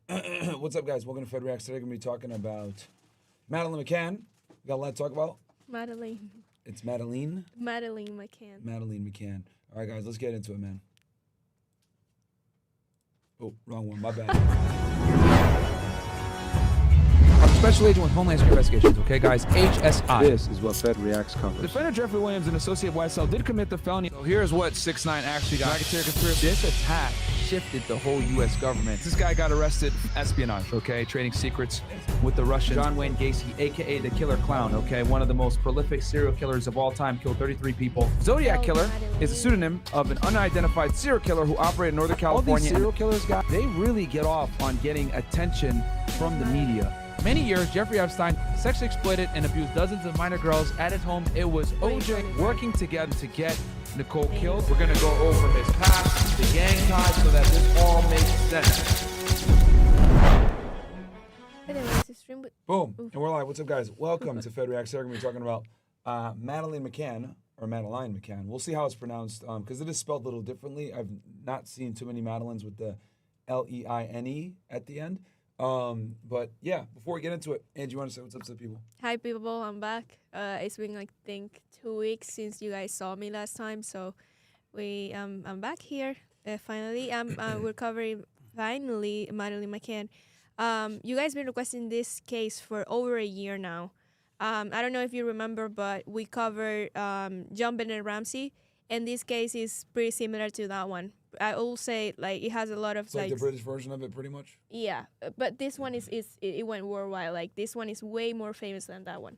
What's up, guys? Welcome to Fed Reacts. Today we're going to be talking about Madeleine McCann. We got a lot to talk about. Madeleine. It's Madeleine? Madeleine McCann. Madeleine McCann. All right, guys, let's get into it, man. Oh, wrong one. My bad. I'm a special agent with Homeland Security Investigations, okay, guys? HSI. This is what Fed Reacts covers. Defendant Jeffrey Williams and associate YSL did commit the felony. So here's what 6ix9ine actually got. Racketeer conspiracy. This attack shifted the whole U.S. government. This guy got arrested for espionage, okay? Trading secrets with the Russians. John Wayne Gacy, a.k.a. the Killer Clown, okay? One of the most prolific serial killers of all time, killed 33 people. Zodiac Killer is a pseudonym of an unidentified serial killer who operated in Northern California. All these serial killers, guys, they really get off on getting attention from the media. Many years, Jeffrey Epstein sexually exploited and abused dozens of minor girls at his home. It was OJ working together to get Nicole killed. We're gonna go over his past, the gang ties, so that this all makes sense. Boom. And we're live. What's up, guys? Welcome to Fed Reacts. Today we're going to be talking about Madeleine McCann, or Madeleine McCann. We'll see how it's pronounced, because it is spelled a little differently. I've not seen too many Madeleines with the L-E-I-N-E at the end. But yeah, before we get into it, Angie, you want to say what's up to the people? Hi, people. I'm back. It's been, I think, 2 weeks since you guys saw me last time. So I'm back here. Finally, we're covering, finally, Madeleine McCann. You guys been requesting this case for over a year now. I don't know if you remember, but we covered John Bennett Ramsey, and this case is pretty similar to that one. I will say, like, it has a lot of it's like the British version of it, pretty much. Yeah, but this one it went worldwide. Like, this one is way more famous than that one.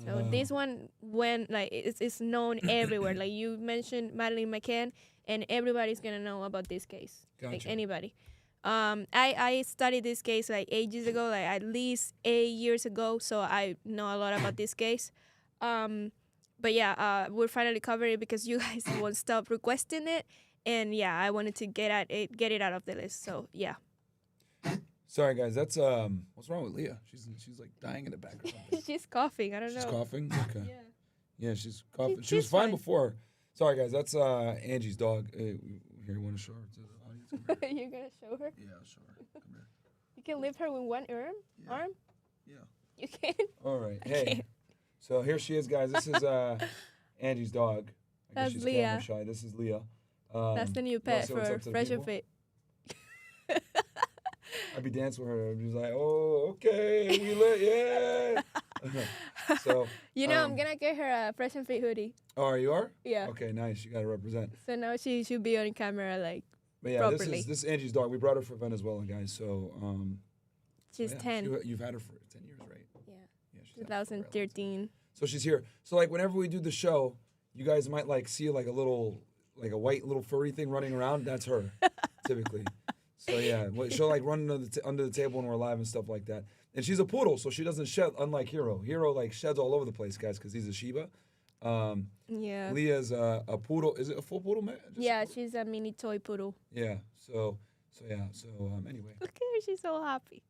So this one went, like, it's known everywhere. Like, you mentioned Madeleine McCann, and everybody's gonna know about this case. Gotcha. Like, anybody. I studied this case like ages ago, like at least 8 years ago, so I know a lot about this case. But yeah, we're finally covering it because you guys won't stop requesting it, and yeah, I wanted to get it out of the list. So yeah. Sorry, guys. That's what's wrong with Leah? She's like dying in the back or something. She's coughing. I don't know. She's coughing. Okay. Yeah, she's coughing. She She's was fine fine. before. Sorry, guys. That's Angie's dog. Here, you want to show her to the audience? Come here. You're gonna show her? Yeah, I'll show her. Come here. You can lift her with one arm? Yeah. Arm? Yeah. You can? All right. I Hey. can't. So here she is, guys. This is Angie's dog. I That's guess she's Leah. camera shy. This is Leah. That's the new you wanna pet say what's for up to the Fresh and people? Fit. I'd be dancing with her. I'd be like, oh, okay, we lit, yeah. So. You know, I'm gonna get her a Fresh and Fit hoodie. Oh, you are? Yeah. Okay, nice. You gotta represent. So now she should be on camera, like, But yeah, properly. this is Angie's dog. We brought her for Venezuela, guys. So She's yeah, 10. You've had her for 10 years, right? Yeah. Yeah. She's had her for a very long time. 2013. So she's here. So like whenever we do the show, you guys might like see like a white little furry thing running around. That's her, typically. So yeah, she'll like run under the table when we're live and stuff like that. And she's a poodle, so she doesn't shed, unlike Hero. Hero like sheds all over the place, guys, because he's a Shiba. Yeah. Leah's a poodle. Is it a full poodle, man? Just Yeah, she's a mini toy poodle. Yeah. So anyway. Look at her, she's so happy.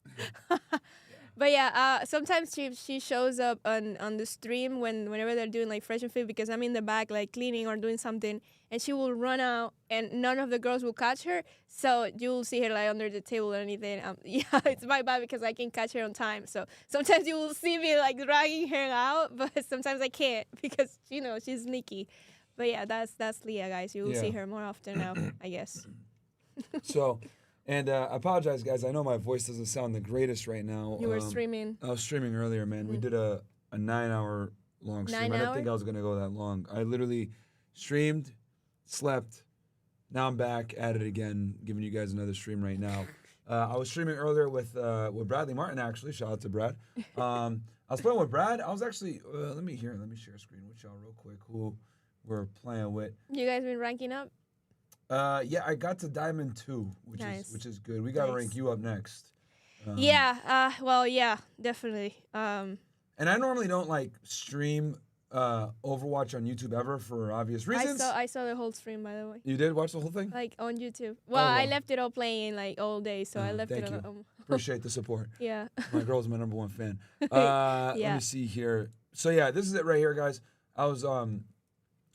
But yeah, sometimes she shows up on the stream whenever they're doing like Fresh and Fit, because I'm in the back like cleaning or doing something, and she will run out and none of the girls will catch her, so you'll see her like under the table or anything. Yeah, it's my bad because I can catch her on time, so sometimes you will see me like dragging her out, but sometimes I can't because she's sneaky. But yeah, that's Leah, guys. You will see her more often now, I guess. So. And I apologize, guys. I know my voice doesn't sound the greatest right now. You were streaming. I was streaming earlier, man. We did a 9-hour long stream. 9 I didn't hour? think I was going to go that long. I literally streamed, slept. Now I'm back at it again, giving you guys another stream right now. I was streaming earlier with Bradley Martin, actually. Shout out to Brad. I was playing with Brad. I was actually, let me share a screen with y'all real quick who we're playing with. You guys been ranking up? Yeah, I got to Diamond 2, which is good. We got to rank you up next. Well, yeah, definitely. And I normally don't like stream Overwatch on YouTube ever for obvious reasons. I saw the whole stream, by the way. You did watch the whole thing? Like on YouTube. Well, I left it all playing like all day, so I left thank it you. on. Appreciate the support. Yeah. My girl's my #1 fan. Let me see here. So yeah, this is it right here, guys. I was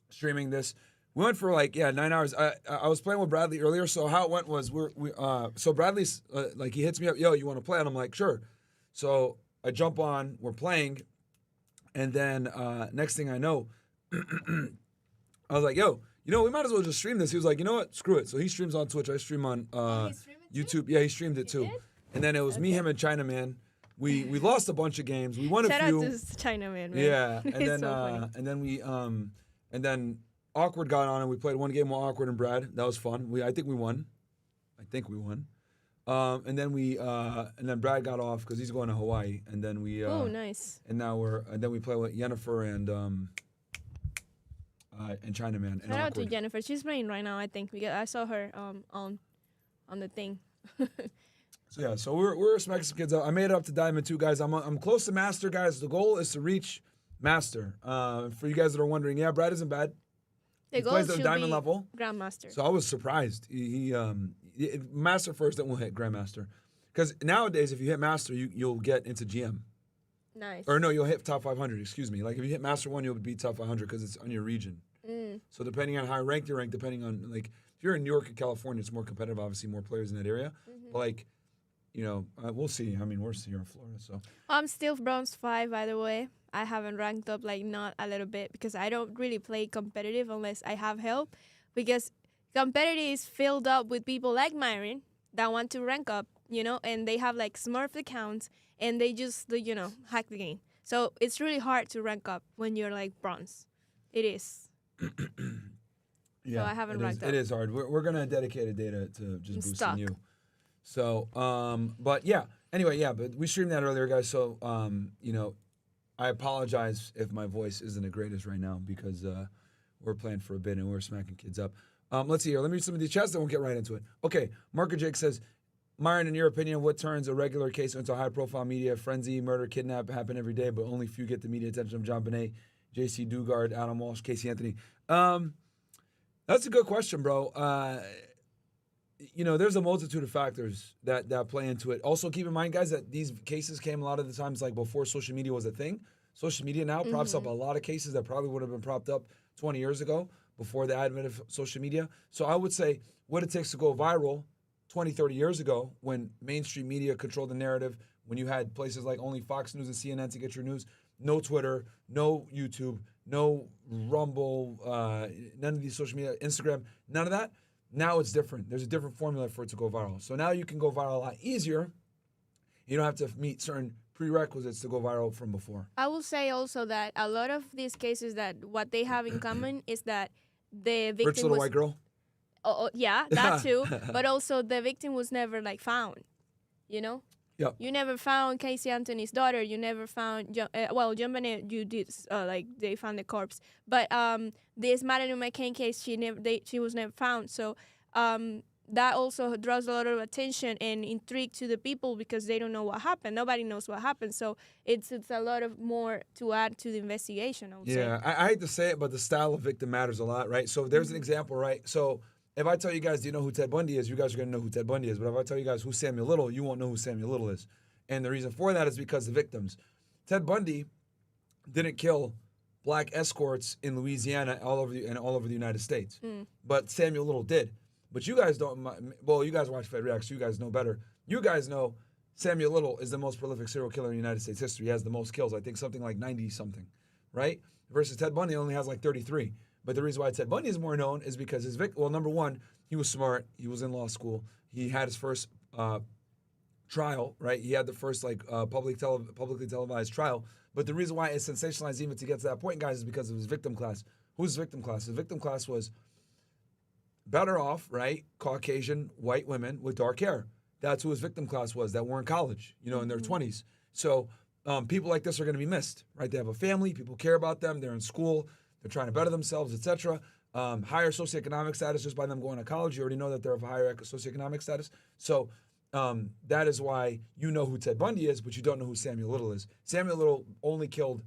streaming this. We went for like 9 hours. I was playing with Bradley earlier, so how it went was so Bradley's like he hits me up, yo, you want to play? And I'm like, sure. So I jump on, we're playing, and then next thing I know, I was like, yo, we might as well just stream this. He was like, you know what, screw it. So he streams on Twitch, I stream on YouTube. Yeah, he streamed it too. did? And then it was me, him, and Chinaman. We lost a bunch of games. We won a Shout few. out to Chinaman, man. Yeah, and It's then so funny. and then Awkward got on and we played one game with Awkward and Brad. That was fun. I think we won. And then Brad got off because he's going to Hawaii. And then we Oh, nice. and then we play with Jennifer and Chinaman and Shout out to Awkward. Jennifer. She's playing right now, I think. Because I saw her on the thing. So we're smacking some kids up. I made it up to Diamond 2, guys. I'm close to Master, guys. The goal is to reach Master. For you guys that are wondering, yeah, Brad isn't bad. The He goal plays at should Diamond be level. Grandmaster. So I was surprised. He Master first, then we'll hit Grandmaster. Because nowadays, if you hit Master, you'll get into GM. Nice. Or no, you'll hit top 500. Excuse me. Like if you hit Master 1, you'll be top 500 because it's on your region. So depending on how ranked you're ranked, depending on like if you're in New York or California, it's more competitive. Obviously, more players in that area. But like, we'll see. I mean, we're here in Florida, so. I'm still bronze 5, by the way. I haven't ranked up, like, not a little bit because I don't really play competitive unless I have help. Because competitive is filled up with people like Myron that want to rank up, and they have, like, Smurf accounts, and they just, hack the game. So it's really hard to rank up when you're, like, bronze. It is. Yeah, I haven't ranked up. It is hard. We're gonna dedicate a day to just I'm boosting stuck. you. So, but yeah. Anyway, yeah. But we streamed that earlier, guys. So, I apologize if my voice isn't the greatest right now because we're playing for a bit and we're smacking kids up. Let's see here. Let me read some of these chats, then we'll get right into it. Okay, Marker Jake says, Myron, in your opinion, what turns a regular case into a high-profile media frenzy? Murder, kidnap happen every day, but only few get the media attention of John Bonet, J.C. Dugard, Adam Walsh, Casey Anthony. That's a good question, bro. There's a multitude of factors that play into it. Also, keep in mind, guys, that these cases came a lot of the times like before social media was a thing. Social media now props up a lot of cases that probably would have been propped up 20 years ago before the advent of social media. So I would say what it takes to go viral 20, 30 years ago when mainstream media controlled the narrative, when you had places like only Fox News and CNN to get your news, no Twitter, no YouTube, no Rumble, none of these social media, Instagram, none of that. Now it's different. There's a different formula for it to go viral. So now you can go viral a lot easier. You don't have to meet certain prerequisites to go viral from before. I will say also that a lot of these cases that what they have in common is that the victim Rich little was... white girl? Yeah, that too. But also the victim was never, like, found, Yep. You never found Casey Anthony's daughter. You never found, John Bonet, you did, they found the corpse. But this Madeleine McCann case, she was never found. So that also draws a lot of attention and intrigue to the people because they don't know what happened. Nobody knows what happened. So it's a lot of more to add to the investigation, I would say. Yeah, I hate to say it, but the style of victim matters a lot, right? So there's an example, right? So if I tell you guys, do you know who Ted Bundy is? You guys are going to know who Ted Bundy is. But if I tell you guys who Samuel Little, you won't know who Samuel Little is. And the reason for that is because the victims. Ted Bundy didn't kill black escorts in Louisiana all over the United States. But Samuel Little did. But you guys don't, well, you guys watch Fed Reacts, so you guys know better. You guys know Samuel Little is the most prolific serial killer in United States history. He has the most kills, I think something like 90-something, right? Versus Ted Bundy only has like 33. But the reason why Ted Bundy is more known is because number one, he was smart. He was in law school. He had his first trial, right? He had the first publicly televised trial. But the reason why it's sensationalized even to get to that point, guys, is because of his victim class. Who's his victim class? His victim class was better off, right? Caucasian white women with dark hair. That's who his victim class was that were in college, in their 20s. So people like this are going to be missed, right? They have a family. People care about them. They're in school. They're trying to better themselves, etc. Higher socioeconomic status just by them going to college. You already know that they're of higher socioeconomic status. So that is why you know who Ted Bundy is, but you don't know who Samuel Little is. Samuel Little only killed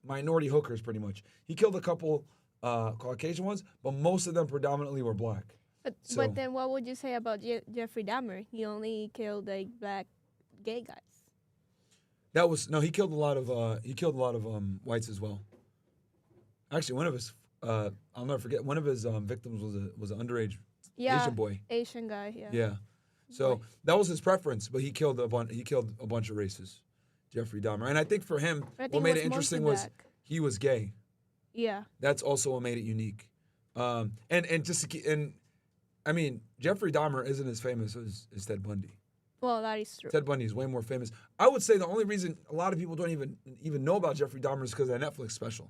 minority hookers, pretty much. He killed a couple Caucasian ones, but most of them predominantly were black. But then what would you say about Jeffrey Dahmer? He only killed black gay guys. He killed a lot of whites as well. Actually, one of his I'll never forget. One of his victims was an underage Yeah, Asian boy. Asian guy. Yeah. Yeah. So that was his preference, but he killed a bunch of races, Jeffrey Dahmer. And I think for him, I think what made was it interesting mostly was black. he was gay. Yeah. That's also what made it unique. I mean, Jeffrey Dahmer isn't as famous as Ted Bundy. Well, that is true. Ted Bundy is way more famous. I would say the only reason a lot of people don't even know about Jeffrey Dahmer is because of that Netflix special.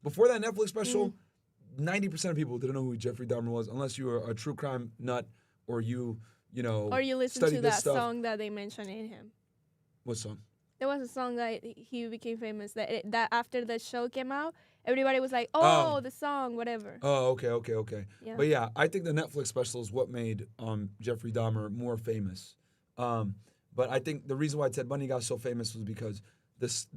Before that Netflix special, 90% of people didn't know who Jeffrey Dahmer was unless you were a true crime nut or you know, Or you listen studied to this that stuff. song that they mentioned in him. What song? There was a song that he became famous. That after the show came out, everybody was like, "Oh, the song, whatever." Oh, okay. Yeah. But yeah, I think the Netflix special is what made Jeffrey Dahmer more famous. But I think the reason why Ted Bundy got so famous was because his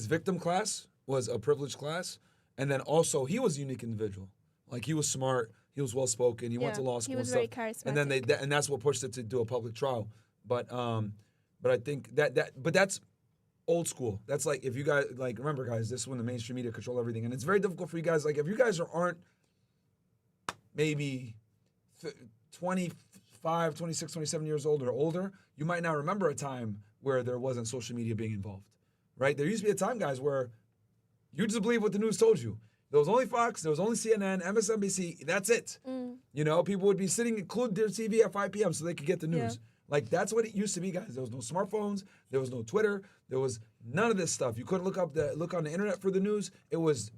victim class was a privileged class, and then also he was a unique individual. Like he was smart, he was well spoken, he went to law school He was and very stuff. charismatic. And then and that's what pushed it to do a public trial. But I think but that's old school. That's like if you guys like remember guys, this is when the mainstream media control everything, and it's very difficult for you guys. Like if you guys aren't maybe 25, 26, 27 years old or older, you might not remember a time where there wasn't social media being involved, right? There used to be a time, guys, where you just believe what the news told you. There was only Fox, there was only CNN, MSNBC, that's it. You know, people would be sitting, glued to their TV at 5 p.m. so they could get the news. Like, that's what it used to be, guys. There was no smartphones, there was no Twitter, there was none of this stuff. You couldn't look on the internet for the news. It was,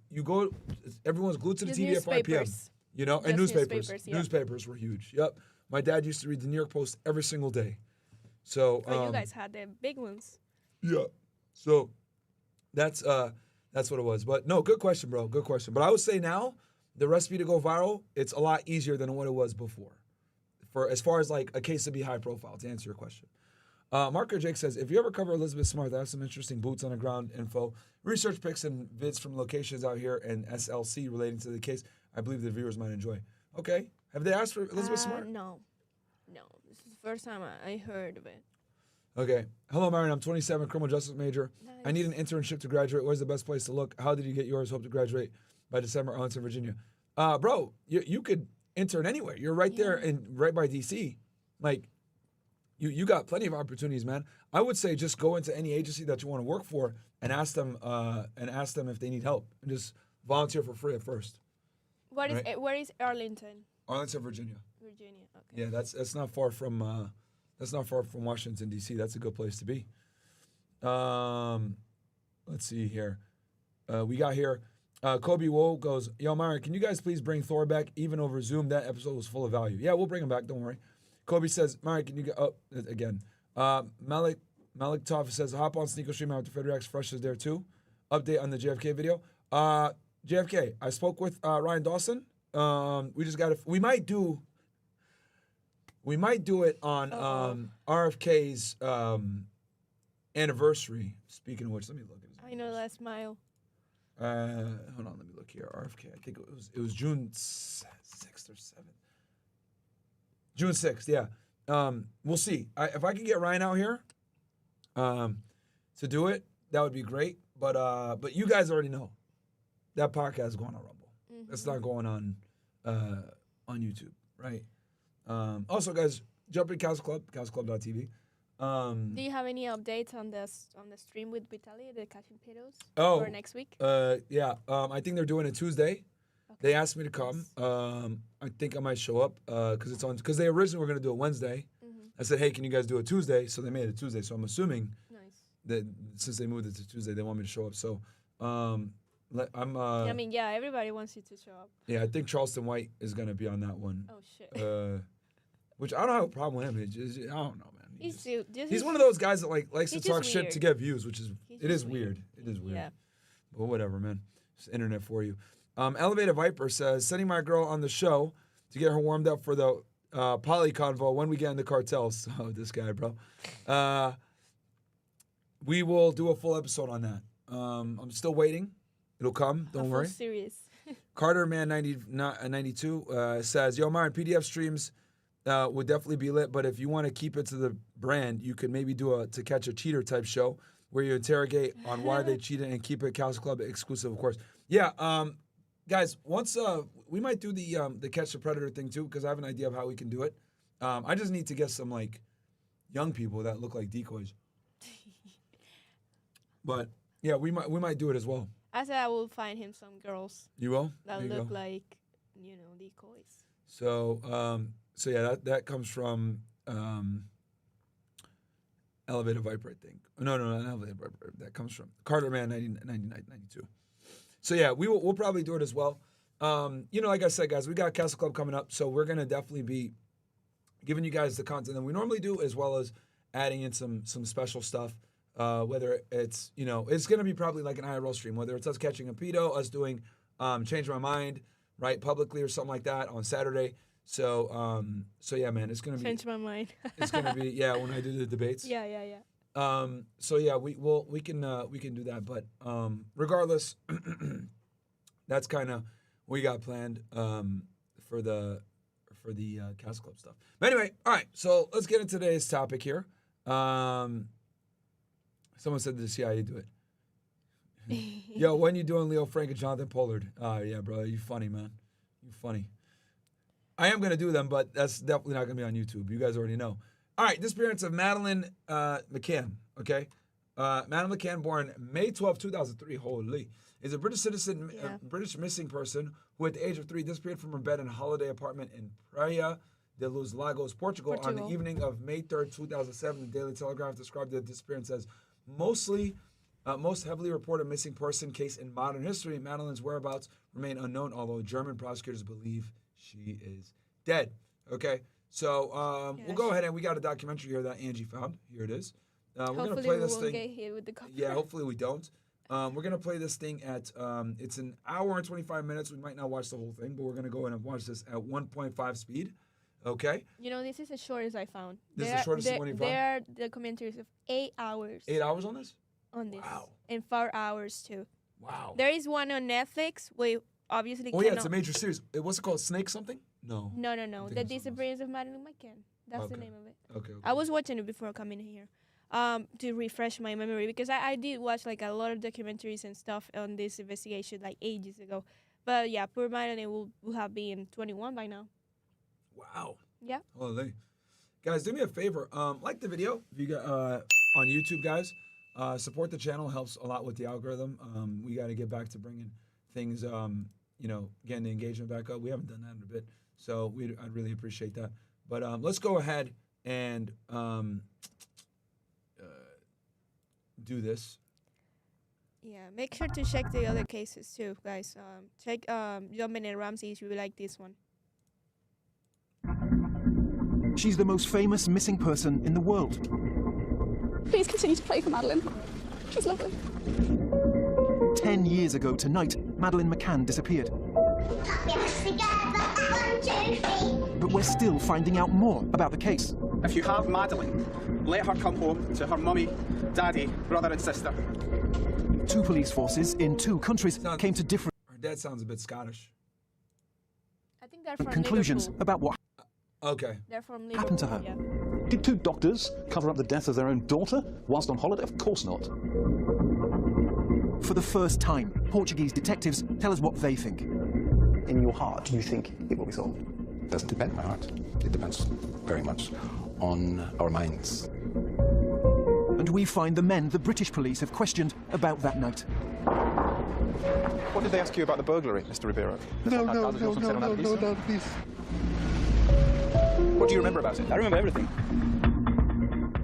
everyone's glued to the Just TV at 5 p.m. newspapers. You know, and Just newspapers. newspapers, yeah. Newspapers were huge. Yep. My dad used to read the New York Post every single day. So But you guys had the big ones. yeah. So that's what it was. But no, good question, bro. Good question. But I would say now, the recipe to go viral, it's a lot easier than what it was before. For as far as like a case to be high profile, to answer your question. Marco Jake says, if you ever cover Elizabeth Smart, I have some interesting boots on the ground info, research pics and vids from locations out here and SLC relating to the case. I believe the viewers might enjoy. Okay. Have they asked for Elizabeth Smart? No. This is the first time I heard of it. Okay. Hello, Marion. I'm 27, criminal justice major. Nice. I need an internship to graduate. Where's the best place to look? How did you get yours? Hope to graduate by December, Arlington, Virginia. Bro, you could intern anywhere. You're right there and right by DC. Like, you got plenty of opportunities, man. I would say just go into any agency that you want to work for and ask them if they need help and just volunteer for free at first. Where is Arlington? Arlington, Virginia. Virginia. Okay. Yeah, that's not far from Washington D.C. That's a good place to be. Let's see here. We got here. Kobe Woe goes, yo, Myron, can you guys please bring Thor back even over Zoom? That episode was full of value. Yeah, we'll bring him back. Don't worry. Kobe says, Myron, can you get up again? Malik Tov says, hop on Sneaker Stream out to Federax. Fresh is there too. Update on the JFK video. JFK, I spoke with Ryan Dawson. We might do it on RFK's anniversary. Speaking of which, let me look at his I know that smile. hold on, let me look here. RFK, I think it was June 6th or 7th. June 6th, yeah. We'll see. If I can get Ryan out here to do it, that would be great. But you guys already know that podcast is going on Rumble. It's not going on YouTube, right? Also, guys, jump in Couch Club, couchclub.tv. Do you have any updates on the stream with Vitaly, the catching pedos, Oh, for next week? Yeah. I think they're doing it Tuesday. They asked me to come. I think I might show up because they originally were going to do it Wednesday. I said, hey, can you guys do it Tuesday? So they made it Tuesday. So I'm assuming that since they moved it to Tuesday, they want me to show up. So everybody wants you to show up. Yeah, I think Charleston White is going to be on that one. Oh, shit. Which I don't have a problem with him. I don't know, man. He's one of those guys that likes to he's talk just shit weird. to get views, which is He's it is just weird. It is weird. Yeah. But whatever, man. It's internet for you. Elevated Viper says, sending my girl on the show to get her warmed up for the poly convo when we get in the cartels. Oh, this guy, bro. We will do a full episode on that. I'm still waiting. It'll come. Don't worry. Serious. Carter Man 92 says, yo, Myron, PDF streams would definitely be lit, but if you want to keep it to the brand, you could maybe do a To Catch a Cheater type show where you interrogate on why they cheated and keep it Castle Club exclusive, of course. Yeah, guys, once we might do the Catch the Predator thing too, because I have an idea of how we can do it. I just need to get some like young people that look like decoys. But yeah, we might do it as well. I said I will find him some girls You will? that There you look go. like, decoys. So yeah, that comes from Elevator Viper, I think. No, not Elevator Viper. That comes from Carter Man 1992. So yeah, we'll probably do it as well. Like I said, guys, we got Castle Club coming up, so we're gonna definitely be giving you guys the content that we normally do, as well as adding in some special stuff. Whether it's it's gonna be probably like an IRL stream, whether it's us catching a pedo, us doing Change My Mind, right, publicly or something like that on Saturday. So yeah, man, it's gonna be Change my mind. it's gonna be when I do the debates. Yeah. So yeah, we can do that, but regardless, that's kind of what we got planned for the Castle Club stuff. But anyway, all right, so let's get into today's topic here. Someone said to see how you do it. Yo, when you doing Leo Frank and Jonathan Pollard? Yeah, bro, you funny, man. You funny. I am gonna do them, but that's definitely not gonna be on YouTube. You guys already know. All right, Disappearance of Madeleine McCann. Okay, Madeleine McCann, born May 12, 2003. Holy, is a British citizen, British missing person who, at the age of 3, disappeared from her bed in a holiday apartment in Praia de los Lagos, Portugal, on the evening of May 3rd, 2007. The Daily Telegraph described the disappearance as most heavily reported missing person case in modern history. Madeleine's whereabouts remain unknown, although German prosecutors believe she is dead. Okay, so we'll go ahead, and we got a documentary here that Angie found. Here it is. We're gonna play this thing. Get hit with the copyright. Yeah, hopefully we don't. We're gonna play this thing at it's an hour and 25 minutes. We might not watch the whole thing, but we're gonna go in and watch this at 1.5 speed. Okay. This is the shortest I found. This is the shortest one you found? There are documentaries of 8 hours. 8 hours on this? Wow. And 4 hours too. Wow. There is one on Netflix. We obviously yeah, it's a major series. What's it called? Snake something? No. No. The Disappearance of Madeleine McCann. That's the name of it. Okay. I was watching it before coming here. To refresh my memory, because I did watch like a lot of documentaries and stuff on this investigation like ages ago. But yeah, poor Madeleine will have been 21 by now. Wow. Yeah. Holy. Guys, do me a favor. Like the video if you got on YouTube, guys. Support the channel, helps a lot with the algorithm. We got to get back to bringing things, getting the engagement back up. We haven't done that in a bit, so I'd really appreciate that. But let's go ahead and do this. Yeah, make sure to check the other cases too, guys. Check Jumpman and Ramsey if you like this one. She's the most famous missing person in the world. Please continue to pray for Madeleine. She's lovely. 10 years ago tonight, Madeleine McCann disappeared. But we're still finding out more about the case. If you have Madeleine, let her come home to her mummy, daddy, brother and sister. 2 police forces in 2 countries came to different Her dad sounds a bit Scottish. I think they're from conclusions Liverpool. about what Okay. They're from Liverpool. happened to her. Yeah. Did 2 doctors cover up the death of their own daughter whilst on holiday? Of course not. For the first time, Portuguese detectives tell us what they think. In your heart, do you think it will be solved? It doesn't depend on my heart. It depends very much on our minds. And we find the men the British police have questioned about that night. What did they ask you about the burglary, Mr. Ribeiro? No, please. What do you remember about it? I remember everything.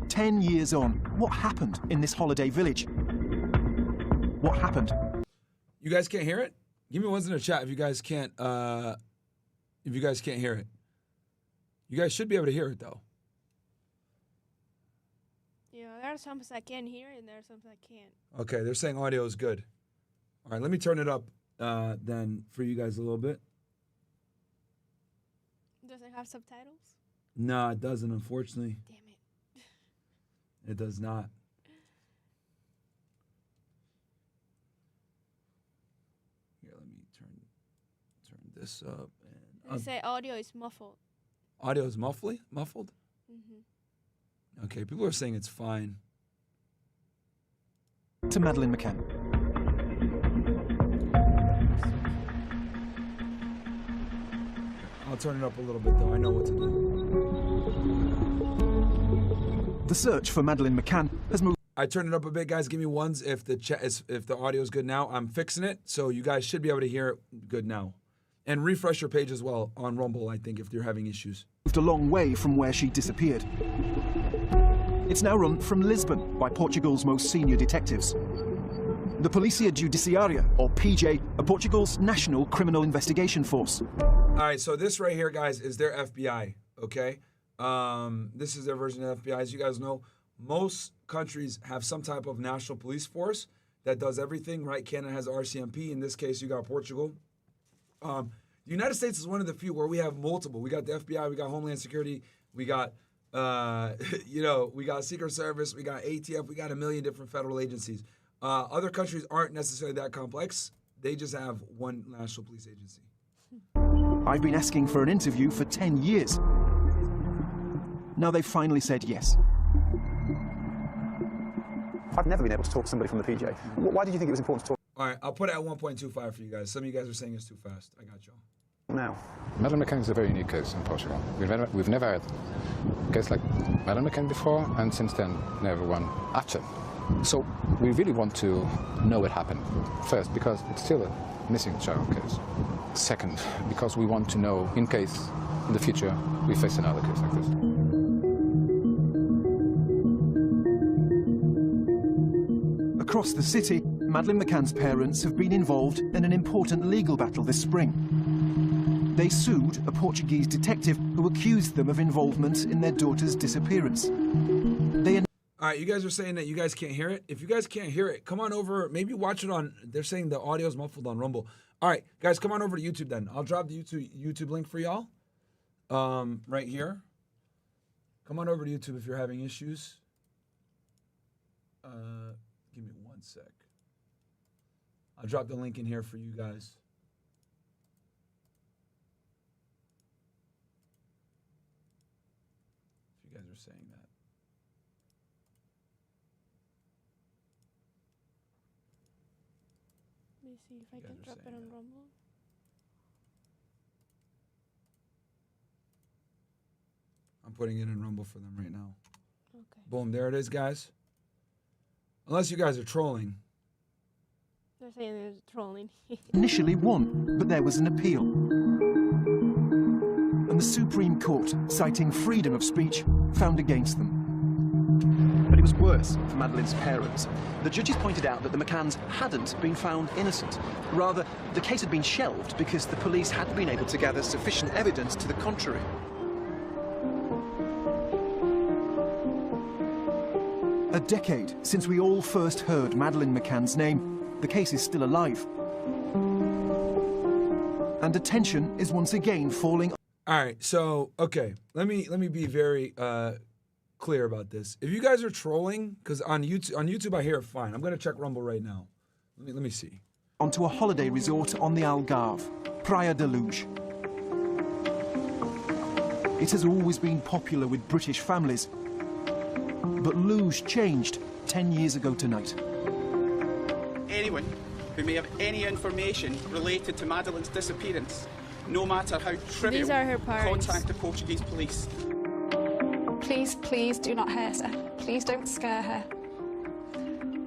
10 years on, what happened in this holiday village? What happened? You guys can't hear it? Give me ones in the chat if you guys can't hear it. You guys should be able to hear it though. Yeah, there are some I can hear and there are some I can't. Okay, they're saying audio is good. All right, let me turn it up then for you guys a little bit. Does it have subtitles? No, it doesn't, unfortunately. Damn it. It does not. Here, let me turn this up. They say audio is muffled. Audio is muffled? Mm-hmm. Okay, people are saying it's fine. to Madeleine McCann. I'll turn it up a little bit, though. I know what to do. The search for Madeleine McCann has moved. I turned it up a bit, guys. Give me ones if the if the audio is good now. I'm fixing it, so you guys should be able to hear it good now. And refresh your page as well on Rumble, I think, if you're having issues. Moved a long way from where she disappeared. It's now run from Lisbon by Portugal's most senior detectives. The Polícia Judiciária, or PJ, are Portugal's national criminal investigation force. All right, so this right here, guys, is their FBI, okay? This is their version of FBI. As you guys know, most countries have some type of national police force that does everything, right? Canada has RCMP. In this case, you got Portugal. The United States is one of the few where we have multiple. We got the FBI, we got Homeland Security, we got, we got Secret Service, we got ATF, we got a million different federal agencies. Other countries aren't necessarily that complex. They just have one national police agency. I've been asking for an interview for 10 years. Now they've finally said yes. I've never been able to talk to somebody from the PJ. Why did you think it was important to talk? All right, I'll put it at 1.25 for you guys. Some of you guys are saying it's too fast. I got y'all. Now, Madeleine McCann is a very unique case in Portugal. We've never had a case like Madeleine McCann before, and since then, never one after. So we really want to know what happened. First, because it's still a missing child case. Second, because we want to know in case in the future we face another case like this. Across the city, Madeleine McCann's parents have been involved in an important legal battle this spring. They sued a Portuguese detective who accused them of involvement in their daughter's disappearance. All right, you guys are saying that you guys can't hear it. If you guys can't hear it, come on over. Maybe watch it on, they're saying the audio is muffled on Rumble. All right, guys, come on over to YouTube then. I'll drop the YouTube link for y'all right here. Come on over to YouTube if you're having issues. Give me 1 sec. I'll drop the link in here for you guys. If you guys are saying that. Let me see if I can drop it on Rumble. I'm putting it in Rumble for them right now. Okay. Boom, there it is, guys. Unless you guys are trolling. They're saying there's trolling. Initially won, but there was an appeal. And the Supreme Court, citing freedom of speech, found against them. But it was worse for Madeleine's parents. The judges pointed out that the McCanns hadn't been found innocent. Rather, the case had been shelved because the police hadn't been able to gather sufficient evidence to the contrary. A decade since we all first heard Madeleine McCann's name, the case is still alive. And attention is once again falling. All right, so, okay, let me be very clear about this. If you guys are trolling, because on YouTube I hear it fine. I'm going to check Rumble right now. Let me see. Onto a holiday resort on the Algarve, Praia de Luz. It has always been popular with British families. But Luz changed 10 years ago tonight. Anyone who may have any information related to Madeleine's disappearance, no matter how trivial, These are her parents. contact the Portuguese police. Please, please do not hurt her. Please don't scare her.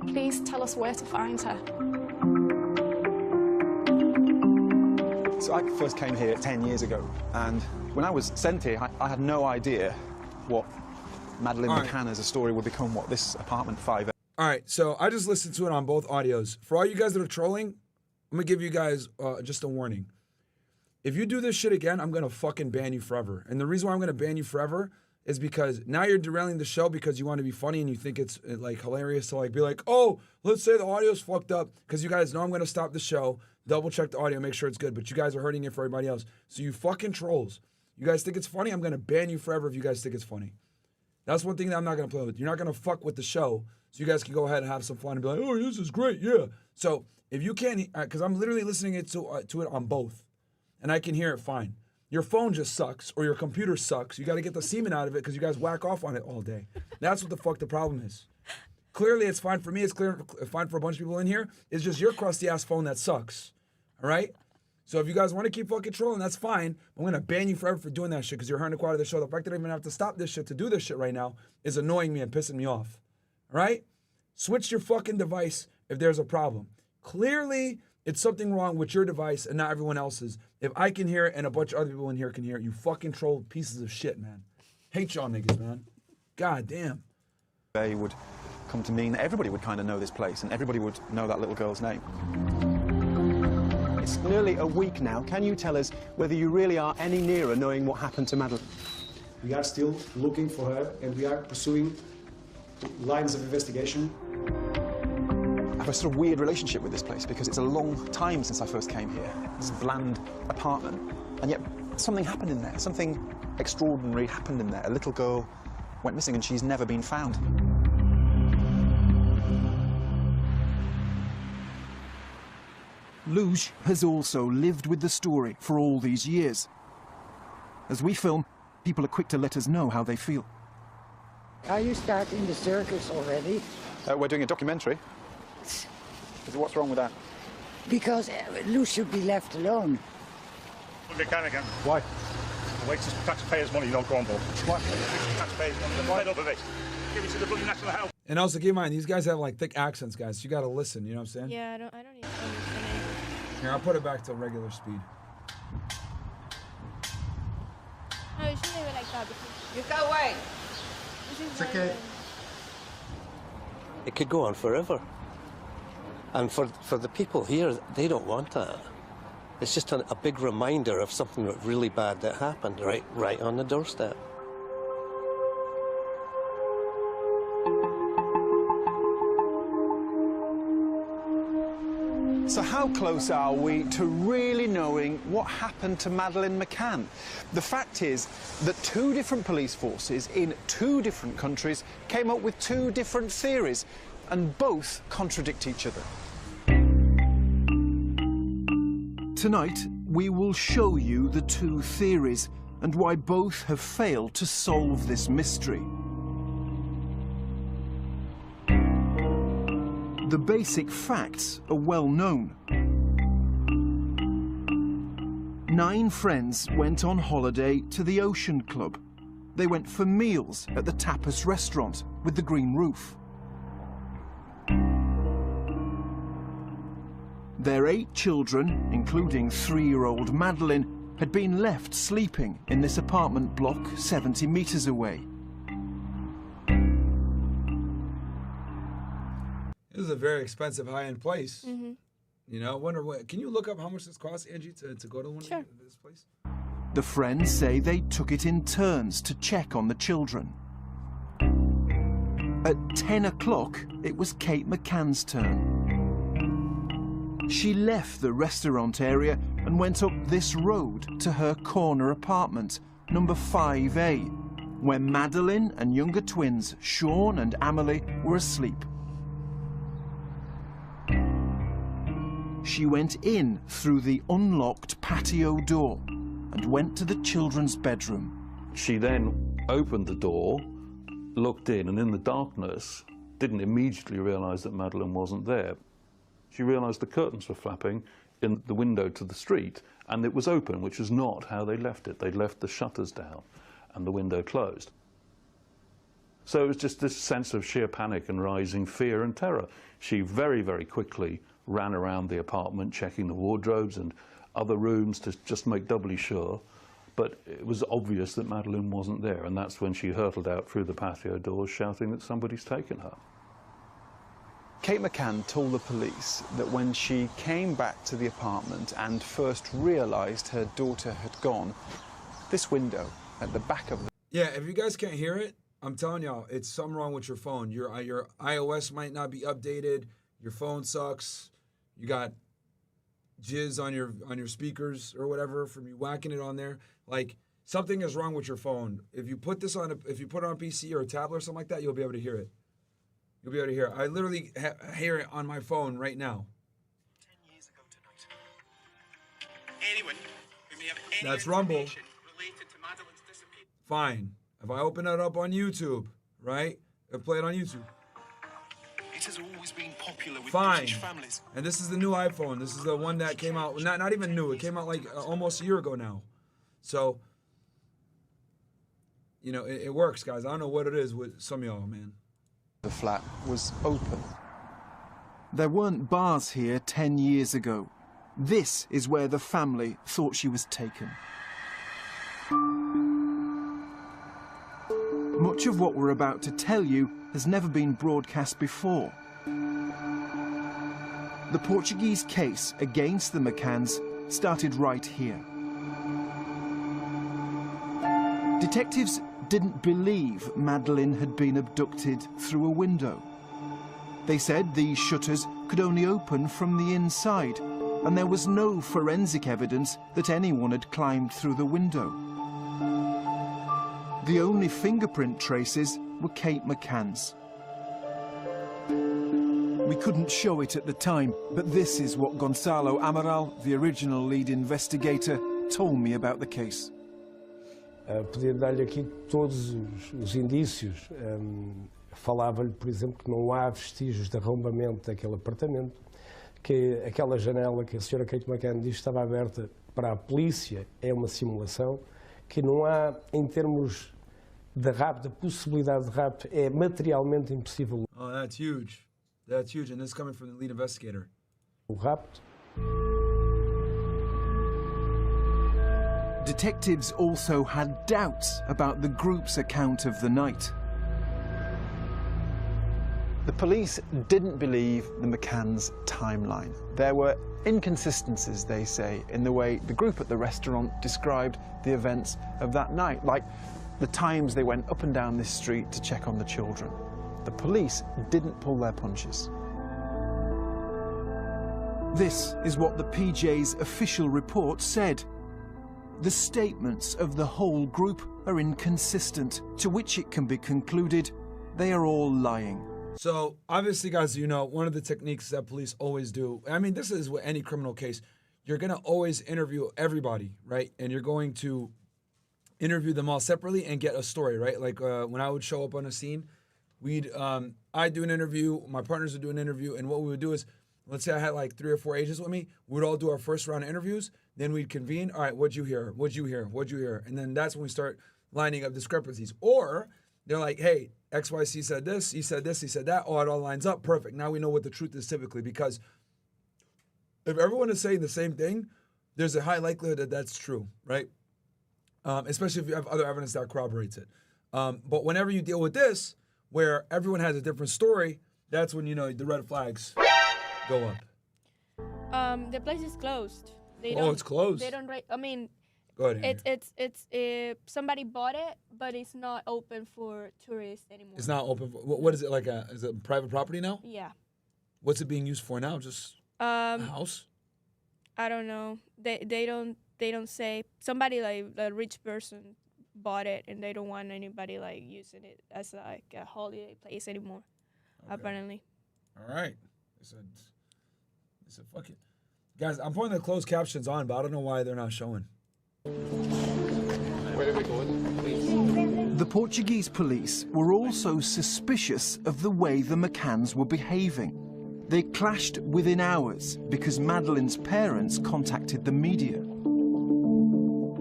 Please tell us where to find her. So I first came here 10 years ago, and when I was sent here, I had no idea what Madeleine McCann as a story would become, what this apartment 5. All right, so I just listened to it on both audios. For all you guys that are trolling, I'm going to give you guys just a warning. If you do this shit again, I'm going to fucking ban you forever. And the reason why I'm going to ban you forever is because now you're derailing the show because you want to be funny and you think it's like hilarious to like be like, oh, let's say the audio's fucked up, because you guys know I'm going to stop the show, double check the audio, make sure it's good, but you guys are hurting it for everybody else. So you fucking trolls. You guys think it's funny? I'm going to ban you forever if you guys think it's funny. That's one thing that I'm not going to play with. You're not going to fuck with the show, so you guys can go ahead and have some fun and be like, oh, this is great, yeah. So if you can't, because I'm literally listening to it on both, and I can hear it fine. Your phone just sucks, or your computer sucks. You got to get the semen out of it because you guys whack off on it all day. That's what the fuck the problem is. Clearly, it's fine for me. It's fine for a bunch of people in here. It's just your crusty ass phone that sucks. All right? So if you guys want to keep fucking trolling, that's fine. I'm going to ban you forever for doing that shit because you're hurting the quality of the show. The fact that I even have to stop this shit to do this shit right now is annoying me and pissing me off. All right? Switch your fucking device if there's a problem. Clearly, it's something wrong with your device and not everyone else's. If I can hear it and a bunch of other people in here can hear it, you fucking troll pieces of shit, man. Hate y'all niggas, man. God damn. They would come to mean that everybody would kind of know this place and everybody would know that little girl's name. It's nearly a week now. Can you tell us whether you really are any nearer knowing what happened to Madeleine? We are still looking for her and we are pursuing lines of investigation. I have a sort of weird relationship with this place because it's a long time since I first came here. This bland apartment, and yet something happened in there. Something extraordinary happened in there. A little girl went missing and she's never been found. Luge has also lived with the story for all these years. As we film, people are quick to let us know how they feel. Are you starting the circus already? We're doing a documentary. What's wrong with that? Because Luge should be left alone. They can again. Why? The waste is taxpayers' money, not Grumble. What? Taxpayers' money. They're fed up of it. Give it to the bloody National Health. And also keep in mind, these guys have like thick accents, guys. So you gotta listen, you know what I'm saying? Yeah, I don't even understand anything. Here, I'll put it back to regular speed. No, you shouldn't leave it like that because You go away. it's okay. It could go on forever. And for the people here, they don't want that. It's just a big reminder of something really bad that happened right on the doorstep. So how close are we to really knowing what happened to Madeleine McCann? The fact is that two different police forces in two different countries came up with two different theories, and both contradict each other. Tonight, we will show you the two theories and why both have failed to solve this mystery. The basic facts are well known. 9 friends went on holiday to the Ocean Club. They went for meals at the tapas restaurant with the green roof. Their 8 children, including 3-year-old Madeleine, had been left sleeping in this apartment block 70 meters away. This is a very expensive high-end place. Mm-hmm. You know, wonder what, can you look up how much this costs, Angie, to go to one of this place? The friends say they took it in turns to check on the children. At 10 o'clock, it was Kate McCann's turn. She left the restaurant area and went up this road to her corner apartment, number 5A, where Madeleine and younger twins Sean and Amelie were asleep. She went in through the unlocked patio door and went to the children's bedroom. She then opened the door, looked in, and in the darkness didn't immediately realise that Madeleine wasn't there. She realised the curtains were flapping in the window to the street, and it was open, which is not how they left it. They'd left the shutters down and the window closed. So it was just this sense of sheer panic and rising fear and terror. She very, very quickly ran around the apartment, checking the wardrobes and other rooms to just make doubly sure. But it was obvious that Madeleine wasn't there, and that's when she hurtled out through the patio doors, shouting that somebody's taken her. Kate McCann told the police that when she came back to the apartment and first realised her daughter had gone, this window at the back of the... Yeah, if you guys can't hear it, I'm telling y'all, it's something wrong with your phone. Your iOS might not be updated, your phone sucks, you got jizz on your speakers or whatever from you whacking it on there. Like, something is wrong with your phone. If you put this on, if you put it on a PC or a tablet or something like that, you'll be able to hear it. You'll be able to hear it. I literally hear it on my phone right now. 10 years ago tonight. Anyone who may have any That's Rumble. information related to Madeleine's disappearance. Fine. If I open it up on YouTube, right? If I play it on YouTube. This has always been popular with Fine. British families. And this is the new iPhone. This is the one that came out, not even new. It came out like almost a year ago now. So, you know, it works, guys. I don't know what it is with some of y'all, man. The flat was open. There weren't bars here 10 years ago. This is where the family thought she was taken. Much of what we're about to tell you has never been broadcast before. The Portuguese case against the McCanns started right here. Detectives didn't believe Madeleine had been abducted through a window. They said these shutters could only open from the inside, and there was no forensic evidence that anyone had climbed through the window. The only fingerprint traces were Kate McCann's. We couldn't show it at the time, but this is what Gonçalo Amaral, the original lead investigator, told me about the case. Podia dar-lhe aqui todos os indícios. Falava-lhe, por exemplo, que não há vestígios de arrombamento daquele apartamento, que aquela janela que a senhora Kate McCann diz estava aberta para a polícia é uma simulação, que não há, em termos de rapto, de possibilidade de rapto, é materialmente impossível. Oh, that's huge. That's huge, and this is coming from the lead investigator. O rapto. Detectives also had doubts about the group's account of the night. The police didn't believe the McCann's timeline. There were inconsistencies, they say, in the way the group at the restaurant described the events of that night, like the times they went up and down this street to check on the children. The police didn't pull their punches. This is what the PJ's official report said. The statements of the whole group are inconsistent, to which it can be concluded they are all lying. So, obviously, guys, you know, one of the techniques that police always do, I mean, this is with any criminal case, you're going to always interview everybody, right? And you're going to interview them all separately and get a story, right? Like when I would show up on a scene, I'd do an interview, my partners would do an interview, and what we would do is, let's say I had like 3 or 4 agents with me, we'd all do our first round of interviews, then we'd convene, all right, what'd you hear? What'd you hear? What'd you hear? And then that's when we start lining up discrepancies. Or they're like, hey, XYC said this, he said that, oh, it all lines up, perfect. Now we know what the truth is typically, because if everyone is saying the same thing, there's a high likelihood that that's true, right? Especially if you have other evidence that corroborates it. But whenever you deal with this, where everyone has a different story, that's when, you know, the red flags go up. The place is closed. It's closed. They don't. I mean, go ahead. It's somebody bought it, but it's not open for tourists anymore. It's not open. What is it like? Is it private property now? Yeah. What's it being used for now? Just a house? I don't know. They don't say. Somebody like a rich person bought it, and they don't want anybody like using it as like a holiday place anymore. Okay. Apparently. All right. They said fuck it. Guys, I'm putting the closed captions on, but I don't know why they're not showing. Where are we going? The Portuguese police were also suspicious of the way the McCanns were behaving. They clashed within hours because Madeleine's parents contacted the media.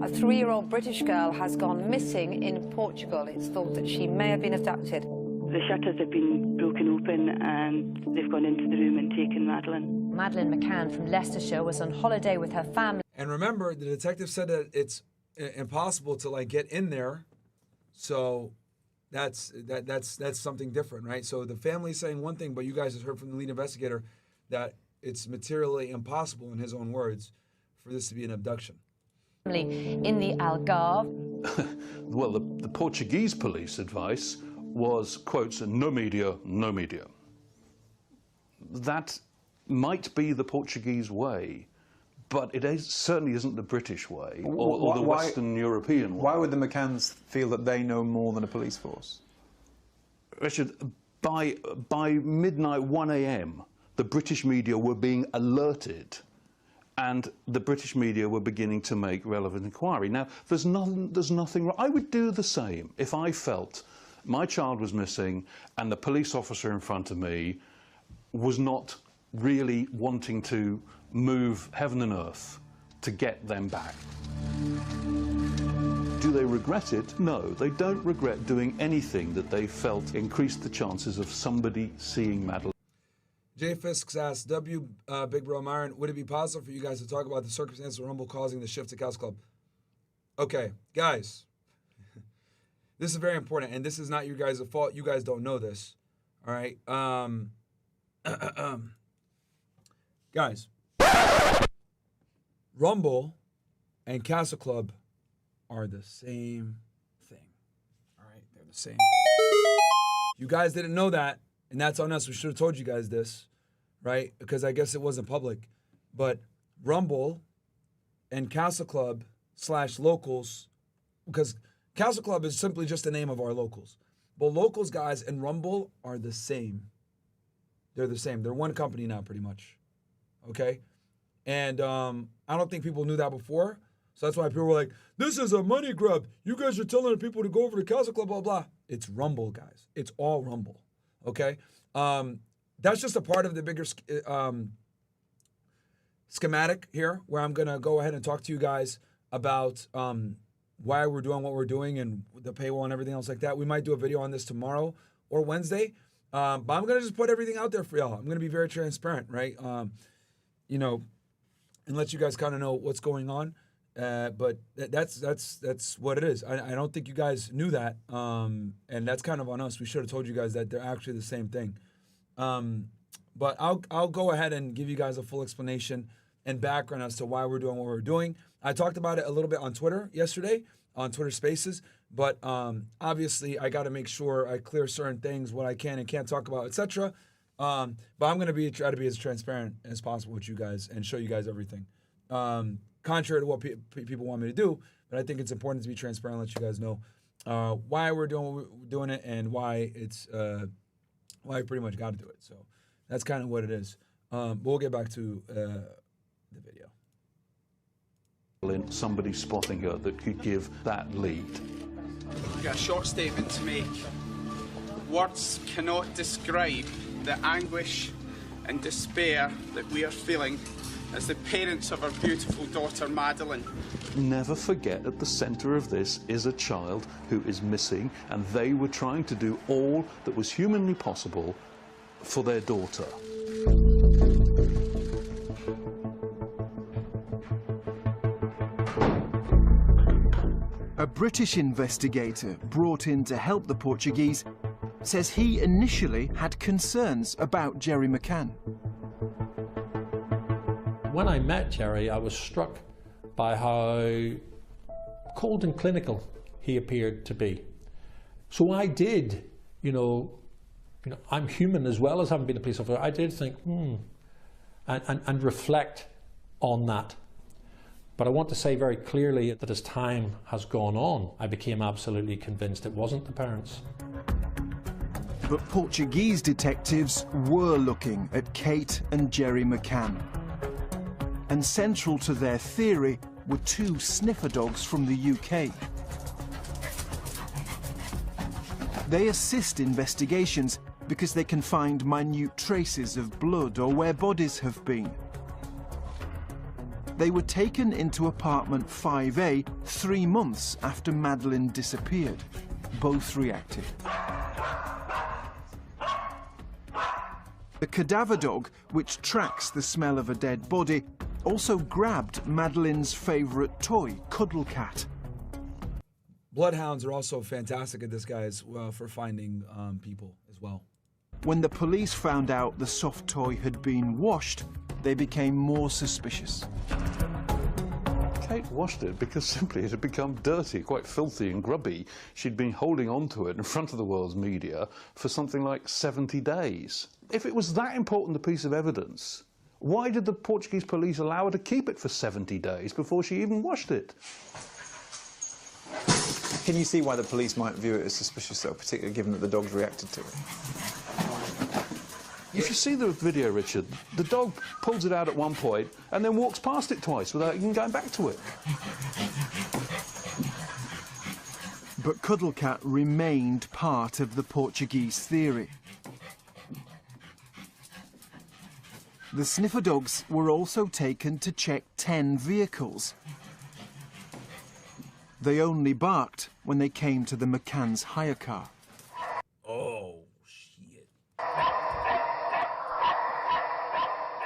A 3-year-old British girl has gone missing in Portugal. It's thought that she may have been abducted. The shutters have been broken open and they've gone into the room and taken Madeleine. Madeleine McCann from Leicestershire was on holiday with her family. And remember, the detective said that it's impossible to like get in there. So that's something different, right? So the family's saying one thing, but you guys have heard from the lead investigator that it's materially impossible, in his own words, for this to be an abduction. In the Algarve. Well, the Portuguese police advice was, quotes, no media, no media. That might be the Portuguese way, but it certainly isn't the British way or the Western European way. Why would the McCanns feel that they know more than a police force? Richard, by midnight, 1 a.m., the British media were being alerted, and the British media were beginning to make relevant inquiry. Now, there's nothing wrong. I would do the same if I felt my child was missing and the police officer in front of me was not really wanting to move heaven and earth to get them back. Do they regret it? No, they don't regret doing anything that they felt increased the chances of somebody seeing Madeleine. Jay Fisks asks, Big Bro Myron, would it be possible for you guys to talk about the circumstances of Rumble causing the shift to Couch Club? Okay, guys, this is very important, and this is not you guys' fault. You guys don't know this, all right? Guys, Rumble and Castle Club are the same thing, all right? They're the same thing. You guys didn't know that, and that's on us. We should have told you guys this, right? Because I guess it wasn't public. But Rumble and Castle Club / locals, because Castle Club is simply just the name of our locals. But locals, guys, and Rumble are the same. They're the same. They're one company now, pretty much. Okay? And I don't think people knew that before. So that's why people were like, this is a money grab. You guys are telling people to go over to Castle Club, blah, blah. It's Rumble, guys. It's all Rumble. Okay? That's just a part of the bigger schematic here, where I'm going to go ahead and talk to you guys about why we're doing what we're doing and the paywall and everything else like that. We might do a video on this tomorrow or Wednesday, but I'm going to just put everything out there for y'all. I'm going to be very transparent, right? You know, and let you guys kind of know what's going on. But that's what it is. I don't think you guys knew that, and that's kind of on us. We should have told you guys that they're actually the same thing. But I'll go ahead and give you guys a full explanation and background as to why we're doing what we're doing. I talked about it a little bit on Twitter yesterday, on Twitter Spaces, but obviously I got to make sure I clear certain things, what I can and can't talk about, etc. But I'm going to try to be as transparent as possible with you guys and show you guys everything. Contrary to what people want me to do, but I think it's important to be transparent and let you guys know why we're doing it and why it's why we pretty much got to do it. So that's kind of what it is. But we'll get back to the video. Somebody spotting her that could give that lead. I've got a short statement to make. Words cannot describe the anguish and despair that we are feeling as the parents of our beautiful daughter, Madeleine. Never forget, at the centre of this is a child who is missing, and they were trying to do all that was humanly possible for their daughter. A British investigator brought in to help the Portuguese says he initially had concerns about Gerry McCann. When I met Gerry, I was struck by how cold and clinical he appeared to be. So I did, I'm human as well as having been a police officer. I did think, and reflect on that. But I want to say very clearly that as time has gone on, I became absolutely convinced it wasn't the parents. But Portuguese detectives were looking at Kate and Gerry McCann. And central to their theory were 2 sniffer dogs from the UK. They assist investigations because they can find minute traces of blood or where bodies have been. They were taken into apartment 5A 3 months after Madeleine disappeared. Both reacted. The cadaver dog, which tracks the smell of a dead body, also grabbed Madeleine's favourite toy, Cuddle Cat. Bloodhounds are also fantastic at this, guys, for finding people as well. When the police found out the soft toy had been washed, they became more suspicious. Kate washed it because simply it had become dirty, quite filthy and grubby. She'd been holding on to it in front of the world's media for something like 70 days. If it was that important a piece of evidence, why did the Portuguese police allow her to keep it for 70 days before she even washed it? Can you see why the police might view it as suspicious, though, particularly given that the dogs reacted to it? If you see the video, Richard, the dog pulls it out at one point and then walks past it twice without even going back to it. But Cuddle Cat remained part of the Portuguese theory. The sniffer dogs were also taken to check 10 vehicles. They only barked when they came to the McCann's hire car. Oh, shit.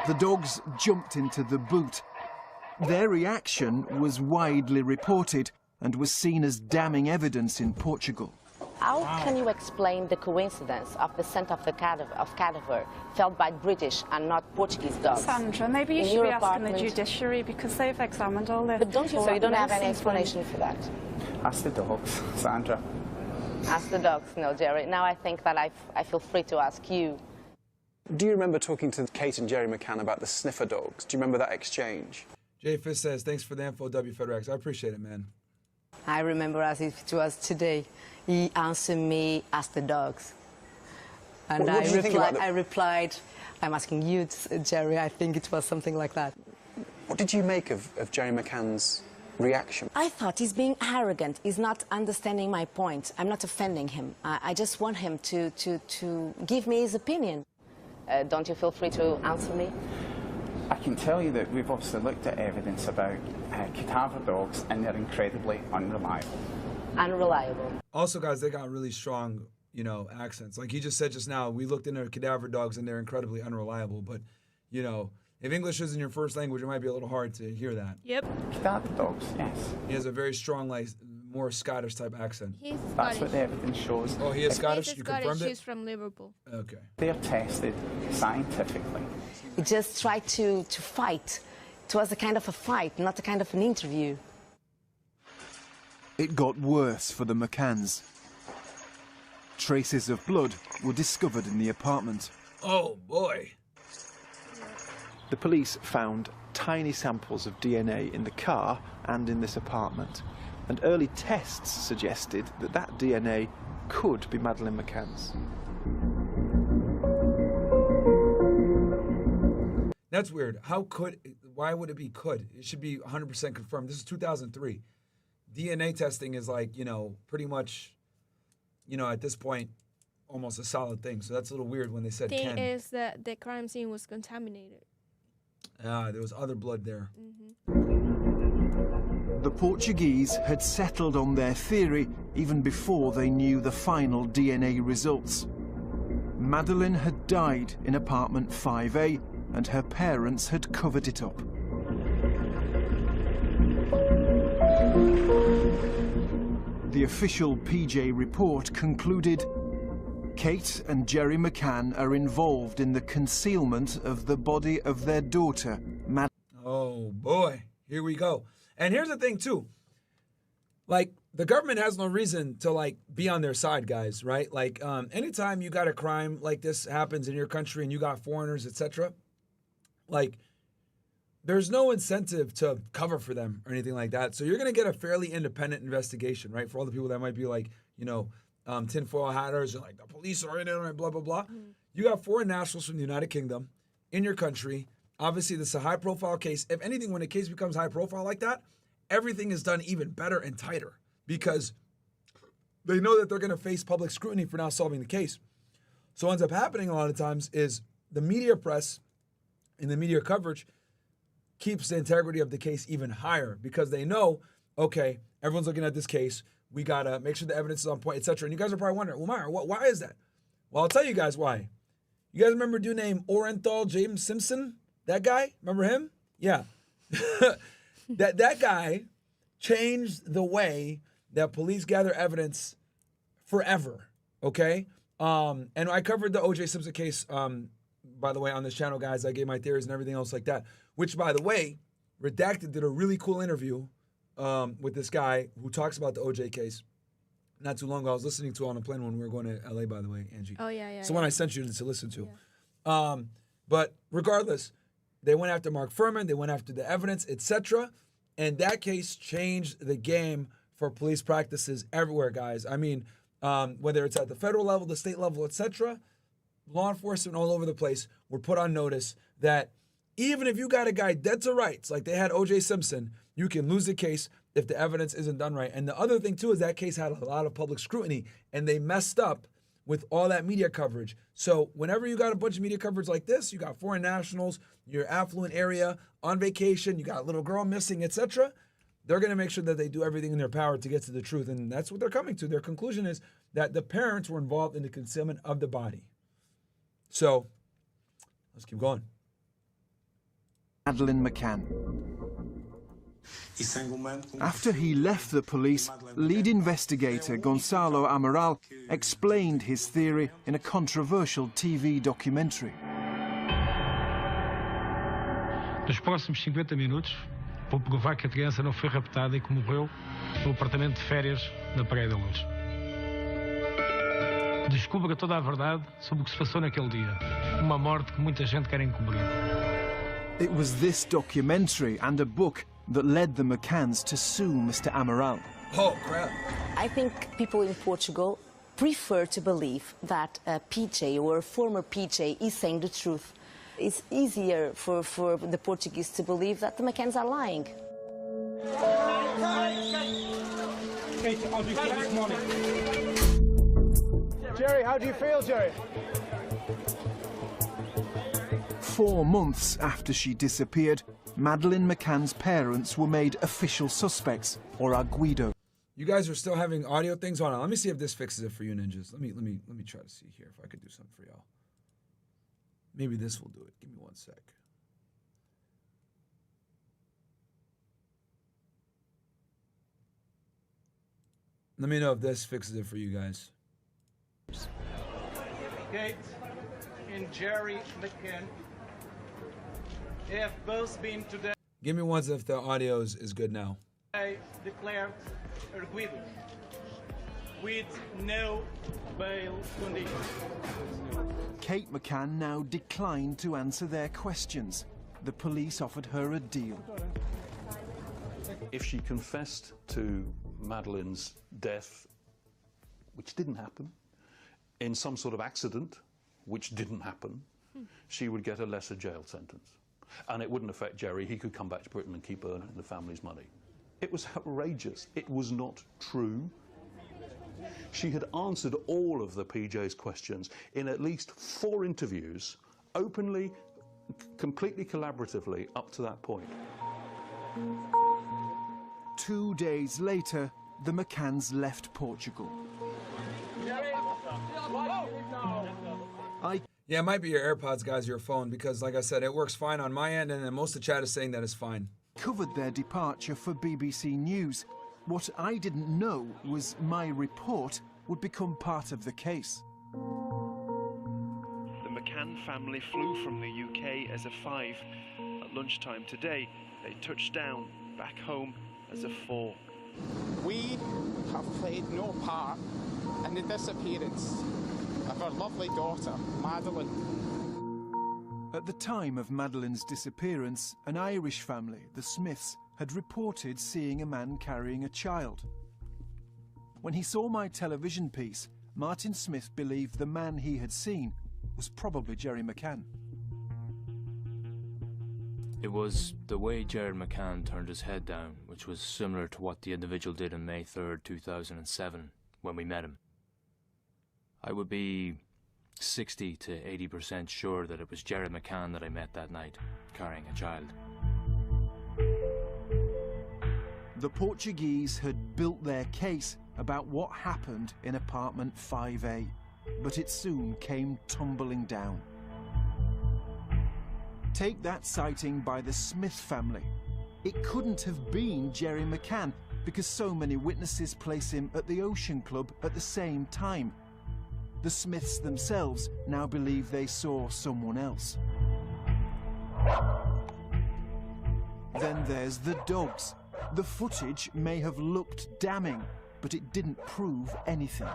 The dogs jumped into the boot. Their reaction was widely reported and was seen as damning evidence in Portugal. How can you explain the coincidence of the scent of the cadaver felt by British and not Portuguese dogs? Sandra, maybe you should be asking the judiciary because they've examined all this. But don't you? So you don't have any explanation for that? Ask the dogs, Sandra. Ask the dogs. No, Jerry. Now I think that I feel free to ask you. Do you remember talking to Kate and Jerry McCann about the sniffer dogs? Do you remember that exchange? Jay Fish says, thanks for the info, W. FedEx. I appreciate it, man. I remember as if it was today. He answered me, ask the dogs. And what did you think about I replied, I'm asking you, Jerry, I think it was something like that. What did you make of Jerry McCann's reaction? I thought he's being arrogant. He's not understanding my point. I'm not offending him. I just want him to give me his opinion. Don't you feel free to answer me? I can tell you that we've obviously looked at evidence about cadaver dogs and they're incredibly unreliable. Unreliable. Also, guys, they got really strong, you know, accents. Like he just said just now, we looked into cadaver dogs and they're incredibly unreliable. But, you know, if English isn't your first language, it might be a little hard to hear that. Yep. Cadaver dogs, yes. He has a very strong, like, more Scottish type accent. He's That's Scottish. what the evidence shows. Oh, he is Scottish? He's You Scottish. confirmed it? She's from Liverpool. Okay. They're tested scientifically. He just tried to fight. It was a kind of a fight, not a kind of an interview. It got worse for the McCanns. Traces of blood were discovered in the apartment. Oh, boy. The police found tiny samples of DNA in the car and in this apartment, and early tests suggested that that DNA could be Madeleine McCann's. That's weird. Why would it be could? It should be 100% confirmed. This is 2003. DNA testing is like, you know, pretty much, you know, at this point, almost a solid thing. So that's a little weird when they said The can. thing is that the crime scene was contaminated. There was other blood there. The Portuguese had settled on their theory even before they knew the final DNA results. Madeleine had died in apartment 5A and her parents had covered it up. The official PJ report concluded Kate and Jerry McCann are involved in the concealment of the body of their daughter, Madeleine. Oh, boy. Here we go. And here's the thing, too. Like, the government has no reason to, like, be on their side, guys, right? Like, anytime you got a crime like this happens in your country and you got foreigners, etc., like, there's no incentive to cover for them or anything like that. So you're going to get a fairly independent investigation, right? For all the people that might be like, you know, tinfoil hatters and like the police are in it and blah, blah, blah. You got foreign nationals from the United Kingdom in your country. Obviously, this is a high-profile case. If anything, when a case becomes high-profile like that, everything is done even better and tighter because they know that they're going to face public scrutiny for not solving the case. So what ends up happening a lot of times is the media press and the media coverage keeps the integrity of the case even higher because they know, okay, everyone's looking at this case. We got to make sure the evidence is on point, etc. And you guys are probably wondering, well, Myra, why is that? Well, I'll tell you guys why. You guys remember a dude named Orenthal James Simpson? That guy? Remember him? Yeah. that guy changed the way that police gather evidence forever, okay? And I covered the O.J. Simpson case, by the way, on this channel, guys. I gave my theories and everything else like that, which, by the way, Redacted did a really cool interview with this guy who talks about the O.J. case not too long ago. I was listening to it on a plane when we were going to L.A., by the way, Angie. Oh, yeah. So when I sent you to listen to. Yeah. But regardless, they went after Mark Furman. They went after the evidence, etc. And that case changed the game for police practices everywhere, guys. I mean, whether it's at the federal level, the state level, etc., law enforcement all over the place were put on notice that even if you got a guy dead to rights, like they had O.J. Simpson, you can lose the case if the evidence isn't done right. And the other thing, too, is that case had a lot of public scrutiny, and they messed up with all that media coverage. So whenever you got a bunch of media coverage like this, you got foreign nationals, your affluent area, on vacation, you got a little girl missing, etc., they're going to make sure that they do everything in their power to get to the truth. And that's what they're coming to. Their conclusion is that the parents were involved in the concealment of the body. So let's keep going. Madeleine McCann. After he left the police, lead investigator Gonçalo Amaral explained his theory in a controversial TV documentary. Nos próximos 50 minutos, vou provar que a criança não foi raptada e que morreu no apartamento de férias na Praia da Luz. Descubra toda a verdade sobre o que se passou naquele dia. Uma morte que muita gente quer encobrir. It was this documentary and a book that led the McCanns to sue Mr. Amaral. Oh, crap. I think people in Portugal prefer to believe that a PJ or a former PJ is saying the truth. It's easier for the Portuguese to believe that the McCanns are lying. Kate, how do you feel this morning? Jerry, how do you feel, Jerry? 4 months after she disappeared, Madeleine McCann's parents were made official suspects, or arguido. You guys are still having audio things on. Let me see if this fixes it for you, ninjas. Let me try to see here if I could do something for y'all. Maybe this will do it. Give me 1 sec. Let me know if this fixes it for you guys. Kate and Jerry McCann have both been today Give me one if the audio is good now. declared arguido with no bail conditions. Kate McCann now declined to answer their questions. The police offered her a deal. If she confessed to Madeleine's death, which didn't happen, in some sort of accident, which didn't happen, she would get a lesser jail sentence. And it wouldn't affect Jerry. He could come back to Britain and keep earning the family's money. It was outrageous. It was not true. She had answered all of the PJ's questions in at least 4 interviews, openly, completely collaboratively, up to that point. 2 days later, the McCanns left Portugal. Yeah, it might be your AirPods, guys, your phone, because like I said, it works fine on my end, and then most of the chat is saying that it's fine. Covered their departure for BBC News. What I didn't know was my report would become part of the case. The McCann family flew from the UK as a 5. At lunchtime today, they touched down back home as a 4. We have played no part in the disappearance of our lovely daughter, Madeleine. At the time of Madeleine's disappearance, an Irish family, the Smiths, had reported seeing a man carrying a child. When he saw my television piece, Martin Smith believed the man he had seen was probably Jerry McCann. It was the way Jerry McCann turned his head down, which was similar to what the individual did on May 3rd, 2007, when we met him. I would be 60 to 80% sure that it was Jerry McCann that I met that night, carrying a child. The Portuguese had built their case about what happened in apartment 5A, but it soon came tumbling down. Take that sighting by the Smith family. It couldn't have been Jerry McCann because so many witnesses place him at the Ocean Club at the same time. The Smiths themselves now believe they saw someone else. Then there's the dogs. The footage may have looked damning, but it didn't prove anything.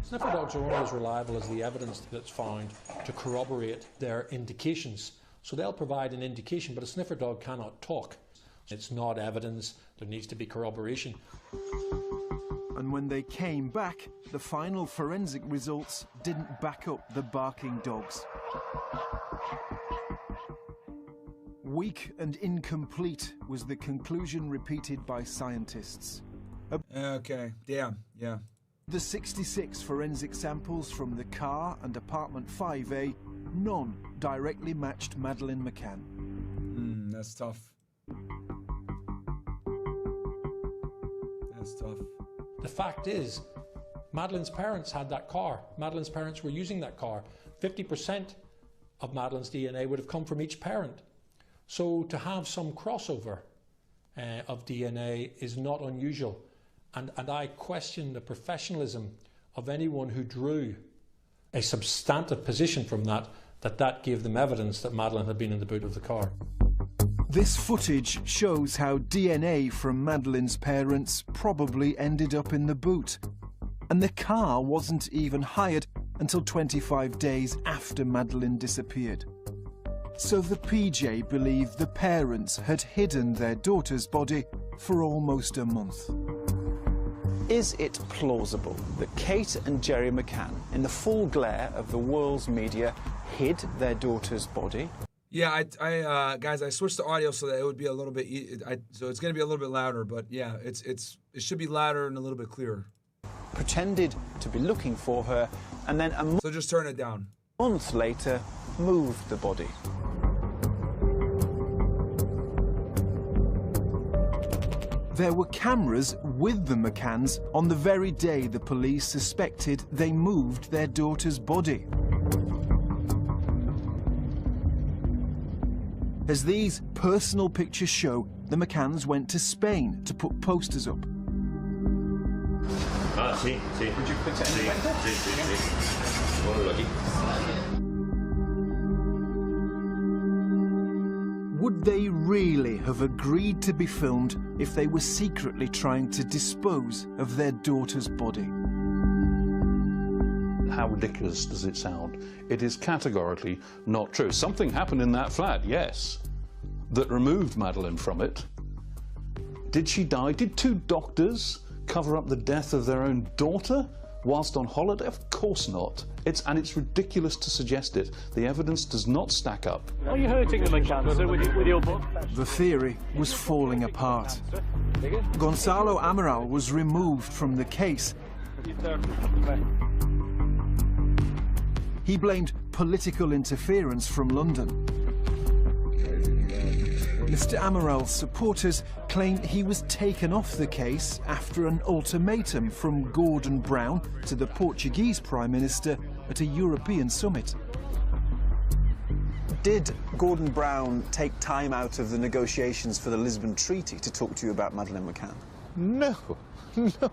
Sniffer dogs are only as reliable as the evidence that's found to corroborate their indications. So they'll provide an indication, but a sniffer dog cannot talk. It's not evidence, there needs to be corroboration. And when they came back, the final forensic results didn't back up the barking dogs. Weak and incomplete was the conclusion repeated by scientists. Okay, damn, yeah. The 66 forensic samples from the car and apartment 5A, none directly matched Madeleine McCann. That's tough. That's tough. The fact is, Madeleine's parents had that car. Madeleine's parents were using that car. 50% of Madeleine's DNA would have come from each parent. So to have some crossover of DNA is not unusual. And I question the professionalism of anyone who drew a substantive position from that gave them evidence that Madeleine had been in the boot of the car. This footage shows how DNA from Madeleine's parents probably ended up in the boot. And the car wasn't even hired until 25 days after Madeleine disappeared. So the PJ believed the parents had hidden their daughter's body for almost a month. Is it plausible that Kate and Jerry McCann, in the full glare of the world's media, hid their daughter's body? Yeah, guys, I switched to audio so that it would be a little bit. So it's going to be a little bit louder, but yeah, it should be louder and a little bit clearer. Pretended to be looking for her, and then so just turn it down. Month later, moved the body. There were cameras with the McCanns on the very day the police suspected they moved their daughter's body. As these personal pictures show, the McCanns went to Spain to put posters up. Sí. Would you put it in the window? Sí. Ponlo aquí. Would they really have agreed to be filmed if they were secretly trying to dispose of their daughter's body? How ridiculous does it sound? It is categorically not true. Something happened in that flat, yes, that removed Madeleine from it. Did she die? Did two doctors cover up the death of their own daughter whilst on holiday? Of course not. And it's ridiculous to suggest it. The evidence does not stack up. Are you hurting the McCanns with your book? The theory was falling apart. Gonzalo Amaral was removed from the case. He blamed political interference from London. Mr. Amaral's supporters claim he was taken off the case after an ultimatum from Gordon Brown to the Portuguese Prime Minister at a European summit. Did Gordon Brown take time out of the negotiations for the Lisbon Treaty to talk to you about Madeleine McCann? No,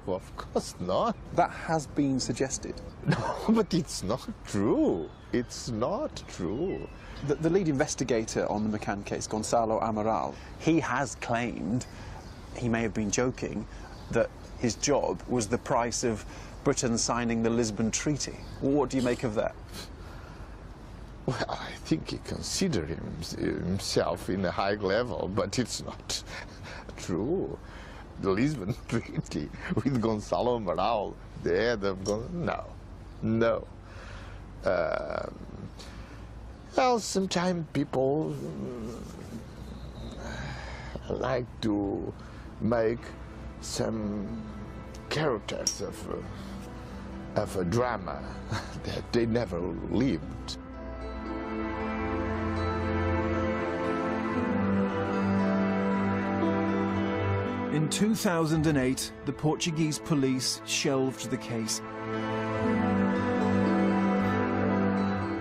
of course not. That has been suggested. No, but it's not true. It's not true. The lead investigator on the McCann case, Gonzalo Amaral, he has claimed, he may have been joking, that his job was the price of Britain signing the Lisbon Treaty. What do you make of that? Well, I think he considers himself in a high level, but it's not true. The Lisbon Treaty with Gonzalo Amaral, the head of no. Well, sometimes people like to make some characters of a drama that they never lived. In 2008, the Portuguese police shelved the case.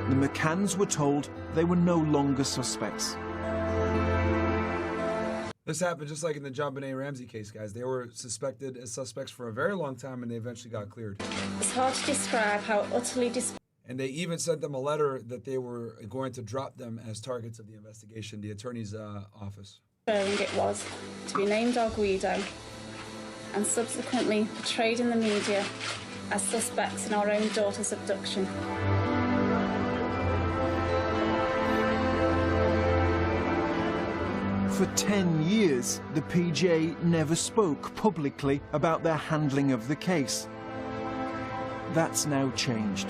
The McCanns were told they were no longer suspects. This happened just like in the JonBenet Ramsey case, guys. They were suspected as suspects for a very long time, and they eventually got cleared. It's hard to describe how utterly And they even sent them a letter that they were going to drop them as targets of the investigation, the attorney's office. it was to be named Guido and subsequently portrayed in the media as suspects in our own daughter's abduction. For 10 years, the PJ never spoke publicly about their handling of the case. That's now changed.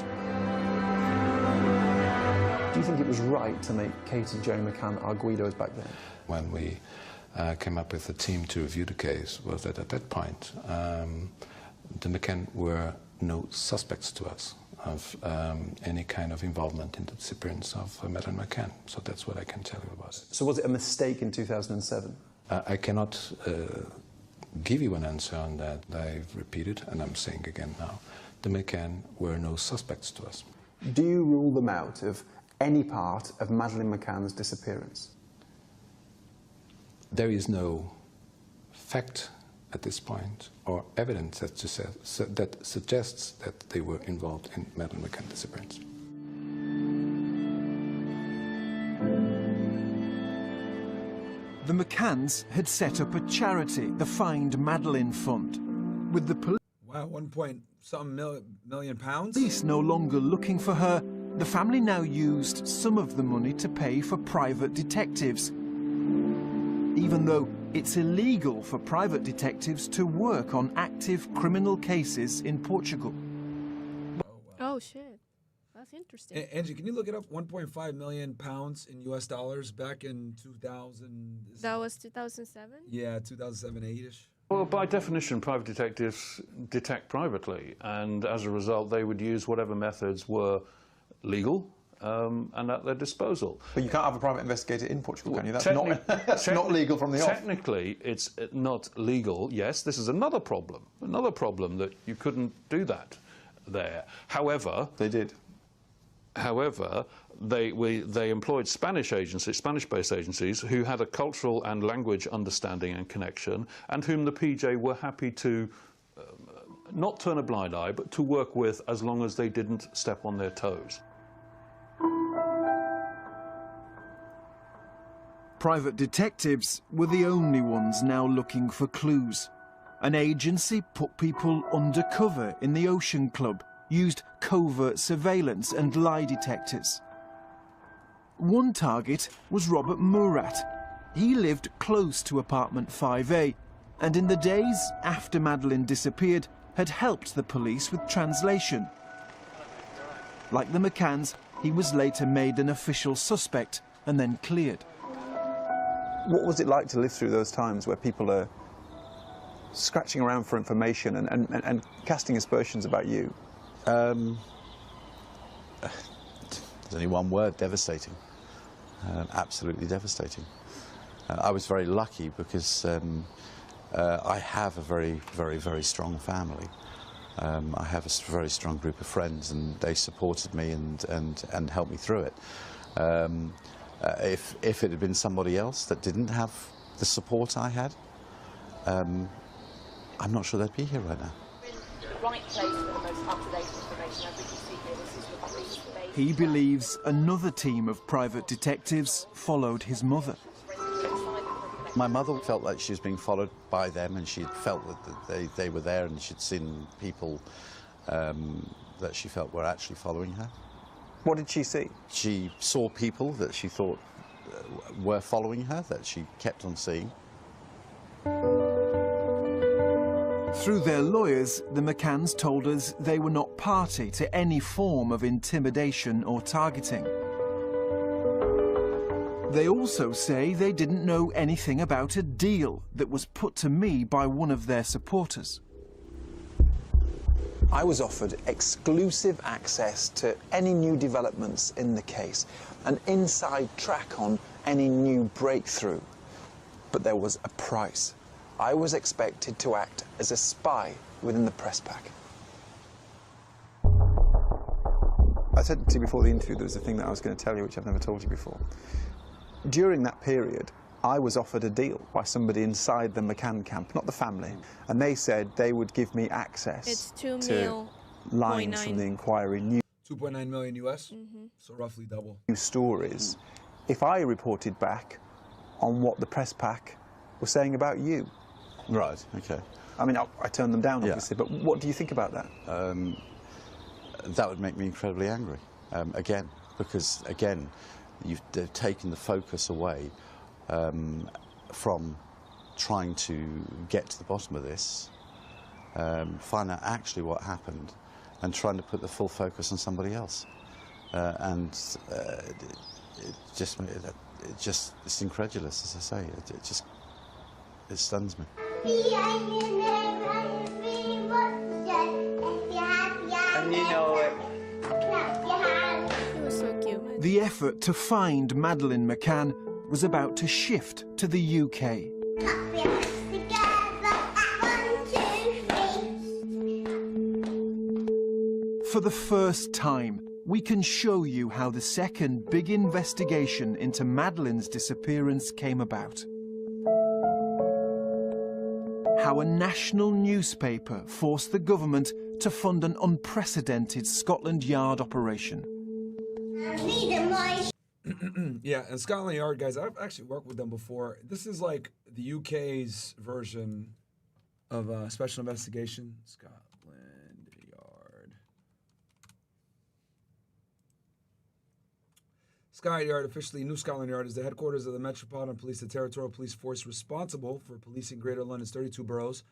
Do you think it was right to make Kate and Jerry McCann our Guidos back then? When we came up with a team to review the case, was that at that point the McCann were no suspects to us of any kind of involvement in the disappearance of Madeleine McCann. So that's what I can tell you about it. So was it a mistake in 2007? I cannot give you an answer on that. I've repeated, and I'm saying again now, the McCann were no suspects to us. Do you rule them out of any part of Madeleine McCann's disappearance? There is no fact at this point or evidence that suggests that they were involved in Madeleine McCann's disappearance. The McCanns had set up a charity, the Find Madeleine Fund, with the police. Wow, 1.something million pounds? Police no longer looking for her. The family now used some of the money to pay for private detectives, even though it's illegal for private detectives to work on active criminal cases in Portugal. Oh, shit. That's interesting. Angie, can you look it up? 1.5 million pounds in US dollars back in 2000. That was 2007? Yeah, 2007, 8-ish. Well, by definition, private detectives detect privately, and as a result, they would use whatever methods were legal and at their disposal. But you can't have a private investigator in Portugal, can you? That's not legal from the off. Technically, it's not legal. Yes, this is another problem that you couldn't do that there. However, they did. However, they employed Spanish-based agencies who had a cultural and language understanding and connection, and whom the PJ were happy to not turn a blind eye, but to work with as long as they didn't step on their toes. Private detectives were the only ones now looking for clues. An agency put people undercover in the Ocean Club, used covert surveillance and lie detectors. One target was Robert Murat. He lived close to apartment 5A, and in the days after Madeleine disappeared, had helped the police with translation. Like the McCanns, he was later made an official suspect and then cleared. What was it like to live through those times where people are scratching around for information and casting aspersions about you? There's only one word: devastating. Absolutely devastating. I was very lucky because I have a very, very, very strong family. I have a very strong group of friends, and they supported me and helped me through it. If it had been somebody else that didn't have the support I had, I'm not sure they'd be here right now. The right place for the most up-to-date information. As we can see here, this is the police base. He believes another team of private detectives followed his mother. My mother felt like she was being followed by them, and she felt that they were there, and she'd seen people that she felt were actually following her. What did she see? She saw people that she thought were following her, that she kept on seeing. Through their lawyers, the McCanns told us they were not party to any form of intimidation or targeting. They also say they didn't know anything about a deal that was put to me by one of their supporters. I was offered exclusive access to any new developments in the case, an inside track on any new breakthrough. But there was a price. I was expected to act as a spy within the press pack. I said to you before the interview there was a thing that I was going to tell you which I've never told you before. During that period, I was offered a deal by somebody inside the McCann camp, not the family, and they said they would give me access to lines from the inquiry, new 2.9 million US, so roughly double. Stories, if I reported back on what the press pack was saying about you. Right, okay. I mean, I turned them down, obviously, but what do you think about that? That would make me incredibly angry, again, because, again, they've taken the focus away from trying to get to the bottom of this, find out actually what happened, and trying to put the full focus on somebody else. It's incredulous, as I say. It stuns me. The effort to find Madeleine McCann was about to shift to the UK. For the first time, we can show you how the second big investigation into Madeleine's disappearance came about. How a national newspaper forced the government to fund an unprecedented Scotland Yard operation. Yeah, and Scotland Yard, guys, I've actually worked with them before. This is like the UK's version of Special Investigation. Scotland Yard. Scotland Yard, officially New Scotland Yard, is the headquarters of the Metropolitan Police, the territorial police force responsible for policing Greater London's 32 boroughs.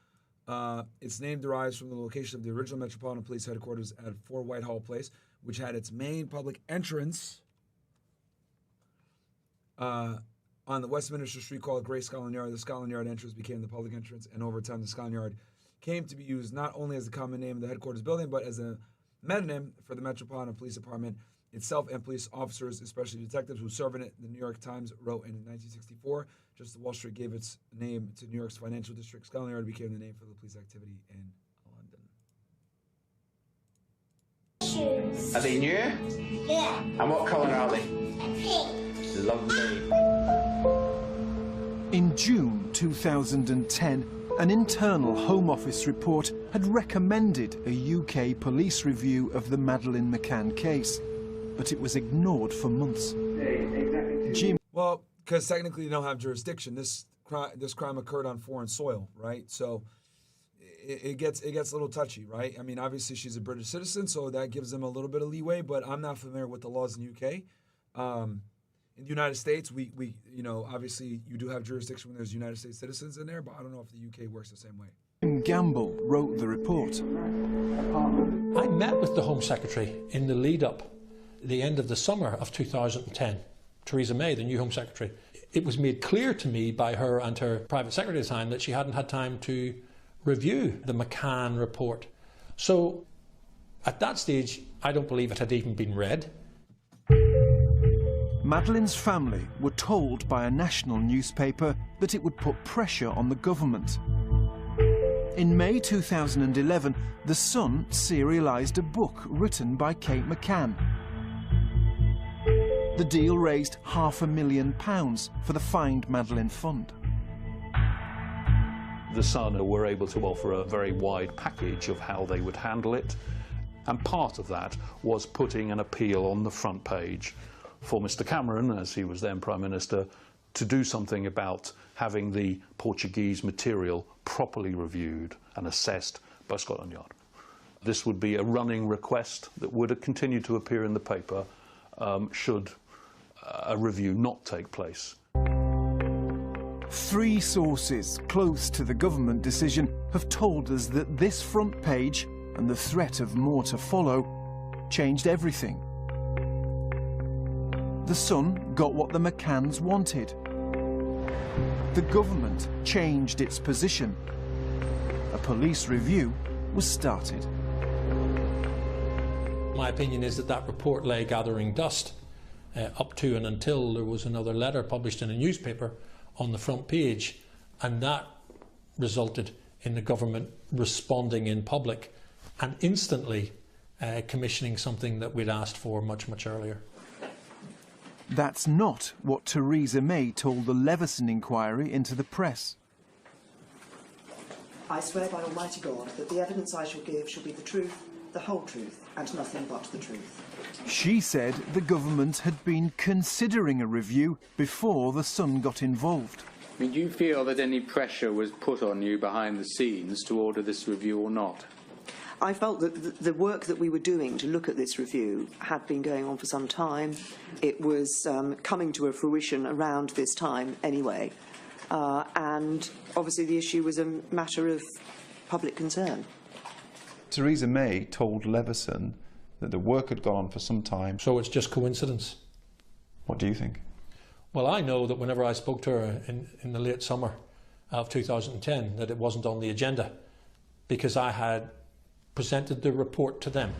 Its name derives from the location of the original Metropolitan Police headquarters at 4 Whitehall Place, which had its main public entrance on the Westminster Street called Great Scotland Yard. The Scotland Yard entrance became the public entrance, and over time the Scotland Yard came to be used not only as the common name of the headquarters building, but as a metonym for the Metropolitan Police Department itself and police officers, especially detectives who serve in it. The New York Times wrote in 1964, just as Wall Street gave its name to New York's financial district, Scotland Yard became the name for the police activity in London. Are they new? Yeah. And what colour are they? Pink. Lovely. In June 2010, an internal Home Office report had recommended a UK police review of the Madeleine McCann case, but it was ignored for months. Well, because technically they don't have jurisdiction. This crime occurred on foreign soil, right? So it gets a little touchy, right? I mean, obviously she's a British citizen, so that gives them a little bit of leeway. But I'm not familiar with the laws in the UK. In the United States, we obviously you do have jurisdiction when there's United States citizens in there, but I don't know if the UK works the same way. Gamble wrote the report. I met with the Home Secretary in the lead-up, the end of the summer of 2010. Theresa May, the new Home Secretary. It was made clear to me by her and her private secretary at the time that she hadn't had time to review the McCann report. So at that stage, I don't believe it had even been read. Madeleine's family were told by a national newspaper that it would put pressure on the government. In May 2011, The Sun serialised a book written by Kate McCann. The deal raised £500,000 for the Find Madeleine Fund. The Sun were able to offer a very wide package of how they would handle it, and part of that was putting an appeal on the front page for Mr. Cameron, as he was then Prime Minister, to do something about having the Portuguese material properly reviewed and assessed by Scotland Yard. This would be a running request that would continue to appear in the paper should a review not take place. 3 sources close to the government decision have told us that this front page and the threat of more to follow changed everything. The Sun got what the McCanns wanted. The government changed its position. A police review was started. My opinion is that that report lay gathering dust up to and until there was another letter published in a newspaper on the front page, and that resulted in the government responding in public and instantly commissioning something that we'd asked for much, much earlier. That's not what Theresa May told the Leveson inquiry into the press. I swear by Almighty God that the evidence I shall give shall be the truth, the whole truth, and nothing but the truth. She said the government had been considering a review before the Sun got involved. I mean, do you feel that any pressure was put on you behind the scenes to order this review or not? I felt that the work that we were doing to look at this review had been going on for some time. It was coming to a fruition around this time anyway. And obviously the issue was a matter of public concern. Theresa May told Leveson that the work had gone on for some time. So it's just coincidence? What do you think? Well, I know that whenever I spoke to her in the late summer of 2010, that it wasn't on the agenda, because I had presented the report to them.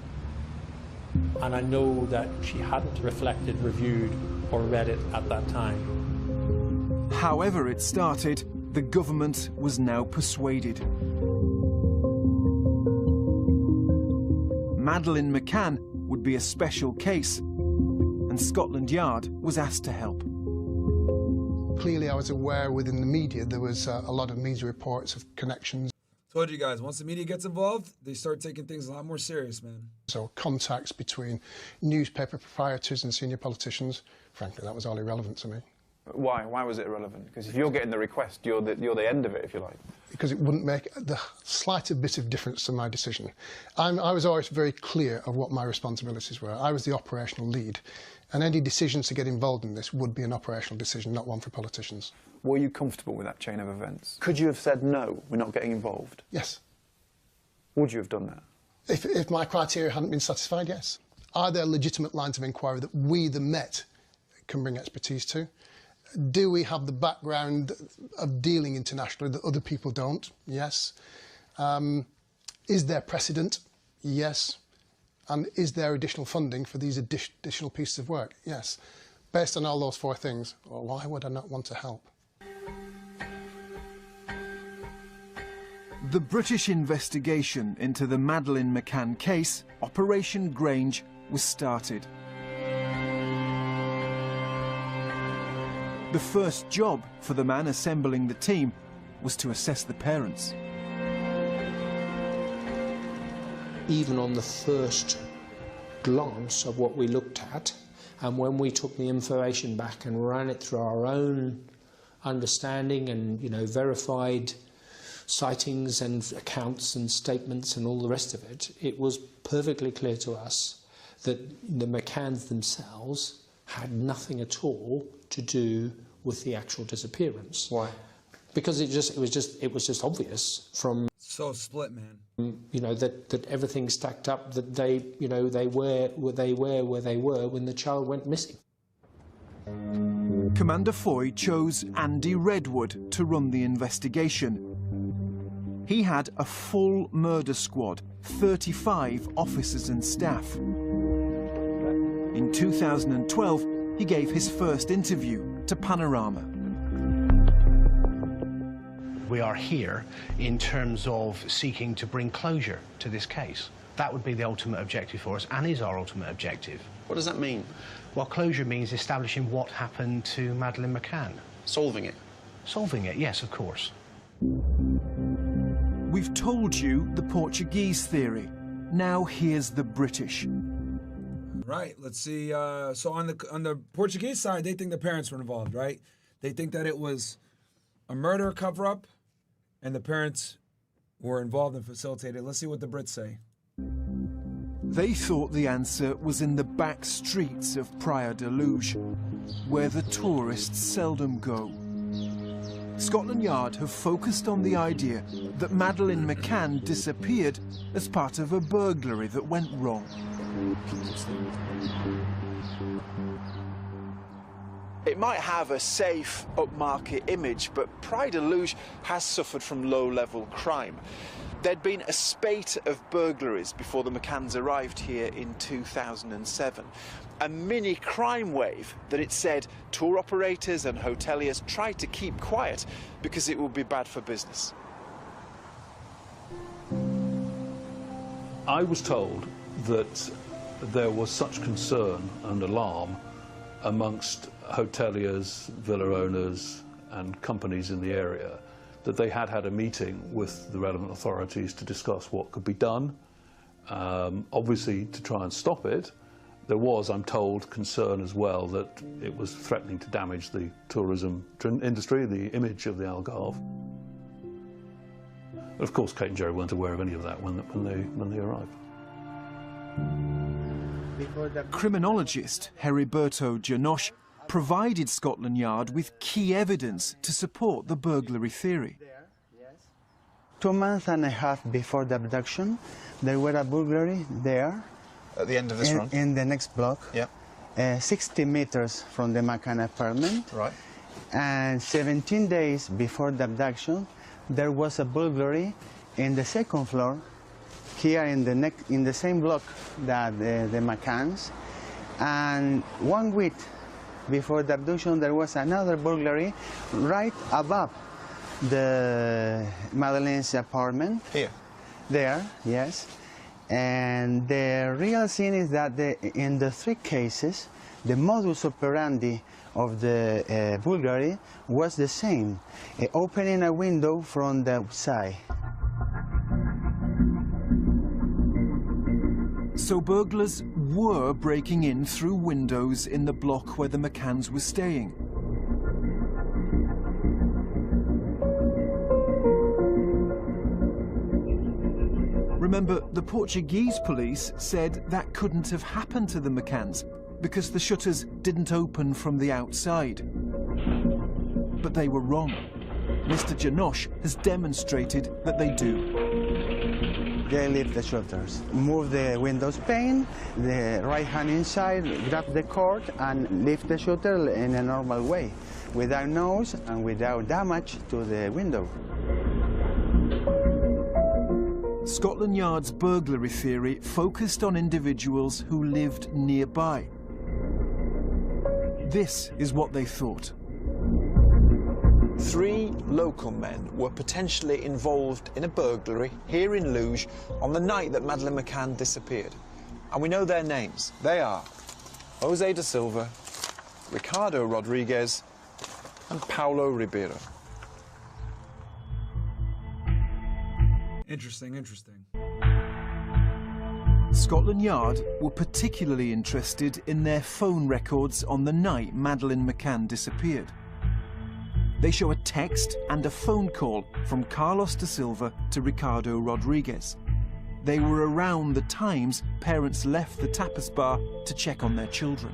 And I know that she hadn't reflected, reviewed, or read it at that time. However it started, the government was now persuaded. Madeleine McCann would be a special case, and Scotland Yard was asked to help. Clearly, I was aware within the media there was a lot of media reports of connections. Told you guys, once the media gets involved, they start taking things a lot more serious, man. So contacts between newspaper proprietors and senior politicians, frankly, that was all irrelevant to me. Why? Why was it irrelevant? Because if you're getting the request, you're the end of it, if you like. Because it wouldn't make the slightest bit of difference to my decision. I was always very clear of what my responsibilities were. I was the operational lead, and any decisions to get involved in this would be an operational decision, not one for politicians. Were you comfortable with that chain of events? Could you have said, no, we're not getting involved? Yes. Would you have done that? If my criteria hadn't been satisfied, yes. Are there legitimate lines of inquiry that we, the Met, can bring expertise to? Do we have the background of dealing internationally that other people don't? Yes. Is there precedent? Yes. And is there additional funding for these additional pieces of work? Yes. Based on all those four things, well, why would I not want to help? The British investigation into the Madeleine McCann case, Operation Grange, was started. The first job for the man assembling the team was to assess the parents. Even on the first glance of what we looked at, and when we took the information back and ran it through our own understanding and, verified sightings and accounts and statements and all the rest of it, it was perfectly clear to us that the McCanns themselves had nothing at all to do with the actual disappearance. Why? Because it was just obvious from so split, man. That everything stacked up, that they were where they were when the child went missing. Commander Foy chose Andy Redwood to run the investigation. He had a full murder squad, 35 officers and staff. In 2012, he gave his first interview to Panorama. We are here in terms of seeking to bring closure to this case. That would be the ultimate objective for us, and is our ultimate objective. What does that mean? Well, closure means establishing what happened to Madeleine McCann. Solving it? Solving it, yes, of course. We've told you the Portuguese theory. Now here's the British. Right, let's see. So on the Portuguese side, they think the parents were involved, right? They think that it was a murder cover-up and the parents were involved and facilitated. Let's see what the Brits say. They thought the answer was in the back streets of Praia de Luz, where the tourists seldom go. Scotland Yard have focused on the idea that Madeleine McCann disappeared as part of a burglary that went wrong. It might have a safe, upmarket image, but Praia de Luz has suffered from low-level crime. There'd been a spate of burglaries before the McCanns arrived here in 2007. A mini crime wave that it said tour operators and hoteliers tried to keep quiet because it would be bad for business. I was told that there was such concern and alarm amongst hoteliers, villa owners and companies in the area that they had had a meeting with the relevant authorities to discuss what could be done. Obviously, to try and stop it, there was, I'm told, concern as well that it was threatening to damage the tourism industry, the image of the Algarve. Of course, Kate and Jerry weren't aware of any of that when they arrived. Criminologist Roberto provided Scotland Yard with key evidence to support the burglary theory. 2 months and a half before the abduction, there were a burglary there. At the end of this run? In the next block. Yep. 60 meters from the McCann apartment. Right. And 17 days before the abduction, there was a burglary in the second floor here in the same block that the McCanns. And 1 week before the abduction, there was another burglary right above the Madeleine's apartment. Here? There, yes. And the real scene is that in the 3 cases, the modus operandi of the burglary was the same, opening a window from the outside. So burglars were breaking in through windows in the block where the McCanns were staying. Remember, the Portuguese police said that couldn't have happened to the McCanns because the shutters didn't open from the outside. But they were wrong. Mr. Janosch has demonstrated that they do. They lift the shutters, move the windows pane, the right hand inside, grab the cord and lift the shutter in a normal way, without noise and without damage to the window. Scotland Yard's burglary theory focused on individuals who lived nearby. This is what they thought. 3 local men were potentially involved in a burglary here in Luge on the night that Madeleine McCann disappeared. And we know their names. They are Jose da Silva, Ricardo Rodriguez, and Paulo Ribeiro. Interesting, interesting. Scotland Yard were particularly interested in their phone records on the night Madeleine McCann disappeared. They show a text and a phone call from Carlos da Silva to Ricardo Rodriguez. They were around the times parents left the tapas bar to check on their children.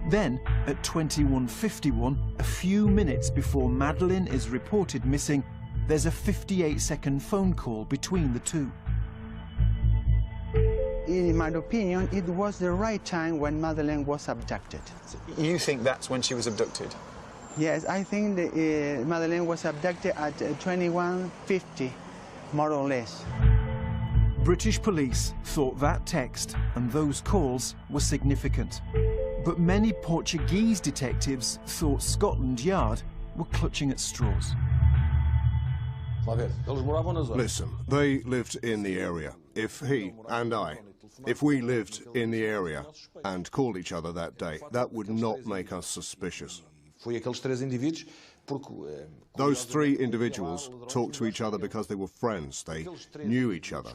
Then, at 21:51, a few minutes before Madeleine is reported missing, there's a 58-second phone call between the two. In my opinion, it was the right time when Madeleine was abducted. You think that's when she was abducted? Yes, I think Madeleine was abducted at 21:50, more or less. British police thought that text and those calls were significant. But many Portuguese detectives thought Scotland Yard were clutching at straws. Listen, they lived in the area. If we lived in the area and called each other that day, that would not make us suspicious. Those 3 individuals talked to each other because they were friends. They knew each other.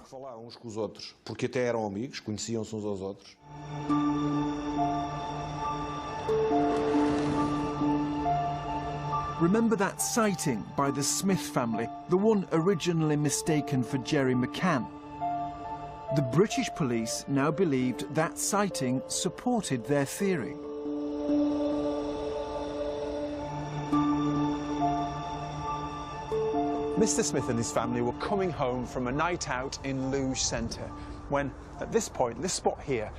Remember that sighting by the Smith family, the one originally mistaken for Jerry McCann? The British police now believed that sighting supported their theory. Mr. Smith and his family were coming home from a night out in Luge Centre when, at this point, this spot here,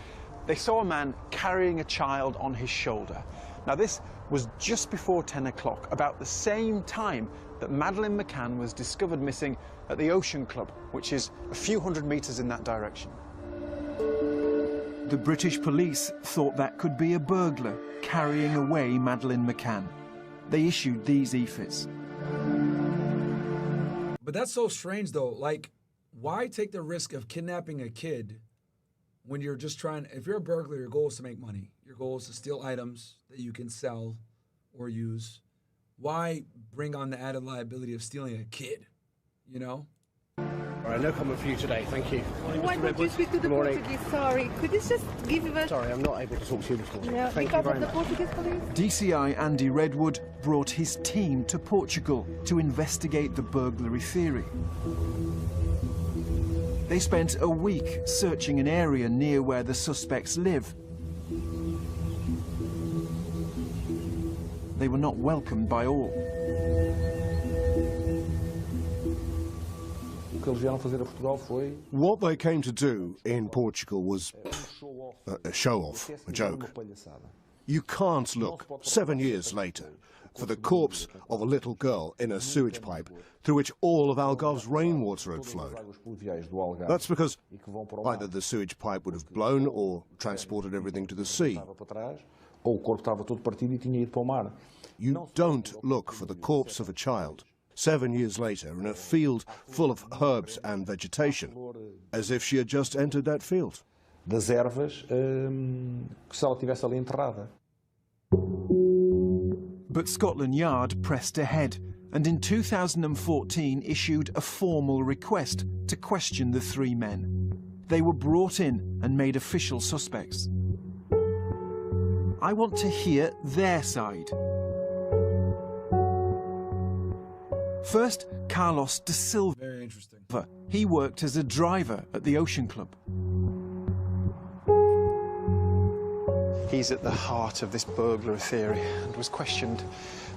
they saw a man carrying a child on his shoulder. Now, this was just before 10 o'clock, about the same time that Madeleine McCann was discovered missing at the Ocean Club, which is a few hundred metres in that direction. The British police thought that could be a burglar carrying away Madeleine McCann. They issued these EFIs. But that's so strange, though. Like, why take the risk of kidnapping a kid when you're just trying... If you're a burglar, your goal is to make money. Your goal is to steal items that you can sell or use. Why bring on the added liability of stealing a kid, you know? All right, no comment for you today, thank you. Why don't you speak to the Portuguese? Sorry, could you just give us... Sorry, I'm not able to talk to you this morning. No, thank you very the much. Portuguese police? DCI Andy Redwood brought his team to Portugal to investigate the burglary theory. They spent a week searching an area near where the suspects live. They were not welcomed by all. What they came to do in Portugal was a show-off, a joke. You can't look 7 years later for the corpse of a little girl in a sewage pipe through which all of Algarve's rainwater had flowed. That's because either the sewage pipe would have blown or transported everything to the sea. You don't look for the corpse of a child 7 years later in a field full of herbs and vegetation, as if she had just entered that field. Das ervas, se ela tivesse ali enterrada. But Scotland Yard pressed ahead and in 2014 issued a formal request to question the three men. They were brought in and made official suspects. I want to hear their side. First, Carlos de Silva. Very interesting. He worked as a driver at the Ocean Club. He's at the heart of this burglary theory and was questioned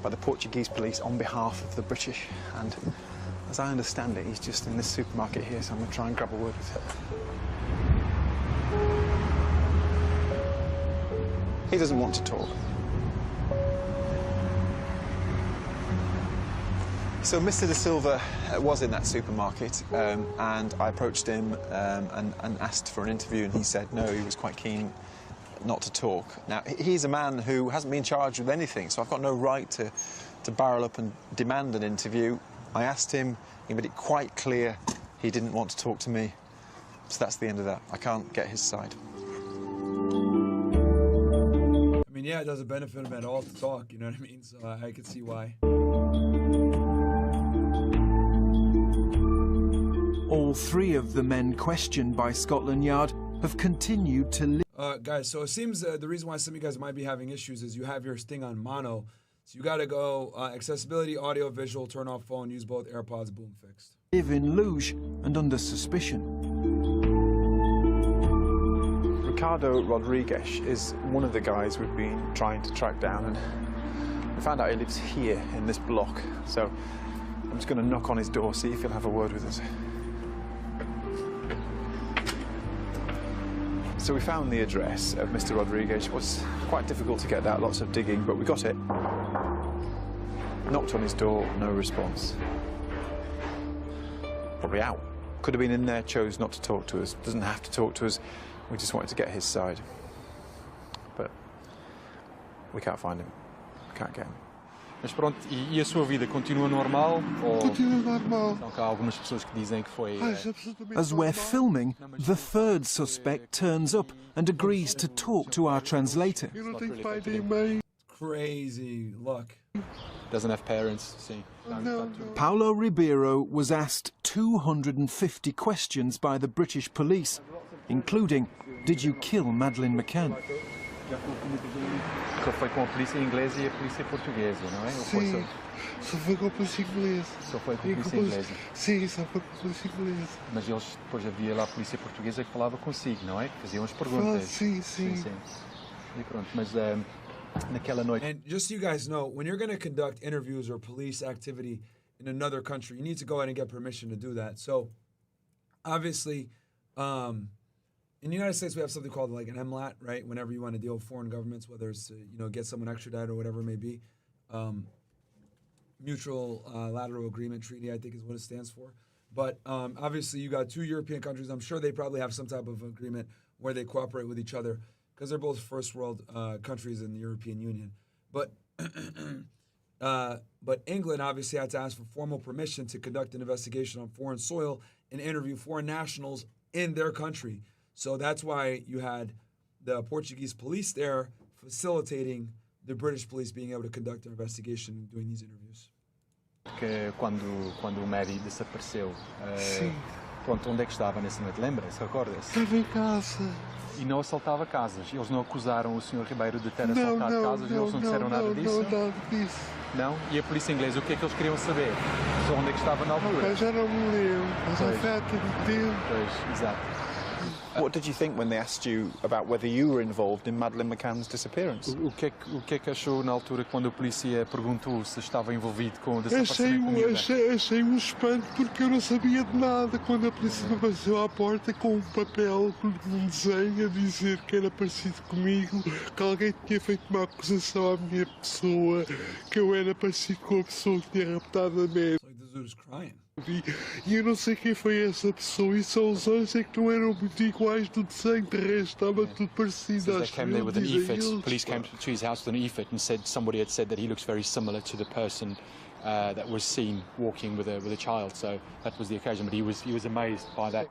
by the Portuguese police on behalf of the British. And as I understand it, he's just in this supermarket here, so I'm going to try and grab a word with him. He doesn't want to talk. So Mr. De Silva was in that supermarket, and I approached him and asked for an interview, and he said no, he was quite keen not to talk. Now, he's a man who hasn't been charged with anything, so I've got no right to barrel up and demand an interview. I asked him, he made it quite clear he didn't want to talk to me, so that's the end of that. I can't get his side. I mean, yeah, it doesn't benefit him at all to talk, you know what I mean? So I could see why. All three of the men questioned by Scotland Yard have continued to live. Guys, so it seems the reason why some of you guys might be having issues is you have your thing on mono. So you got to go accessibility, audio, visual, turn off phone, use both AirPods, boom, fixed. Live in Luge and under suspicion. Ricardo Rodriguez is one of the guys we've been trying to track down, and we found out he lives here in this block. So I'm just going to knock on his door, see if he'll have a word with us. So we found the address of Mr. Rodriguez. It was quite difficult to get that, lots of digging, but we got it. Knocked on his door, no response. Probably out. Could have been in there, chose not to talk to us. Doesn't have to talk to us. We just wanted to get his side. But we can't find him. We can't get him. Mas pronto, e a sua vida continua normal? Ou... Continua normal. Então, há algumas pessoas que dizem que foi... As we're filming, the third suspect turns up and agrees to talk to our translator. Crazy luck. Doesn't have parents, sim. Paulo Ribeiro was asked 250 questions by the British police, including, did you kill Madeleine McCann? Só foi com a polícia inglesa e a polícia portuguesa, não é? Sim, só foi com a polícia inglesa. Só foi com a polícia inglesa? Sim, só foi com a polícia inglesa. Mas eles, depois havia lá a polícia portuguesa que falava consigo, não é? Que faziam as perguntas. Sim. E pronto, mas naquela noite... And just so you guys know, when you're going to conduct interviews or police activity in another country, you need to go ahead and get permission to do that. So, obviously, in the United States, we have something called like an MLAT, right? Whenever you want to deal with foreign governments, whether it's to, get someone extradited or whatever it may be. Mutual Lateral Agreement Treaty, I think is what it stands for. But obviously, you got two European countries. I'm sure they probably have some type of agreement where they cooperate with each other because they're both first world countries in the European Union. But England obviously had to ask for formal permission to conduct an investigation on foreign soil and interview foreign nationals in their country. So that's why you had the Portuguese police there facilitating the British police being able to conduct an investigation and doing these interviews. Que quando o Mary desapareceu, pronto, onde é que estava nessa noite? Lembra-se, recorda-se? Estava em casa. E não assaltava casas. Eles não acusaram o Sr. Ribeiro de ter assaltado casas e eles não disseram nada disso? Não, nada disso. Não? E a polícia inglesa, o que é que eles queriam saber? Só onde é que estava na altura? Já não me lembro, mas já foi há tanto tempo. Pois, exato. What did you think when they asked you about whether you were involved in Madeleine McCann's disappearance? O que é que achou na altura quando a polícia perguntou se estava envolvido com o desaparecimento da miúda? Achei um espanto porque eu não sabia de nada quando a polícia me apareceu à porta com um papel, com um desenho a dizer que era parecido comigo, que alguém tinha feito uma acusação à minha pessoa, que eu era parecido com a pessoa que tinha raptado a Mary. E eu não sei quem foi essa pessoa, e só os olhos é que não eram muito iguais do desenho, de resto estava tudo parecido. They came there with an e-fit. Police came to his house with an e-fit and said somebody had said that he looks very similar to the person that was seen walking with a child. So that was the occasion. But he was amazed by that.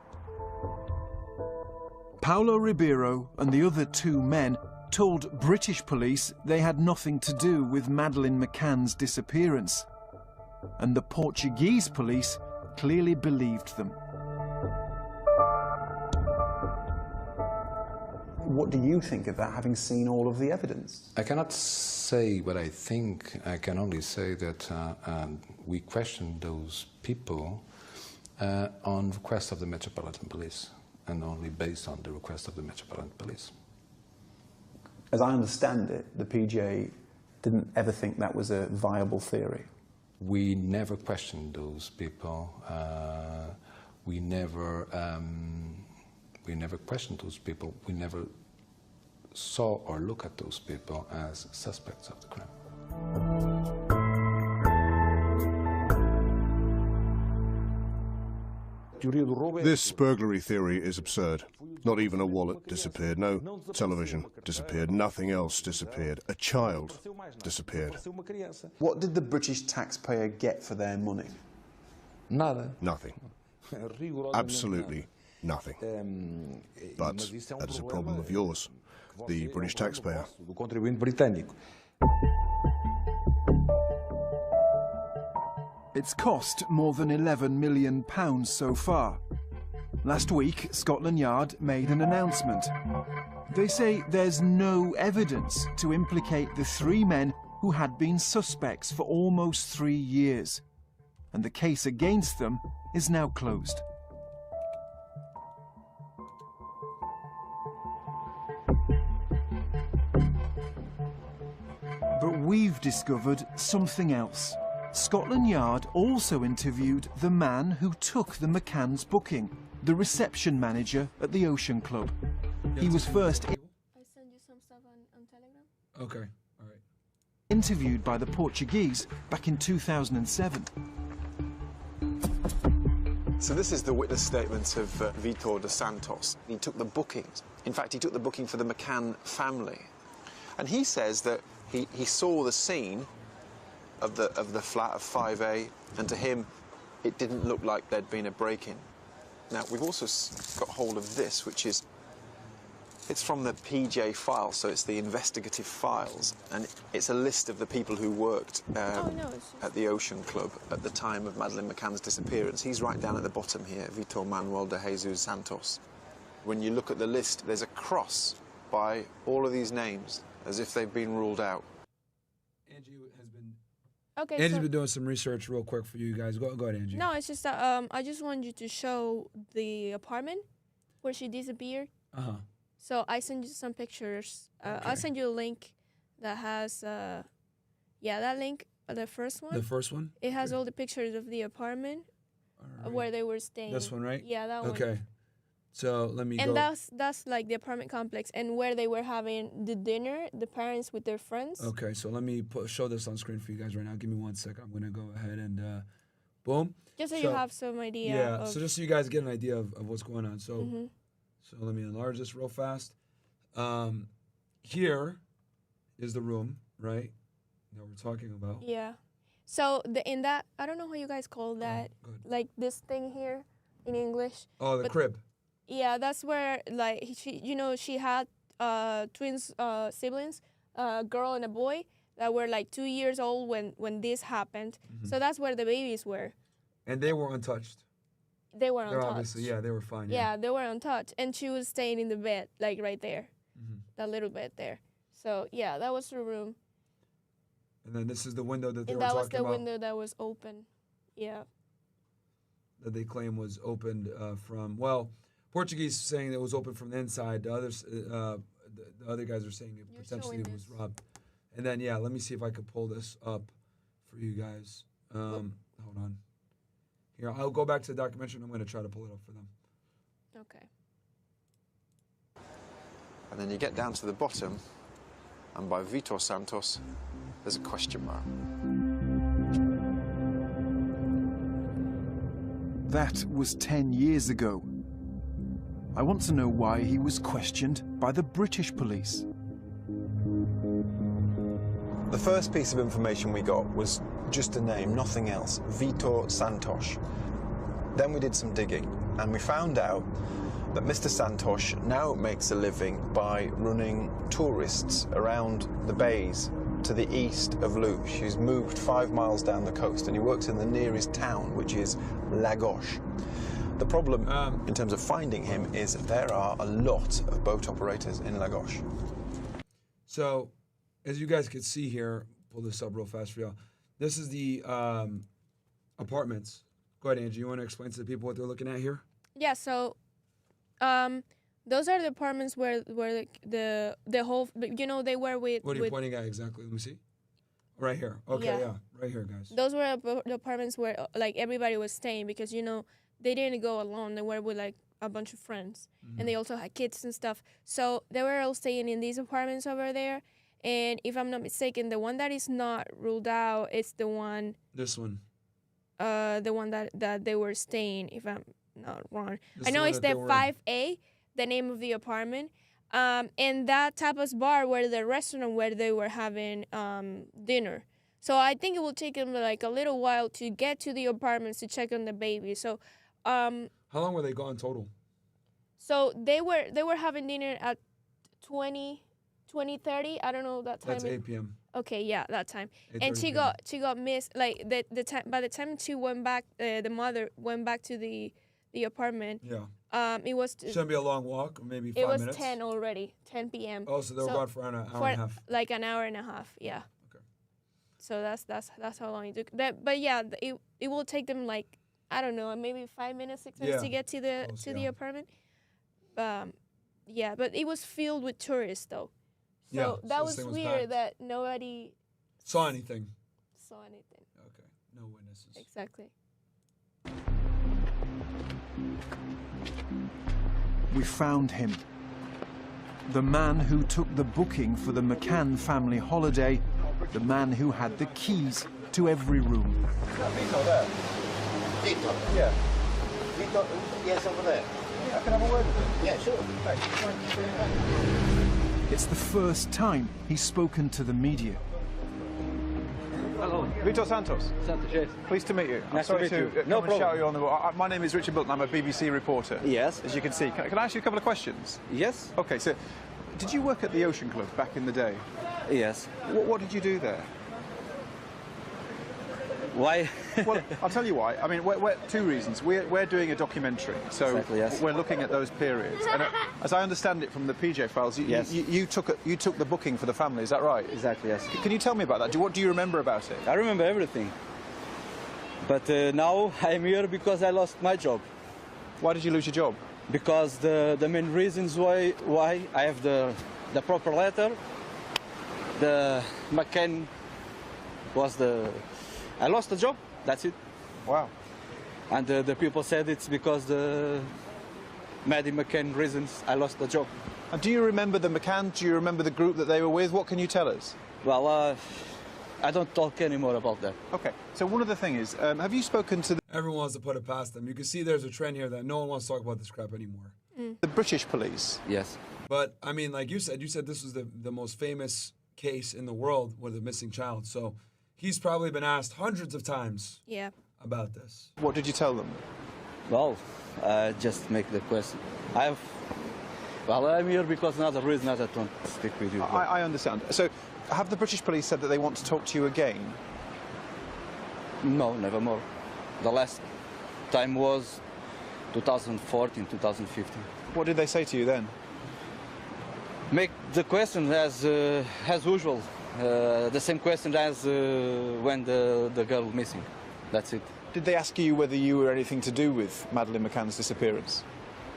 Paulo Ribeiro and the other two men told British police they had nothing to do with Madeleine McCann's disappearance. And the Portuguese police clearly believed them. What do you think of that, having seen all of the evidence? I cannot say what I think. I can only say that we questioned those people on request of the Metropolitan Police, and only based on the request of the Metropolitan Police. As I understand it, the PJ didn't ever think that was a viable theory. We never questioned those people. We never questioned those people. We never saw or look at those people as suspects of the crime. This burglary theory is absurd. Not even a wallet disappeared, no television disappeared, nothing else disappeared. A child disappeared. What did the British taxpayer get for their money? Nada. Nothing. Absolutely nothing. But that is a problem of yours, the British taxpayer. It's cost more than £11 million so far. Last week, Scotland Yard made an announcement. They say there's no evidence to implicate the three men who had been suspects for almost 3 years, and the case against them is now closed. But we've discovered something else. Scotland Yard also interviewed the man who took the McCann's booking, the reception manager at the Ocean Club. He was first Okay, all right. interviewed by the Portuguese back in 2007. So this is the witness statement of Vitor Santos. He took the bookings. In fact, he took the booking for the McCann family. And he says that he saw the scene of the flat of 5A, and to him, it didn't look like there'd been a break-in. Now, we've also got hold of this, which is, it's from the PJ file, so it's the investigative files, and it's a list of the people who worked at the Ocean Club at the time of Madeleine McCann's disappearance. He's right down at the bottom here, Vitor Manuel de Jesus Santos. When you look at the list, there's a cross by all of these names, as if they've been ruled out. Okay. Angie's been doing some research real quick for you guys. Go ahead, Angie. No, it's just that I just wanted you to show the apartment where she disappeared. Uh-huh. So I sent you some pictures. I'll send you a link that has, that link, the first one. The first one? It has all the pictures of the apartment where they were staying. This one, right? Yeah, that one. Okay. So let me go. And that's like the apartment complex and where they were having the dinner, the parents with their friends. Okay, so let me show this on screen for you guys right now. Give me 1 second. I'm going to go ahead and boom. Just so you have some idea. Yeah, so just so you guys get an idea of what's going on. So, Mm-hmm. so let me enlarge this real fast. Here is the room, right, that we're talking about. Yeah. So in that, I don't know how you guys call that, like this thing here in English. Oh, the crib. Yeah, that's where like she had twins siblings, a girl and a boy that were like 2 years old when this happened. Mm-hmm. So that's where the babies were. And they were untouched. They were They're untouched. obviously, yeah, they were fine. Yeah, they were untouched, and she was staying in the bed, like right there, that little bed there. So yeah, that was the room. And then this is the window that they And were that talking was the about. window that was open. Yeah. That they claim was opened from, well, Portuguese saying it was open from the inside. The others, the other guys are saying it potentially was robbed. And then, yeah, let me see if I could pull this up for you guys. Hold on. Here, I'll go back to the documentary and I'm going to try to pull it up for them. Okay. And then you get down to the bottom, and by Vitor Santos, there's a question mark. That was 10 years ago. I want to know why he was questioned by the British police. The first piece of information we got was just a name, nothing else, Vitor Santos. Then we did some digging, and we found out that Mr. Santos now makes a living by running tourists around the bays to the east of Luz. He's moved 5 miles down the coast, and he works in the nearest town, which is Lagos. The problem in terms of finding him is there are a lot of boat operators in Lagos. So, as you guys can see here, pull this up real fast for y'all. This is the apartments. Go ahead, Angie. You want to explain to the people what they're looking at here? Yeah. So, those are the apartments where the whole, you know, they were with. What are you pointing at exactly? Let me see. Right here. Okay, yeah. Right here, guys. Those were the apartments where like everybody was staying because, you know, they didn't go alone. They were with like a bunch of friends, and they also had kids and stuff. So they were all staying in these apartments over there. And if I'm not mistaken, the one that is not ruled out is the one. This one. The one that they were staying, if I'm not wrong. I know it's the 5A, the name of the apartment. And that tapas bar were the restaurant where they were having dinner. So I think it will take them like a little while to get to the apartments to check on the baby. So how long were they gone total? So they were having dinner at 20:30. I don't know that time. That's 8 p.m. Okay, yeah, that time. And she got missed. Like the time by the time she went back, the mother went back to the apartment. Yeah. It was. Shouldn't be a long walk. Maybe 5 minutes. It was 10 already. 10 p.m. Oh, so they were gone for an hour and a half. Like an hour and a half. Yeah. Okay. So that's how long it took. But yeah, it will take them like, I don't know, maybe 5 minutes, 6 minutes to get to the apartment. Yeah, but it was filled with tourists though. So that was weird that nobody saw anything. Okay, no witnesses. Exactly. We found him. The man who took the booking for the McCann family holiday, the man who had the keys to every room. Is that Vitor there? Vitor? Yeah. Vitor, yes, over there. Yeah, I can have a word with him. Yeah, sure. It's the first time he's spoken to the media. Hello. Vitor Santos. Santos, yes. Pleased to meet you. Nice I'm sorry to meet you. No problem. Shout you on the. My name is Richard Bilton. I'm a BBC reporter. Yes. As you can see. Can I ask you a couple of questions? Yes. Okay, so did you work at the Ocean Club back in the day? Yes. What did you do there? Why? Well, I'll tell you why. I mean, we're two reasons. We're doing a documentary, so exactly, yes. We're looking at those periods. And as I understand it from the PJ files, you took the booking for the family. Is that right? Exactly, yes. Can you tell me about that? What do you remember about it? I remember everything. But now I'm here because I lost my job. Why did you lose your job? Because the main reasons why I have the proper letter. The McCann was I lost the job, that's it. Wow. And the people said it's because the Madeleine McCann reasons I lost the job. And do you remember the McCann? Do you remember the group that they were with? What can you tell us? Well, I don't talk anymore about that. Okay, so one other thing is, have you spoken to Everyone wants to put it past them. You can see there's a trend here that no one wants to talk about this crap anymore. the British police? Yes. But, I mean, like you said this was the most famous case in the world with a missing child. So he's probably been asked hundreds of times about this. What did you tell them? Well, just make the question. I'm here because another reason I don't speak with you. I understand. So, have the British police said that they want to talk to you again? No, never more. The last time was 2014, 2015. What did they say to you then? Make the question as usual. The same question as when the girl was missing. That's it. Did they ask you whether you were anything to do with Madeleine McCann's disappearance?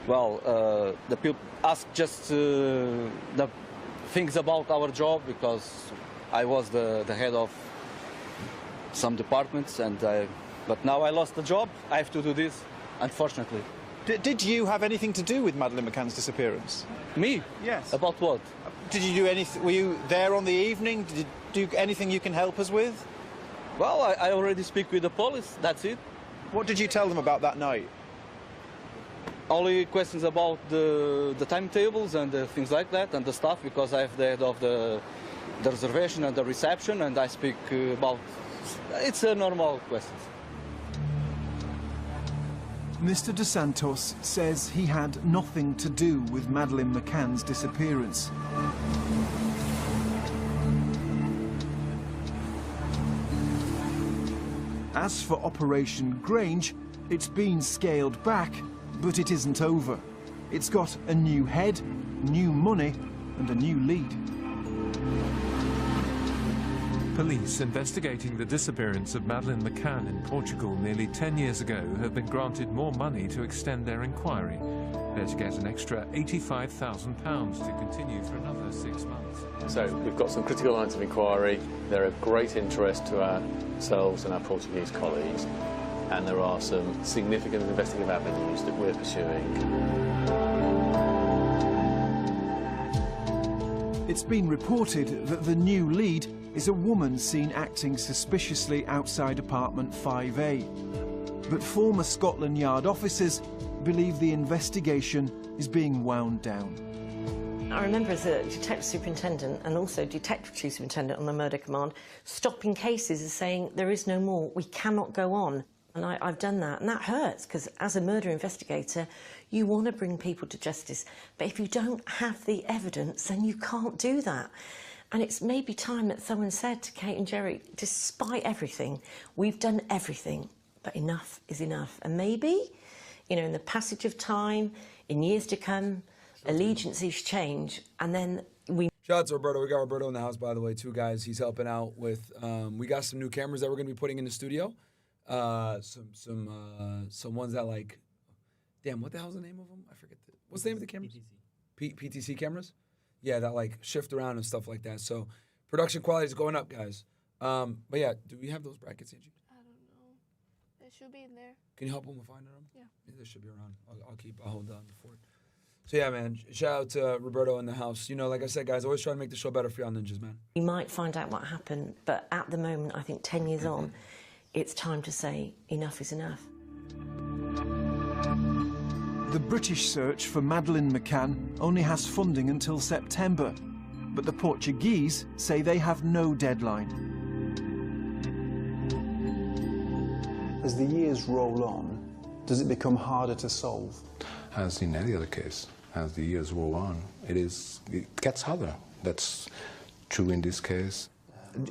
Well, the people ask just the things about our job, because I was the head of some departments, but now I lost the job. I have to do this, unfortunately. Did you have anything to do with Madeleine McCann's disappearance? Me? Yes. About what? Did you do anything? Were you there on the evening? Did you do anything you can help us with? Well, I already speak with the police. That's it. What did you tell them about that night? Only questions about the timetables and things like that, and the stuff, because I have the head of the reservation and the reception, and I speak about... It's a normal questions. Mr. Dos Santos says he had nothing to do with Madeleine McCann's disappearance. As for Operation Grange, it's been scaled back, but it isn't over. It's got a new head, new money, and a new lead. Police investigating the disappearance of Madeleine McCann in Portugal nearly 10 years ago have been granted more money to extend their inquiry. They're to get an extra £85,000 to continue for another 6 months. So we've got some critical lines of inquiry. They're of great interest to ourselves and our Portuguese colleagues, and there are some significant investigative avenues that we're pursuing. It's been reported that the new lead is a woman seen acting suspiciously outside apartment 5A. But former Scotland Yard officers believe the investigation is being wound down. I remember as a detective superintendent and also detective chief superintendent on the murder command, stopping cases and saying there is no more, we cannot go on. And I've done that, and that hurts, because as a murder investigator, you want to bring people to justice. But if you don't have the evidence, then you can't do that. And it's maybe time that someone said to Kate and Jerry, despite everything, we've done everything, but enough is enough. And maybe, you know, in the passage of time, in years to come, allegiances change, and then we... Shout out to Roberto. We got Roberto in the house, by the way, too, guys. He's helping out with... we got some new cameras that we're going to be putting in the studio. Some ones that, like... Damn, what the hell's the name of them? I forget. What's the name of the cameras? PTC cameras? Yeah, that, like, shift around and stuff like that. So production quality is going up, guys. But, yeah, do we have those brackets, Angie? I don't know. It should be in there. Can you help them with finding them? Yeah. They should be around. I'll hold down the fort. So, yeah, man, shout out to Roberto in the house. You know, like I said, guys, always try to make the show better for y'all ninjas, man. We might find out what happened, but at the moment, I think 10 years on, it's time to say enough is enough. The British search for Madeleine McCann only has funding until September, but the Portuguese say they have no deadline. As the years roll on, does it become harder to solve? As in any other case, as the years roll on, it gets harder. That's true in this case.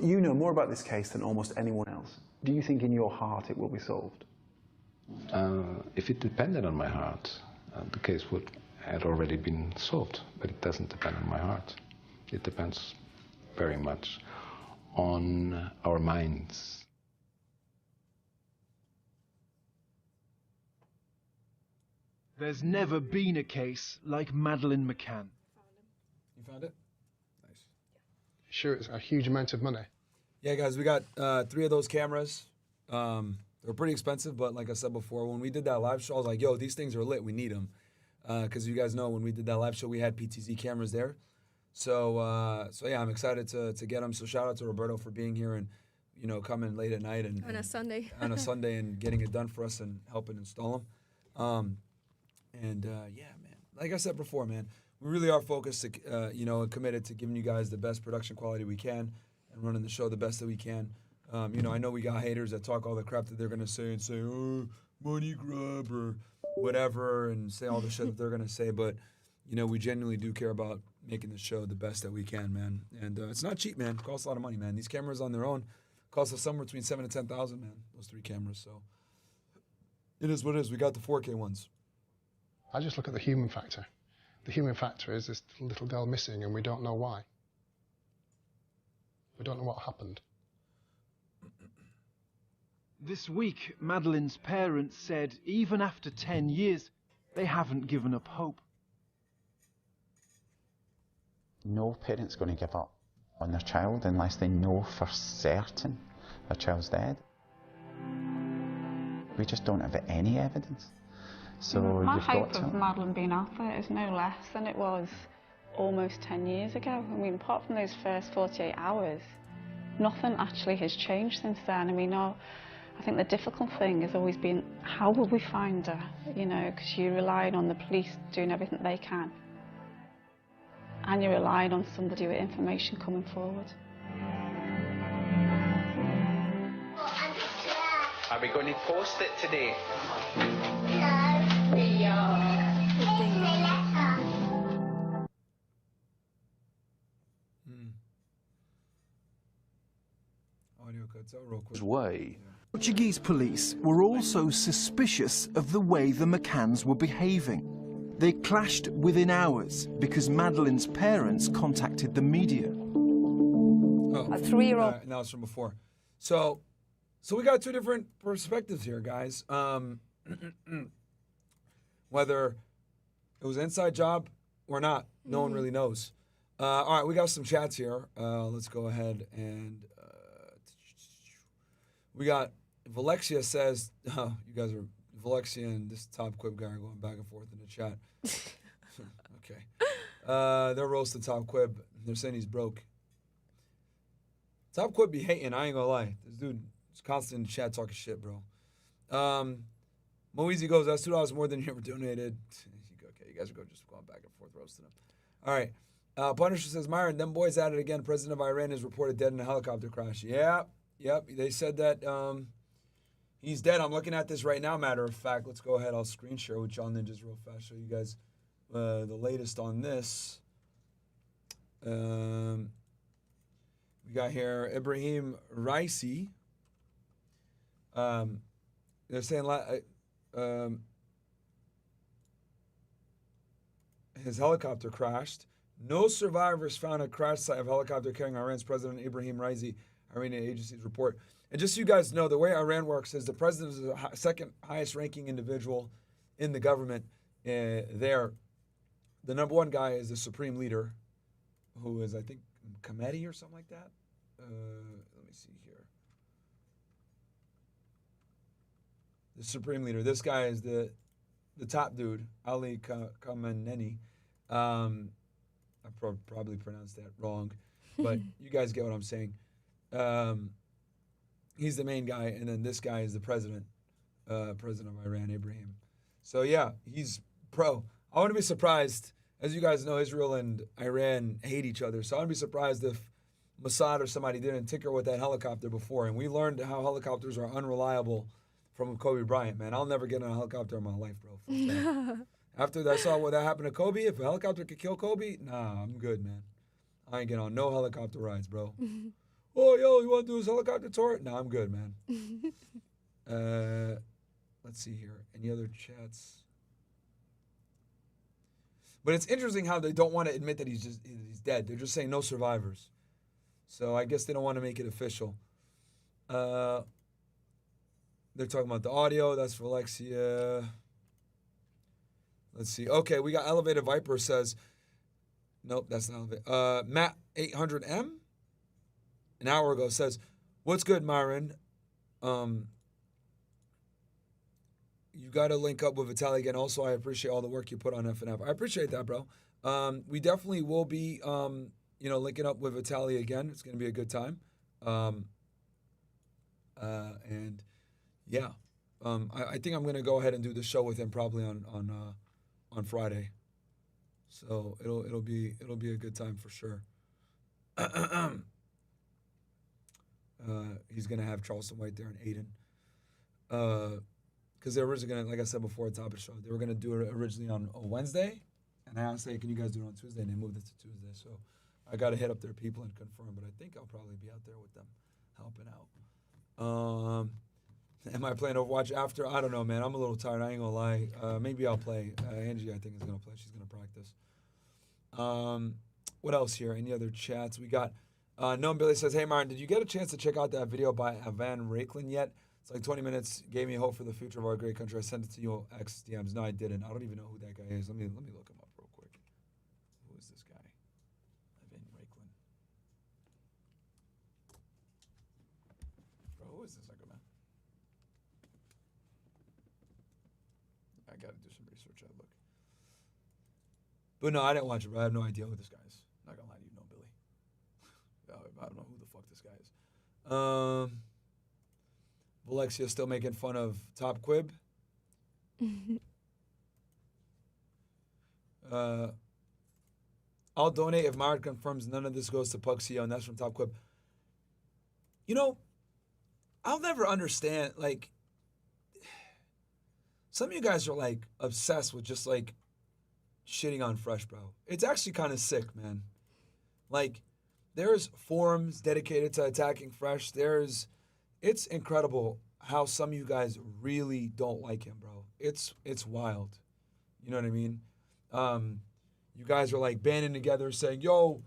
You know more about this case than almost anyone else. Do you think in your heart it will be solved? If it depended on my heart, the case had already been solved, but it doesn't depend on my heart. It depends very much on our minds. There's never been a case like Madeleine McCann. You found it? Nice. Sure, it's a huge amount of money. Yeah, guys, we got 3 of those cameras. They're pretty expensive, but like I said before, when we did that live show, I was like, yo, these things are lit. We need them. Because you guys know when we did that live show, we had PTZ cameras there. So yeah, I'm excited to get them. So shout out to Roberto for being here and, you know, coming late at night. On a Sunday. On a Sunday and getting it done for us and helping install them. Yeah, man, like I said before, man, we really are focused, you know, and committed to giving you guys the best production quality we can and running the show the best that we can. You know, I know we got haters that talk all the crap that they're going to say and say, oh, money grab or whatever, and say all the shit that they're going to say. But, you know, we genuinely do care about making the show the best that we can, man. And it's not cheap, man. It costs a lot of money, man. These cameras on their own cost us somewhere between $7,000 and $10,000, man, those 3 cameras. So it is what it is. We got the 4K ones. I just look at the human factor. The human factor is this little girl missing, and we don't know why. We don't know what happened. This week, Madeleine's parents said even after 10 years, they haven't given up hope. No parent's going to give up on their child unless they know for certain their child's dead. We just don't have any evidence. So My you've hope got to... of Madeleine being out there is no less than it was almost 10 years ago. I mean, apart from those first 48 hours, nothing actually has changed since then. I mean, I think the difficult thing has always been, how will we find her? You know, because you're relying on the police doing everything they can. And you're relying on somebody with information coming forward. Are we going to post it today? Audio cuts out real quick. Way. Portuguese police were also suspicious of the way the McCanns were behaving. They clashed within hours because Madeleine's parents contacted the media. Oh, A 3-year-old. Now it's from before. So we got two different perspectives here, guys. Whether it was an inside job or not, no one really knows. All right, we got some chats here. Let's go ahead and we got Valexia says, oh, you guys are Valexia and this Top Quib guy are going back and forth in the chat. Okay. They're roasting Top Quib. They're saying he's broke. Top Quib be hating, I ain't gonna lie. This dude is constant in the chat talking shit, bro. Moeezy goes, that's $2 more than you ever donated. Okay, you guys are just going back and forth roasting him. All right. Punisher says, Myron, them boys at it again. President of Iran is reported dead in a helicopter crash. Yep. They said that he's dead. I'm looking at this right now, matter of fact. Let's go ahead. I'll screen share with y'all ninjas real fast. Show you guys the latest on this. We got here Ibrahim Raisi. They're saying his helicopter crashed. No survivors found at crash site of helicopter carrying Iran's President Ibrahim Raisi, Iranian agencies report. And just so you guys know, the way Iran works is the president is the second highest ranking individual in the government there. The number one guy is the supreme leader, who is, I think, Kamedi or something like that. Let me see here. The supreme leader. This guy is the top dude, Ali Khamenei. I probably pronounced that wrong, but you guys get what I'm saying. He's the main guy, and then this guy is the president of Iran, Ibrahim. So yeah, he's pro. I wouldn't be surprised. As you guys know, Israel and Iran hate each other, so I wouldn't be surprised if Mossad or somebody didn't tinker with that helicopter before. And we learned how helicopters are unreliable from Kobe Bryant, man. I'll never get in a helicopter in my life, bro. After I saw what that happened to Kobe, if a helicopter could kill Kobe, nah, I'm good, man. I ain't getting on no helicopter rides, bro. Oh, yo, you want to do this helicopter tour? Nah, I'm good, man. Let's see here. Any other chats? But it's interesting how they don't want to admit that he's dead. They're just saying no survivors. So I guess they don't want to make it official. They're talking about the audio. That's for Alexia. Let's see. Okay, we got Elevated Viper says, nope, that's not Elevated. Matt 800M, an hour ago, says, what's good, Myron? You got to link up with Vitaly again. Also, I appreciate all the work you put on FNF. I appreciate that, bro. We definitely will be, linking up with Vitaly again. It's going to be a good time. And yeah, I think I'm going to go ahead and do the show with him probably on Friday. So it'll be a good time for sure. He's going to have Charleston White there and Aiden. Because they were originally going to, like I said before at the top of the show, they were going to do it originally on a Wednesday. And I asked, hey, can you guys do it on Tuesday? And they moved it to Tuesday. So I got to hit up their people and confirm. But I think I'll probably be out there with them helping out. Am I playing Overwatch after? I don't know, man. I'm a little tired. I ain't going to lie. Maybe I'll play. Angie, I think, is going to play. She's going to practice. What else here? Any other chats? We got Noam Billy says, hey, Martin, did you get a chance to check out that video by Van Rakelin yet? It's like 20 minutes. Gave me hope for the future of our great country. I sent it to you X DMs. No, I didn't. I don't even know who that guy is. Let me look him up real quick. Who is this guy? Evan Raiklen. Bro, who is this nigga, man? I gotta do some research. I look. But no, I didn't watch it, bro. I have no idea who this guy is. Not gonna lie to you, no, Billy. I don't know who the fuck this guy is. Alexia still making fun of Top Quib. I'll donate if Myron confirms none of this goes to Puxio, and that's from Top Quib. You know, I'll never understand, like, some of you guys are, like, obsessed with just, like, shitting on Fresh, bro. It's actually kind of sick, man. Like, there's forums dedicated to attacking Fresh. It's incredible how some of you guys really don't like him, bro. It's wild. You know what I mean? You guys are like banding together saying, yo,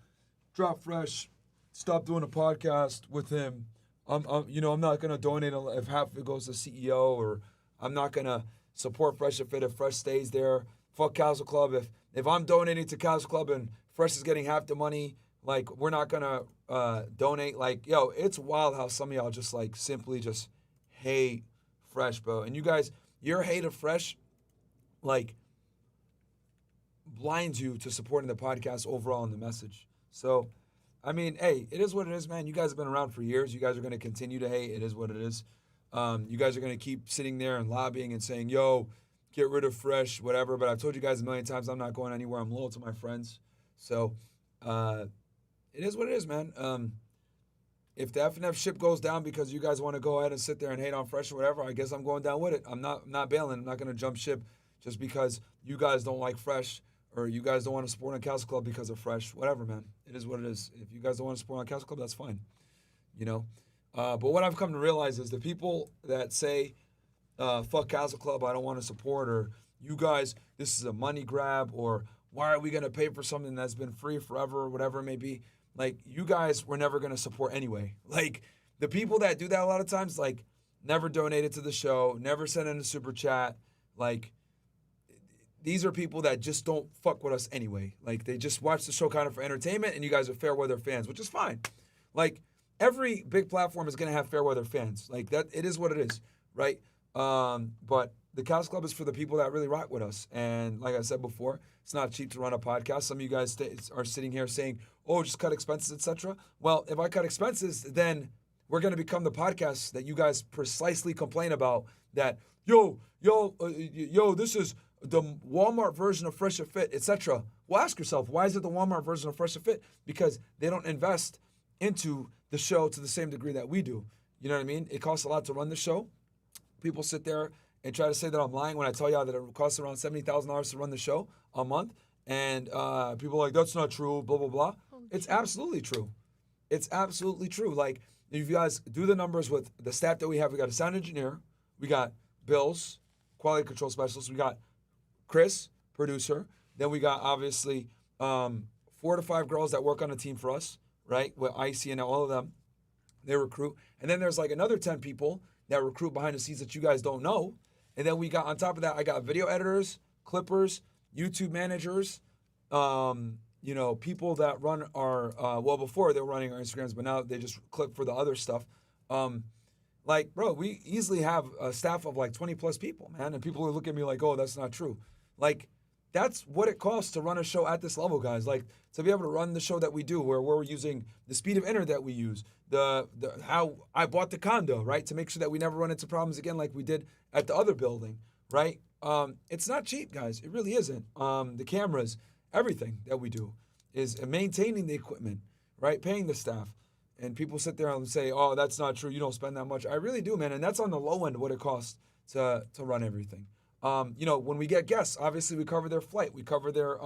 drop Fresh, stop doing a podcast with him. I'm not going to donate if half of it goes to CEO, or I'm not going to support Fresh if Fresh stays there. Fuck Castle Club. If I'm donating to Castle Club and Fresh is getting half the money, like, we're not going to donate. Like, yo, it's wild how some of y'all just, like, simply just hate Fresh, bro. And you guys, your hate of Fresh, like, blinds you to supporting the podcast overall and the message. So, I mean, hey, it is what it is, man. You guys have been around for years. You guys are going to continue to hate. It is what it is. You guys are going to keep sitting there and lobbying and saying, yo, get rid of Fresh, whatever. But I've told you guys a million times, I'm not going anywhere. I'm loyal to my friends. So, it is what it is, man. If the FNF ship goes down because you guys want to go ahead and sit there and hate on Fresh or whatever, I guess I'm going down with it. I'm not bailing. I'm not going to jump ship just because you guys don't like Fresh or you guys don't want to support on Castle Club because of Fresh. Whatever, man. It is what it is. If you guys don't want to support on Castle Club, that's fine. You know? But what I've come to realize is the people that say, fuck Castle Club, I don't want to support, or you guys, this is a money grab, or why are we going to pay for something that's been free forever, or whatever it may be. Like, you guys were never going to support anyway. Like, the people that do that a lot of times, like, never donated to the show, never sent in a super chat. Like, these are people that just don't fuck with us anyway. Like, they just watch the show kind of for entertainment, and you guys are fair weather fans, which is fine. Like, every big platform is going to have fair weather fans. Like, that, it is what it is, right? But the Castle Club is for the people that really rock with us. And like I said before, it's not cheap to run a podcast. Some of you guys are sitting here saying, oh, just cut expenses, etc. Well, if I cut expenses, then we're going to become the podcast that you guys precisely complain about, that, yo, this is the Walmart version of Fresh and Fit, etc. Well, ask yourself, why is it the Walmart version of Fresh and Fit? Because they don't invest into the show to the same degree that we do. You know what I mean? It costs a lot to run the show. People sit there and try to say that I'm lying when I tell y'all that it costs around $70,000 to run the show a month. And people are like, that's not true, blah, blah, blah. It's absolutely true. It's absolutely true. Like, if you guys do the numbers with the staff that we have, we got a sound engineer, we got Bills, quality control specialist, we got Chris, producer, then we got, obviously, 4 to 5 girls that work on a team for us, right, with Icy and all of them. They recruit. And then there's like another 10 people that recruit behind the scenes that you guys don't know. And then we got, on top of that, I got video editors, clippers, YouTube managers, people that run our, before they were running our Instagrams, but now they just clip for the other stuff. Like, bro, we easily have a staff of like 20 plus people, man. And people are looking at me like, oh, that's not true. Like, that's what it costs to run a show at this level, guys. Like, to be able to run the show that we do, where we're using the speed of internet that we use, the how I bought the condo, right, to make sure that we never run into problems again like we did at the other building, right? It's not cheap, guys. It really isn't. The cameras, everything that we do is maintaining the equipment, right, paying the staff. And people sit there and say, oh, that's not true. You don't spend that much. I really do, man. And that's on the low end of what it costs to run everything. When we get guests, obviously we cover their flight. We cover their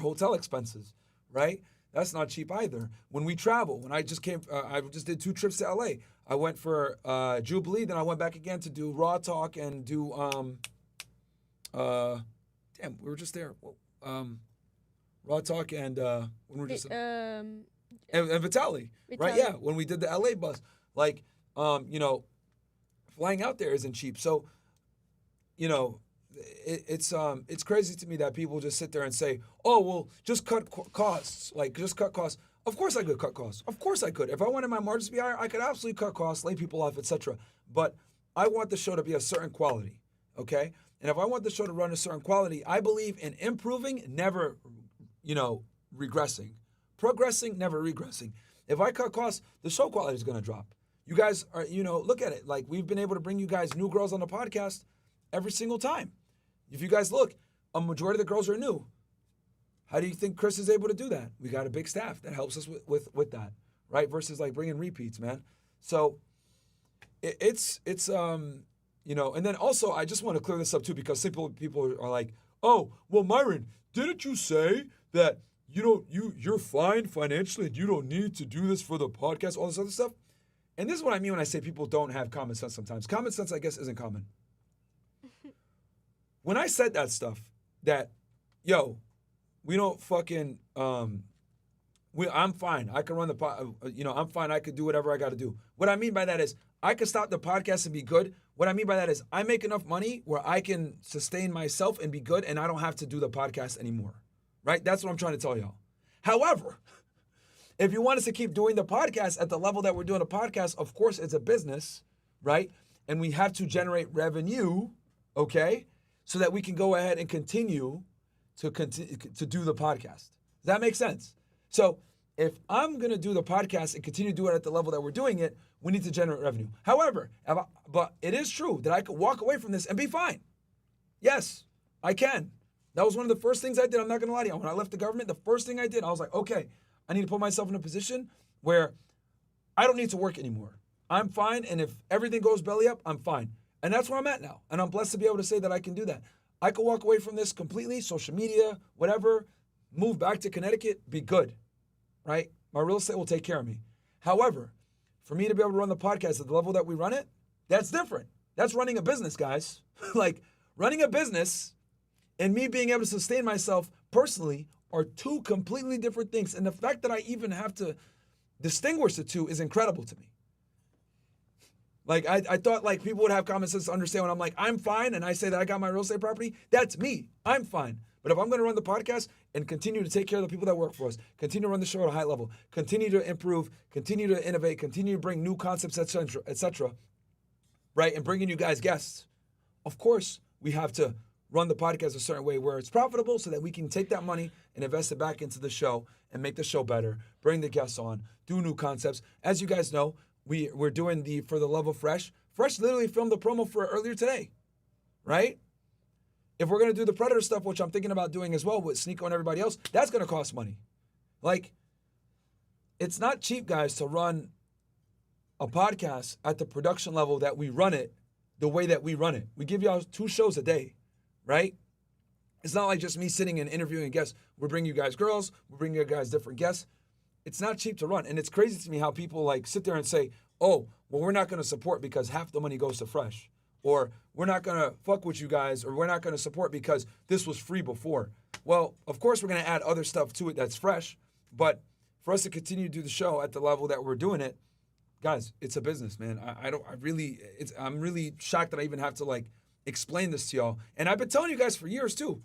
hotel expenses, right? That's not cheap either. When we travel, when I just did 2 trips to LA. I went for Jubilee, then I went back again to do Raw Talk and do, we were just there. Raw Talk and when we were just, and Vitaly, right? Yeah, when we did the LA bus. Like, flying out there isn't cheap. So, you know, it's crazy to me that people just sit there and say, oh, well, just cut costs. Like, just cut costs. Of course I could cut costs. Of course I could. If I wanted my margins to be higher, I could absolutely cut costs, lay people off, etc. But I want the show to be a certain quality, okay? And if I want the show to run a certain quality, I believe in improving, never, you know, regressing. Progressing, never regressing. If I cut costs, the show quality is going to drop. You guys are, you know, look at it. Like, we've been able to bring you guys new girls on the podcast every single time. If you guys look, a majority of the girls are new. How do you think Chris is able to do that? We got a big staff that helps us with that, right? Versus like bringing repeats, man. So it's you know, and then also I just want to clear this up too, because people are like, oh, well, Myron, didn't you say that you're fine financially and you don't need to do this for the podcast, all this other stuff? And this is what I mean when I say people don't have common sense sometimes. Common sense, I guess, isn't common. When I said that stuff, that, yo, we don't fucking, I'm fine. I can run the I'm fine. I could do whatever I got to do. What I mean by that is I could stop the podcast and be good. What I mean by that is I make enough money where I can sustain myself and be good, and I don't have to do the podcast anymore, right? That's what I'm trying to tell y'all. However, if you want us to keep doing the podcast at the level that we're doing the podcast, of course it's a business, right? And we have to generate revenue, okay, so that we can go ahead and continue to do the podcast. Does that make sense? So if I'm going to do the podcast and continue to do it at the level that we're doing it, we need to generate revenue. However, but it is true that I could walk away from this and be fine. Yes, I can. That was one of the first things I did. I'm not going to lie to you. When I left the government, the first thing I did, I was like, okay, I need to put myself in a position where I don't need to work anymore. I'm fine, and if everything goes belly up, I'm fine. And that's where I'm at now. And I'm blessed to be able to say that I can do that. I could walk away from this completely, social media, whatever, move back to Connecticut, be good, right? My real estate will take care of me. However, for me to be able to run the podcast at the level that we run it, that's different. That's running a business, guys. Like, running a business and me being able to sustain myself personally are two completely different things. And the fact that I even have to distinguish the two is incredible to me. Like, I thought like people would have common sense to understand when I'm like, I'm fine, and I say that I got my real estate property, that's me. I'm fine. But if I'm going to run the podcast and continue to take care of the people that work for us, continue to run the show at a high level, continue to improve, continue to innovate, continue to bring new concepts, etc., right, and bringing you guys guests, of course, we have to run the podcast a certain way where it's profitable so that we can take that money and invest it back into the show and make the show better, bring the guests on, do new concepts. As you guys know, we're doing the For the Love of Fresh. Fresh literally filmed the promo for it earlier today, right? If we're going to do the Predator stuff, which I'm thinking about doing as well with Sneeko and everybody else, that's going to cost money. Like, it's not cheap, guys, to run a podcast at the production level that we run it, the way that we run it. We give y'all 2 shows a day, right? It's not like just me sitting and interviewing guests. We're bringing you guys girls. We're bringing you guys different guests. It's not cheap to run. And it's crazy to me how people like sit there and say, oh, well, we're not going to support because half the money goes to Fresh. Or we're not going to fuck with you guys, or we're not going to support because this was free before. Well, of course, we're going to add other stuff to it that's fresh. But for us to continue to do the show at the level that we're doing it, guys, it's a business, man. I'm really shocked that I even have to like explain this to y'all. And I've been telling you guys for years too.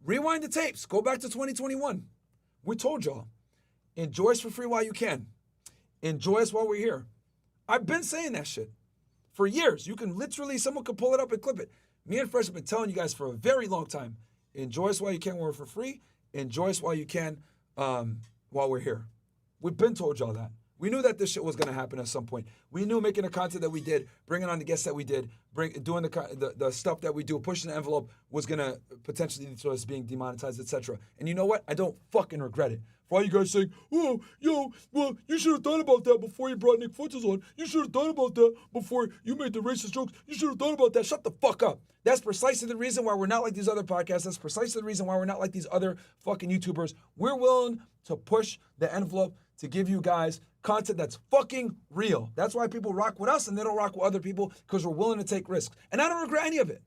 Rewind the tapes. Go back to 2021. We told y'all. Enjoy us for free while you can. Enjoy us while we're here. I've been saying that shit for years. You can literally, someone could pull it up and clip it. Me and Fresh have been telling you guys for a very long time. Enjoy us while you can when we're for free. Enjoy us while you can while we're here. We've been told y'all that. We knew that this shit was going to happen at some point. We knew making the content that we did, bringing on the guests that we did, doing the stuff that we do, pushing the envelope was going to potentially lead to us being demonetized, etc. And you know what? I don't fucking regret it. For all you guys saying, oh, yo, well, you should have thought about that before you brought Nick Fuentes on. You should have thought about that before you made the racist jokes. You should have thought about that. Shut the fuck up. That's precisely the reason why we're not like these other podcasts. That's precisely the reason why we're not like these other fucking YouTubers. We're willing to push the envelope to give you guys content that's fucking real. That's why people rock with us and they don't rock with other people, because we're willing to take risks. And I don't regret any of it.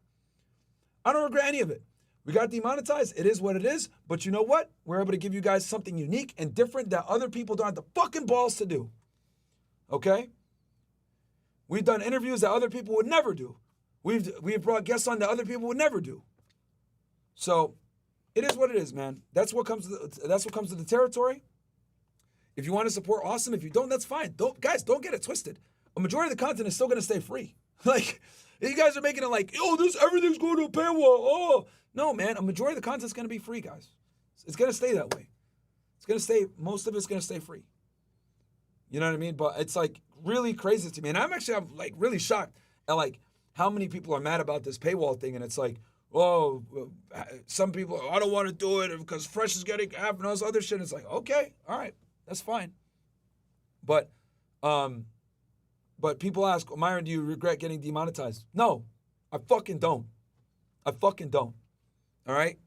I don't regret any of it. We got demonetized. It is what it is. But you know what? We're able to give you guys something unique and different that other people don't have the fucking balls to do. Okay? We've done interviews that other people would never do. We've brought guests on that other people would never do. So it is what it is, man. That's what comes to the territory. If you want to support, awesome. If you don't, that's fine. Don't get it twisted. A majority of the content is still going to stay free. Like, you guys are making it like, everything's going to a paywall. Oh, no, man. A majority of the content is going to be free, guys. It's going to stay that way. Most of it's going to stay free. You know what I mean? But it's like really crazy to me. And I'm like really shocked at like how many people are mad about this paywall thing. And it's like, oh, some people, I don't want to do it because Fresh is getting half and all this other shit. It's like, okay, all right, that's fine. But people ask, Myron, do you regret getting demonetized? No, I fucking don't. All right?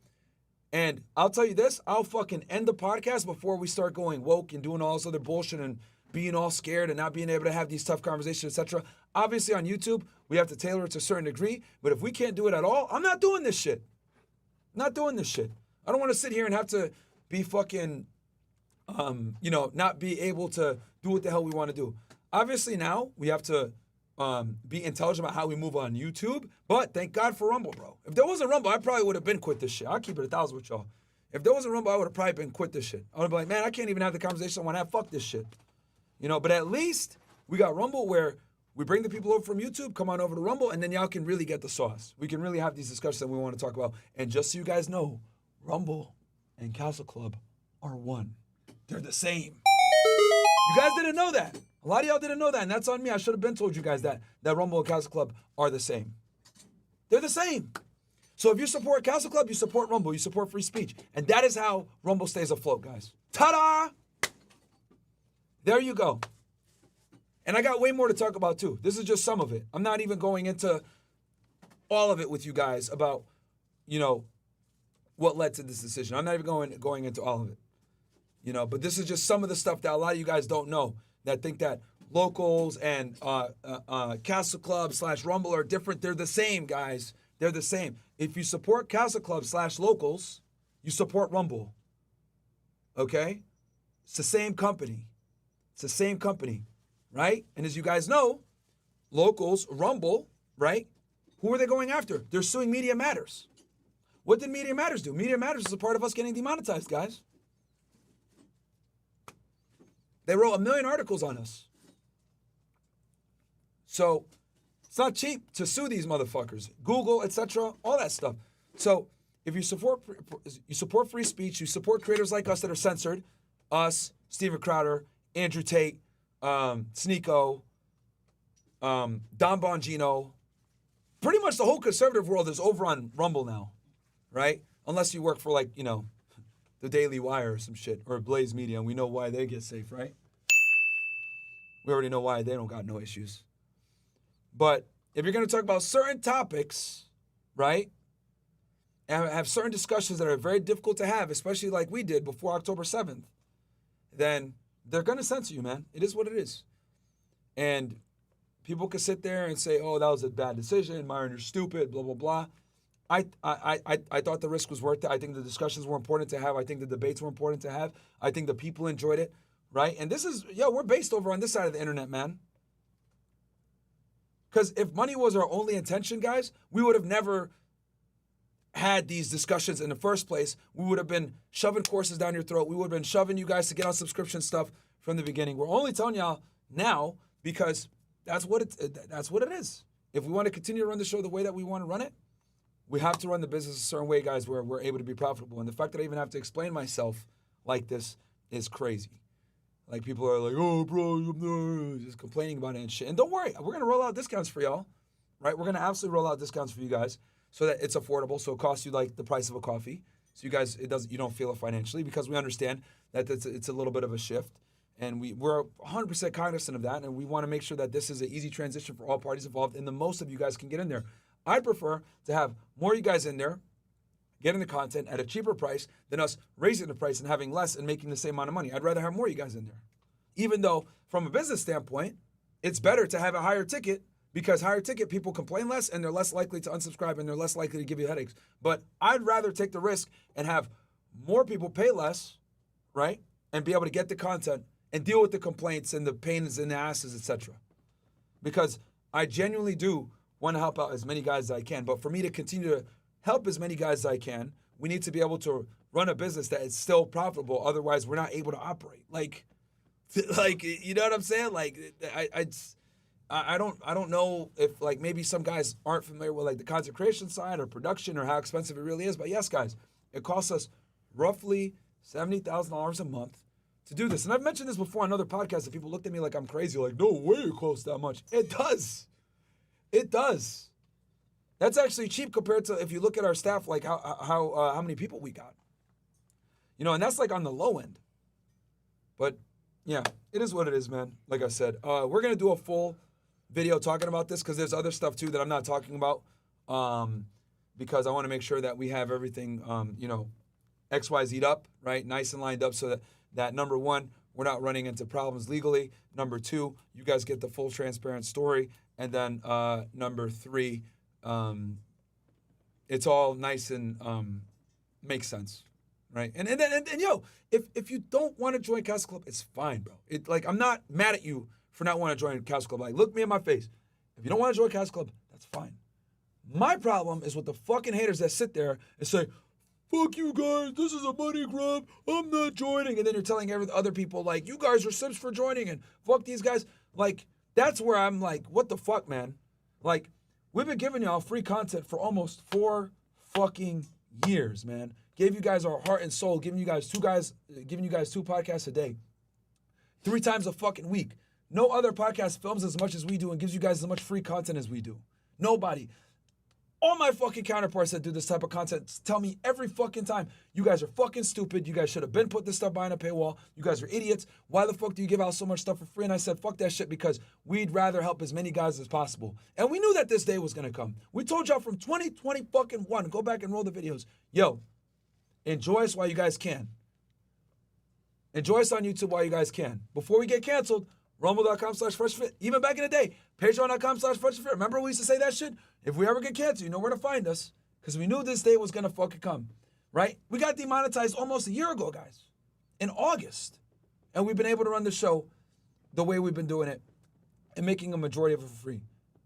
And I'll tell you this, I'll fucking end the podcast before we start going woke and doing all this other bullshit and being all scared and not being able to have these tough conversations, etc. Obviously on YouTube, we have to tailor it to a certain degree, but if we can't do it at all, I'm not doing this shit. I don't want to sit here and have to be fucking, not be able to do what the hell we want to do. Obviously now we have to be intelligent about how we move on YouTube, but thank God for Rumble, bro. If there wasn't Rumble, I probably would have been quit this shit. I'll keep it 1,000 with y'all. If there wasn't Rumble, I would have probably been quit this shit. I would have been like, man, I can't even have the conversation I want to have. Fuck this shit. But at least we got Rumble where we bring the people over from YouTube, come on over to Rumble, and then y'all can really get the sauce. We can really have these discussions that we want to talk about. And just so you guys know, Rumble and Castle Club are one. They're the same. You guys didn't know that. A lot of y'all didn't know that, and that's on me. I should have been told you guys that Rumble and Castle Club are the same. They're the same. So if you support Castle Club, you support Rumble, you support free speech. And that is how Rumble stays afloat, guys. Ta-da! There you go. And I got way more to talk about too. This is just some of it. I'm not even going into all of it with you guys about, what led to this decision. I'm not even going into all of it. But this is just some of the stuff that a lot of you guys don't know, that think that locals and Castle Club / Rumble are different. They're the same, guys. They're the same. If you support Castle Club / locals, you support Rumble. Okay? It's the same company. Right? And as you guys know, locals, Rumble, right? Who are they going after? They're suing Media Matters. What did Media Matters do? Media Matters is a part of us getting demonetized, guys. They wrote 1 million articles on us. So it's not cheap to sue these motherfuckers. Google, etc., all that stuff. So if you support free speech, you support creators like us that are censored, us, Steven Crowder, Andrew Tate, Sneeko, Don Bongino. Pretty much the whole conservative world is over on Rumble now, right? Unless you work for the Daily Wire or some shit, or Blaze Media, and we know why they get safe, right? We already know why they don't got no issues. But if you're going to talk about certain topics, right, and have certain discussions that are very difficult to have, especially like we did before October 7th, then they're going to censor you, man. It is what it is. And people could sit there and say, oh, that was a bad decision, Myron, you're stupid, blah, blah, blah. I thought the risk was worth it. I think the discussions were important to have. I think the debates were important to have. I think the people enjoyed it, right? And this is, we're based over on this side of the internet, man. Because if money was our only intention, guys, we would have never had these discussions in the first place. We would have been shoving courses down your throat. We would have been shoving you guys to get on subscription stuff from the beginning. We're only telling y'all now because that's what it is. If we want to continue to run the show the way that we want to run it, we have to run the business a certain way, guys, where we're able to be profitable. And the fact that I even have to explain myself like this is crazy. Like, people are like, oh, bro, I'm just complaining about it and shit. And don't worry, we're going to roll out discounts for y'all, right? We're going to absolutely roll out discounts for you guys so that it's affordable, so it costs you like the price of a coffee. So you guys, you don't feel it financially, because we understand that it's a little bit of a shift. And we're 100% cognizant of that, and we want to make sure that this is an easy transition for all parties involved, and the most of you guys can get in there. I'd prefer to have more of you guys in there, getting the content at a cheaper price than us raising the price and having less and making the same amount of money. I'd rather have more of you guys in there. Even though, from a business standpoint, it's better to have a higher ticket, because higher ticket people complain less and they're less likely to unsubscribe and they're less likely to give you headaches. But I'd rather take the risk and have more people pay less, right, and be able to get the content and deal with the complaints and the pains in the asses, etc. because I genuinely do want to help out as many guys as I can. But for me to continue to help as many guys as I can, we need to be able to run a business that is still profitable. Otherwise, we're not able to operate. Like, you know what I'm saying? Like, I don't know if, like, maybe some guys aren't familiar with, like, the content creation side or production or how expensive it really is. But yes, guys, it costs us roughly $70,000 a month to do this. And I've mentioned this before on other podcasts, and people looked at me like I'm crazy, like, no way it costs that much. It does. It does. That's actually cheap compared to if you look at our staff, like how many people we got. You know, and that's like on the low end. But yeah, it is what it is, man. Like I said, we're going to do a full video talking about this because there's other stuff too that I'm not talking about because I want to make sure that we have everything, you know, XYZ'd up, right? Nice and lined up so that number one, we're not running into problems legally. Number two, you guys get the full transparent story. And then number three, it's all nice and makes sense, right? And yo, if you don't want to join Castle Club, it's fine, bro. I'm not mad at you for not wanting to join Castle Club. Like, look me in my face. If you don't want to join Castle Club, that's fine. My problem is with the fucking haters that sit there and say, fuck you guys, this is a money grab, I'm not joining. And then you're telling other people, like, you guys are simps for joining and fuck these guys. Like, that's where I'm like, what the fuck, man? Like, we've been giving y'all free content for almost 4 fucking years, man. Gave you guys our heart and soul, giving you guys 2 podcasts a day, 3 times a fucking week. No other podcast films as much as we do and gives you guys as much free content as we do. Nobody. All my fucking counterparts that do this type of content tell me every fucking time, you guys are fucking stupid. You guys should have been put this stuff behind a paywall. You guys are idiots. Why the fuck do you give out so much stuff for free? And I said, fuck that shit, because we'd rather help as many guys as possible. And we knew that this day was going to come. We told y'all from 2020 fucking 1, go back and roll the videos. Yo, enjoy us while you guys can. Enjoy us on YouTube while you guys can. Before we get canceled, rumble.com/freshfit. Even back in the day, patreon.com/freshfit. Remember we used to say that shit? If we ever get canceled, you know where to find us. Because we knew this day was going to fucking come. Right? We got demonetized almost a year ago, guys. In August. And we've been able to run the show the way we've been doing it and making a majority of it for free.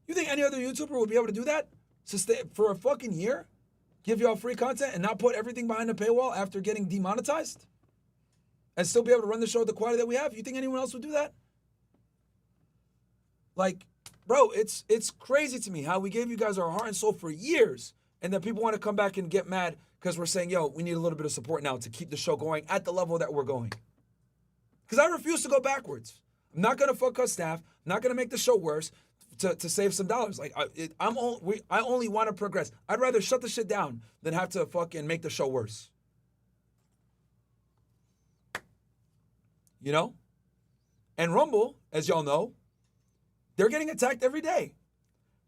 You think any other YouTuber would be able to do that? For a fucking year? Give y'all free content and not put everything behind a paywall after getting demonetized? And still be able to run the show at the quality that we have? You think anyone else would do that? Like, bro, it's crazy to me how we gave you guys our heart and soul for years, and then people want to come back and get mad because we're saying, yo, we need a little bit of support now to keep the show going at the level that we're going. Because I refuse to go backwards. I'm not going to fuck our staff. I'm not going to make the show worse to save some dollars. Like, I only want to progress. I'd rather shut the shit down than have to fucking make the show worse. You know? And Rumble, as y'all know, they're getting attacked every day.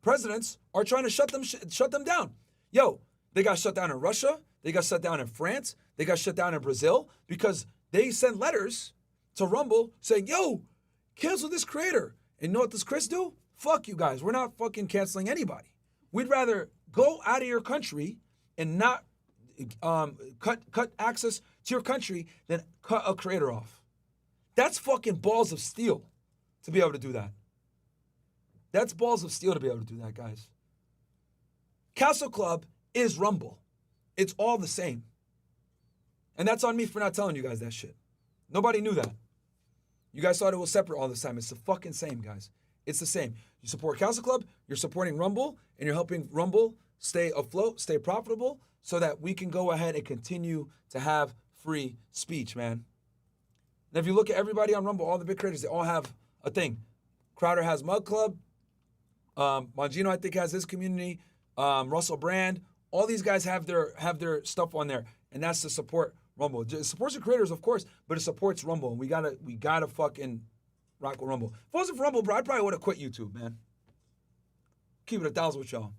Presidents are trying to shut them down. Yo, they got shut down in Russia. They got shut down in France. They got shut down in Brazil because they sent letters to Rumble saying, yo, cancel this creator. And you know what this Chris do? Fuck you guys. We're not fucking canceling anybody. We'd rather go out of your country and not cut access to your country than cut a creator off. That's fucking balls of steel to be able to do that. That's balls of steel to be able to do that, guys. Castle Club is Rumble. It's all the same. And that's on me for not telling you guys that shit. Nobody knew that. You guys thought it was separate all this time. It's the fucking same, guys. It's the same. You support Castle Club, you're supporting Rumble, and you're helping Rumble stay afloat, stay profitable, so that we can go ahead and continue to have free speech, man. And if you look at everybody on Rumble, all the big creators, they all have a thing. Crowder has Mug Club. Mangino, I think, has his community. Russell Brand. All these guys have their stuff on there, and that's to support Rumble. It supports the creators, of course, but it supports Rumble, and we gotta fucking rock with Rumble. If it wasn't for Rumble, bro, I probably would have quit YouTube, man. Keep it 1,000 with y'all.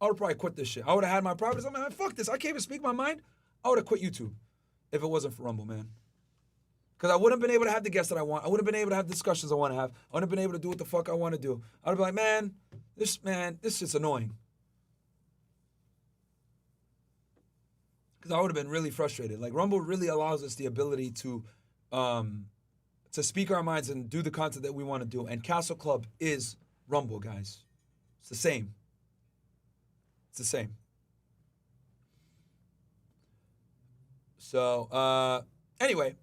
I would have probably quit this shit. I would have had my privates. I'm like, fuck this. I can't even speak my mind. I would have quit YouTube if it wasn't for Rumble, man. Because I wouldn't have been able to have the guests that I want. I wouldn't have been able to have discussions I want to have. I wouldn't have been able to do what the fuck I want to do. I would have been like, this shit's annoying. Because I would have been really frustrated. Like, Rumble really allows us the ability to speak our minds and do the content that we want to do. And Castle Club is Rumble, guys. It's the same. It's the same. So, anyway,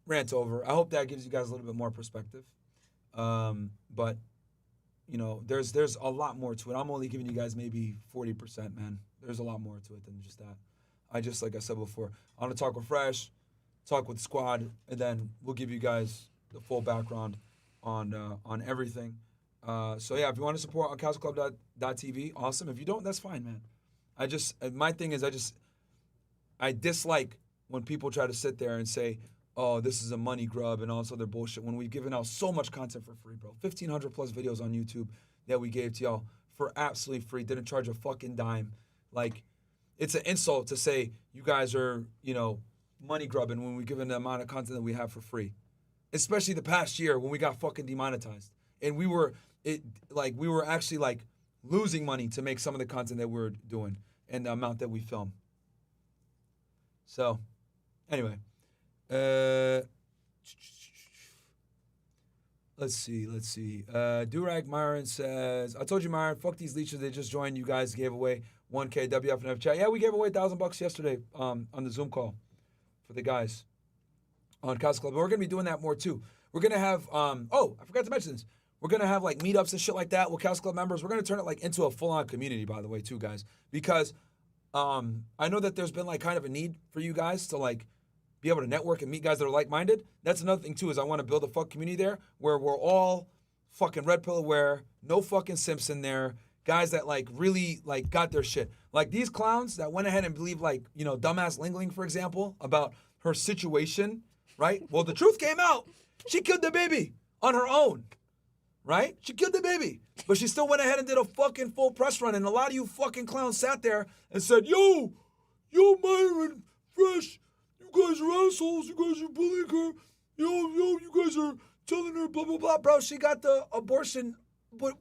rant over. I hope that gives you guys a little bit more perspective. But, you know, there's a lot more to it. I'm only giving you guys maybe 40%, man. There's a lot more to it than just that. Like I said before, I want to talk with Fresh, talk with the squad, and then we'll give you guys the full background on everything. So yeah, if you want to support on castleclub.tv, awesome. If you don't, that's fine, man. My thing is I dislike when people try to sit there and say, oh, this is a money grub and all this other bullshit when we've given out so much content for free, bro. 1,500 plus videos on YouTube that we gave to y'all for absolutely free. Didn't charge a fucking dime. Like, it's an insult to say you guys are, you know, money grubbing when we're given the amount of content that we have for free. Especially the past year when we got fucking demonetized. And we were actually like losing money to make some of the content that we're doing and the amount that we film. So, anyway. Let's see. Durag Myron says, I told you, Myron, fuck these leeches. They just joined. You guys gave away 1K WFNF chat. Yeah, we gave away $1,000 yesterday on the Zoom call for the guys on Castle Club. But we're going to be doing that more too. We're going to have, I forgot to mention this. We're going to have like meetups and shit like that with Castle Club members. We're going to turn it like into a full-on community, by the way, too, guys. Because I know that there's been like kind of a need for you guys to like be able to network and meet guys that are like-minded. That's another thing too, is I want to build a community there where we're all fucking red pill aware, no fucking simps in there, guys that like really like got their shit. Like these clowns that went ahead and believed like, you know, dumbass Lingling, for example, about her situation, right? Well, the truth came out. She killed the baby on her own, right? She killed the baby. But she still went ahead and did a fucking full press run. And a lot of you fucking clowns sat there and said, yo, Myron, Fresh, you guys are assholes. You guys are bullying her. Yo, you guys are telling her blah, blah, blah. Bro, she got the abortion. But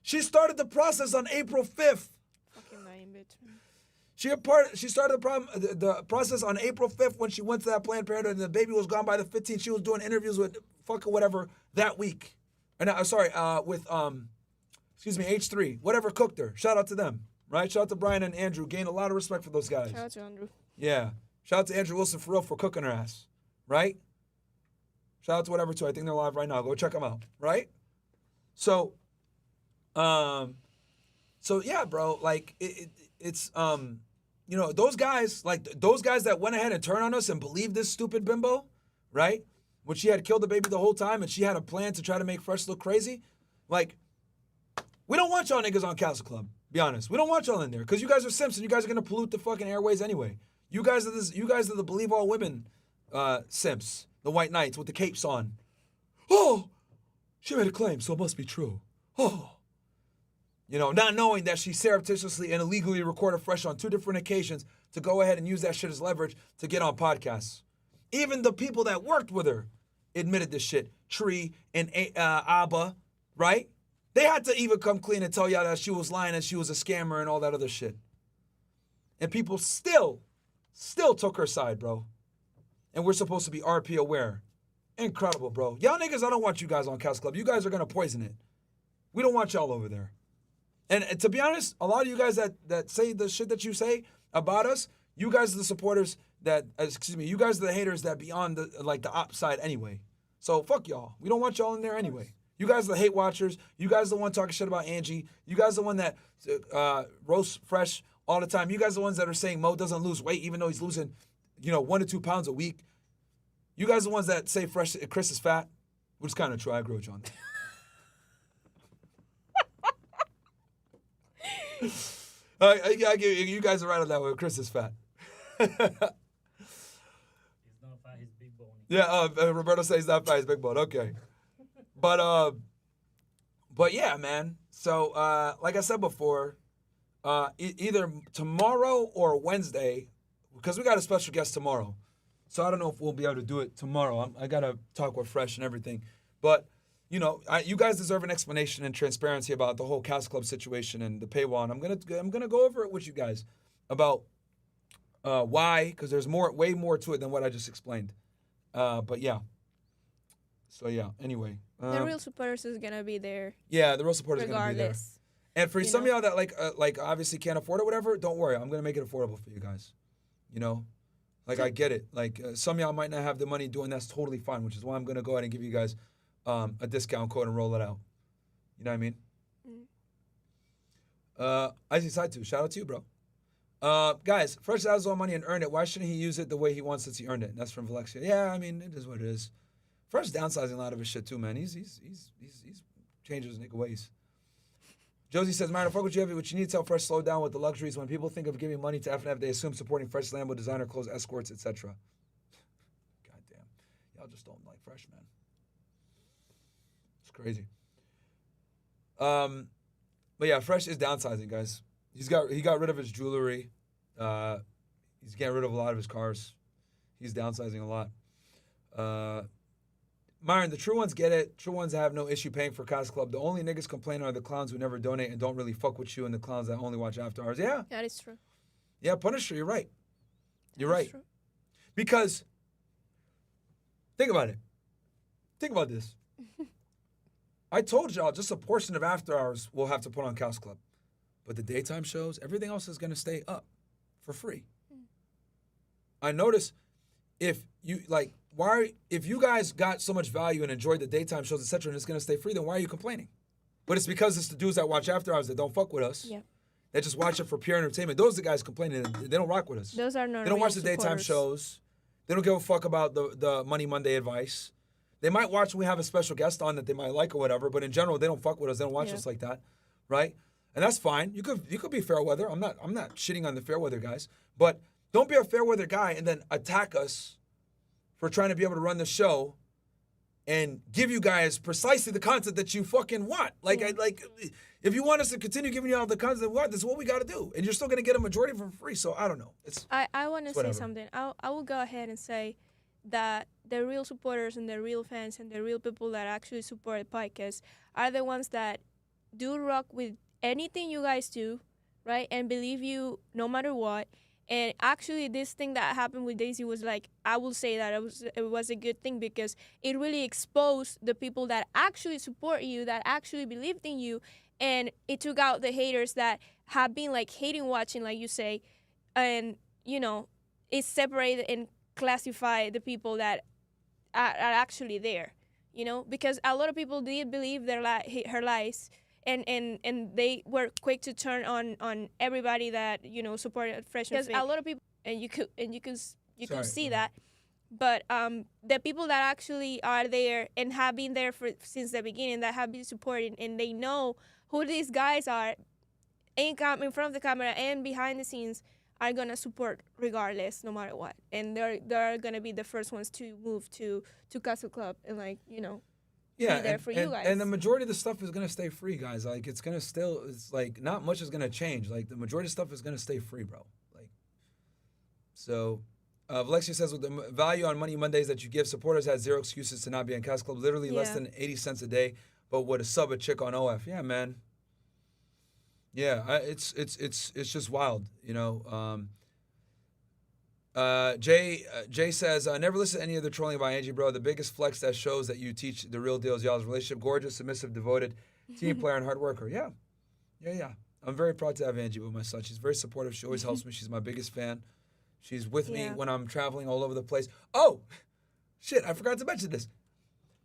she started the process on April 5th. Fucking lying bitch. She started the process on April 5th when she went to that Planned Parenthood and the baby was gone by the 15th. She was doing interviews with fucking whatever that week. With H3. Whatever cooked her. Shout out to them, right? Shout out to Brian and Andrew. Gained a lot of respect for those guys. Shout out to Andrew. Yeah. Shout out to Andrew Wilson for real for cooking her ass, right? Shout out to whatever too. I think they're live right now. Go check them out, right? So yeah, bro. Like it's you know, those guys that went ahead and turned on us and believed this stupid bimbo, right? When she had killed the baby the whole time and she had a plan to try to make Fresh look crazy, like we don't want y'all niggas on Castle Club. Be honest, we don't want y'all in there because you guys are simps and you guys are gonna pollute the fucking airways anyway. You guys are the believe all women simps, the white knights with the capes on. Oh, she made a claim, so it must be true. Oh. You know, not knowing that she surreptitiously and illegally recorded Fresh on 2 different occasions to go ahead and use that shit as leverage to get on podcasts. Even the people that worked with her admitted this shit. Tree and Abba, right? They had to even come clean and tell y'all that she was lying and she was a scammer and all that other shit. And people still took her side, bro. And we're supposed to be RP aware. Incredible, bro. Y'all niggas, I don't want you guys on Castle Club. You guys are going to poison it. We don't want y'all over there. And to be honest, a lot of you guys that say the shit that you say about us, you guys are the supporters you guys are the haters that be on the op side anyway. So fuck y'all. We don't want y'all in there anyway. You guys are the hate watchers. You guys are the one talking shit about Angie. You guys are the one that roast Fresh all the time. You guys are the ones that are saying Mo doesn't lose weight even though he's losing, 1 to 2 pounds a week. You guys are the ones that say Chris is fat, which is kind of true. I agree with you on that. You guys are right on that one. Chris is fat. He's not fat, he's big bone. Yeah, Roberto says he's not fat, he's big bone. Okay. But yeah, man. So, like I said before, either tomorrow or Wednesday, because we got a special guest tomorrow. So I don't know if we'll be able to do it tomorrow. I got to talk with Fresh and everything. But, you guys deserve an explanation and transparency about the whole Castle Club situation and the paywall. And I'm gonna go over it with you guys about why, because there's way more to it than what I just explained. But yeah. So yeah. Anyway, The real supporters is gonna be there. Yeah, the real supporters are gonna be there. Regardless. And for some of y'all that like obviously can't afford it, whatever, don't worry. I'm gonna make it affordable for you guys. You know, like I get it. Like some of y'all might not have the money doing that's totally fine, which is why I'm gonna go ahead and give you guys a discount code and roll it out. You know what I mean? I decide to. Shout out to you, bro. Guys, Fresh has his own money and earned it. Why shouldn't he use it the way he wants since he earned it? And that's from Valexia. Yeah, I mean, it is what it is. Fresh downsizing a lot of his shit too, man. He's changing his nigga ways. Josie says, Myron, fuck what you have, but you need to tell Fresh slow down with the luxuries. When people think of giving money to FNF, they assume supporting Fresh Lambo, designer clothes, escorts, etc. Goddamn. Y'all just don't like Fresh, man. It's crazy. But yeah, Fresh is downsizing, guys. He got rid of his jewelry. He's getting rid of a lot of his cars. He's downsizing a lot. Myron, the true ones get it. True ones have no issue paying for Casa Club. The only niggas complaining are the clowns who never donate and don't really fuck with you, and the clowns that only watch after hours. Yeah. That is true. Yeah, Punisher, you're right. You're right. True. Because, think about it. Think about this. I told y'all just a portion of after hours we'll have to put on Casa Club. But the daytime shows, everything else is going to stay up for free. I notice if you, if you guys got so much value and enjoyed the daytime shows, etc., and it's going to stay free, then why are you complaining? But it's because it's the dudes that watch after hours that don't fuck with us. Yeah. They just watch it for pure entertainment. Those are the guys complaining. They don't rock with us. Those are not. They don't watch the daytime shows. They don't give a fuck about the Money Monday advice. They might watch when we have a special guest on that they might like or whatever, but in general, they don't fuck with us. They don't watch us like that, right? And that's fine. You could be fair weather. I'm not shitting on the fair weather guys, but don't be a fair weather guy and then attack us for trying to be able to run the show and give you guys precisely the content that you fucking want. If you want us to continue giving you all the content we want, this is what we got to do. And you're still going to get a majority for free. So I don't know. I want to say something. I will go ahead and say that the real supporters and the real fans and the real people that actually support the podcast are the ones that do rock with anything you guys do, right? And believe you no matter what. And actually, this thing that happened with Daisy was I will say that it was a good thing because it really exposed the people that actually support you, that actually believed in you, and it took out the haters that have been hating watching, like you say, and it separated and classified the people that are actually there, because a lot of people did believe her lies. And they were quick to turn on everybody that supported Fresh and Fit. Because a lot of people and you could see that, but the people that actually are there and have been there since the beginning, that have been supporting, and they know who these guys are, in front of the camera and behind the scenes, are gonna support regardless, no matter what, and they're gonna be the first ones to move to Castle Club and yeah, be there for you guys. And the majority of the stuff is gonna stay free, guys. It's not much is gonna change. The majority of stuff is gonna stay free, bro. So, Valexia says with the value on Money Mondays that you give, supporters had zero excuses to not be on Casa Club. Literally less than 80 cents a day, but would a sub a chick on OF. Yeah, man. Yeah, it's just wild, Jay says, I never listen to any of the trolling by Angie, bro. The biggest flex that shows that you teach the real deal is y'all's relationship. Gorgeous, submissive, devoted, team player, and hard worker. Yeah. I'm very proud to have Angie with my son. She's very supportive. She always helps me. She's my biggest fan. She's with me when I'm traveling all over the place. Oh, shit, I forgot to mention this.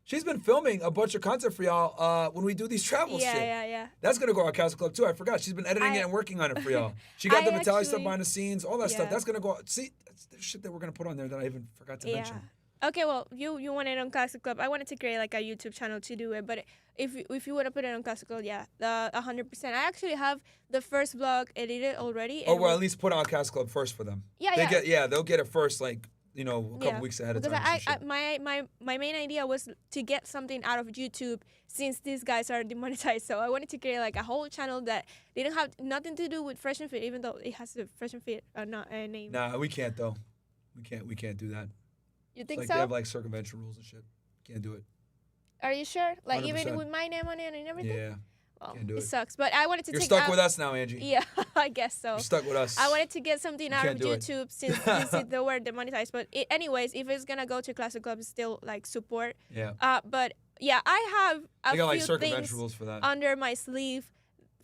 She's been filming a bunch of content for y'all when we do these travels. Yeah. That's going to go on Casa Club, too. I forgot. She's been editing it and working on it for y'all. She got the Vitaly stuff behind the scenes, all that stuff. That's going to go. See, there's shit that we're going to put on there that I even forgot to mention. Okay, well, you want it on Casa Club. I wanted to create a YouTube channel to do it, but if you want to put it on Casa Club, 100%. I actually have the first vlog edited already. Or well, at least put on Casa Club first for them. They'll get it first, a couple weeks ahead of time. Because my main idea was to get something out of YouTube since these guys are demonetized. So I wanted to create a whole channel that didn't have nothing to do with Fresh and Fit, even though it has the Fresh and Fit name. Nah, we can't though. We can't do that. You think so? They have circumvention rules and shit. Can't do it. Are you sure? 100%. Even with my name on it and everything? Yeah. Well, Can't do it it. sucks. But I wanted to You're take stuck out, with us now, Angie. Yeah, I guess so. You're stuck with us. I wanted to get something out of can't do it. YouTube since they were demonetized. But anyways, if it's gonna go to Classic Club, it's still like support. Yeah. But yeah, I have They got a like few circumvention things rules for that. under my sleeve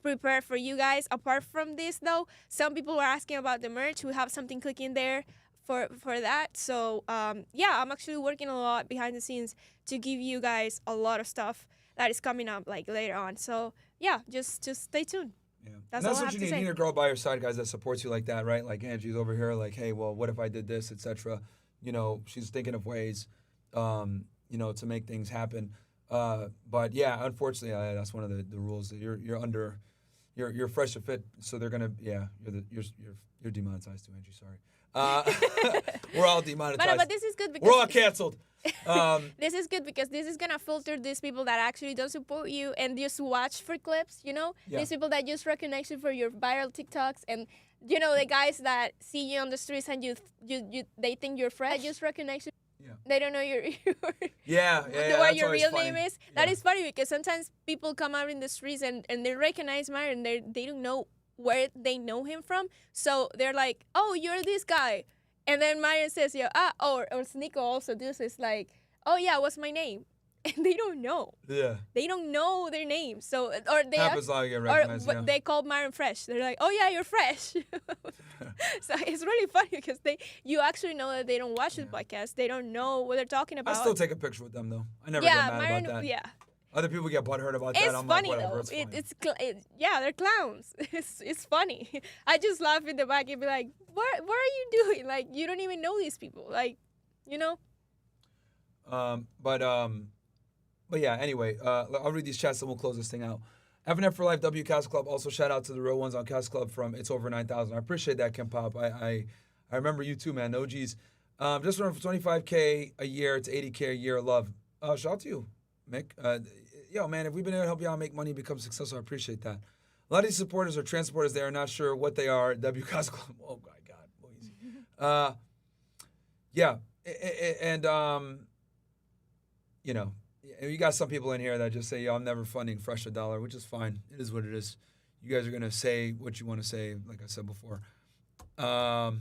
prepared for you guys. Apart from this, though, some people were asking about the merch. We have something cooking there for that. So yeah, I'm actually working a lot behind the scenes to give you guys a lot of stuff that is coming up like later on. So yeah, just stay tuned. Yeah. That's and all that's I what have you to need. say. You need a girl by your side, guys, that supports you like that, right? Like Angie's over here, like, hey, well, what if I did this, etc. You know, she's thinking of ways, you know, to make things happen. But yeah, unfortunately, that's one of the rules that you're under. You're fresh to fit, so they're gonna you're demonetized too, Angie. Sorry. We're all demonetized. But this is good because we're all canceled. This is good because this is gonna filter these people that actually don't support you and just watch for clips. You know, Yeah. these people that just recognize you for your viral TikToks, and you know the guys that see you on the streets and they think you're fresh. Just recognize you. Yeah. They don't know your Yeah, what that's your always real funny. name is. That is funny because sometimes people come out in the streets and they recognize Myron and they don't know where they know him from. So they're like, oh, you're this guy. And then Myron says, yeah, or Sneeko also does this like, oh yeah, what's my name? And they don't know. Yeah. They don't know their name. So or they Happens a lot, you get recognized, yeah. they call Myron fresh. They're like, oh yeah, you're fresh. So it's really funny because you actually know that they don't watch the podcast. They don't know what they're talking I about. still take a picture with them though. I never Yeah, get mad Myron- about that. yeah. Other people get butthurt about that. It's I'm funny like, whatever, though. it's fine. Yeah, they're clowns. It's funny. I just laugh in the back and be like, what are you doing? Like you don't even know these people. Like, you know. But yeah, anyway, I'll read these chats and we'll close this thing out. FNF for Life, W Castle Club. Also, shout out to the real ones on Castle Club from It's Over 9,000. I appreciate that, Kim Pop. I remember you too, man. OGs. Just running from 25K a year to 80K a year. Love. Shout out to you, Mick. Yo, man, if we've been able to help you out make money, become successful, I appreciate that. A lot of these supporters are transporters. They are not sure what they are. W Castle Club. Oh, my God. Boys. Yeah. And, you know, you got some people in here that just say, yo, I'm never funding Fresh $1, which is fine. It is what it is. You guys are going to say what you want to say, like I said before. First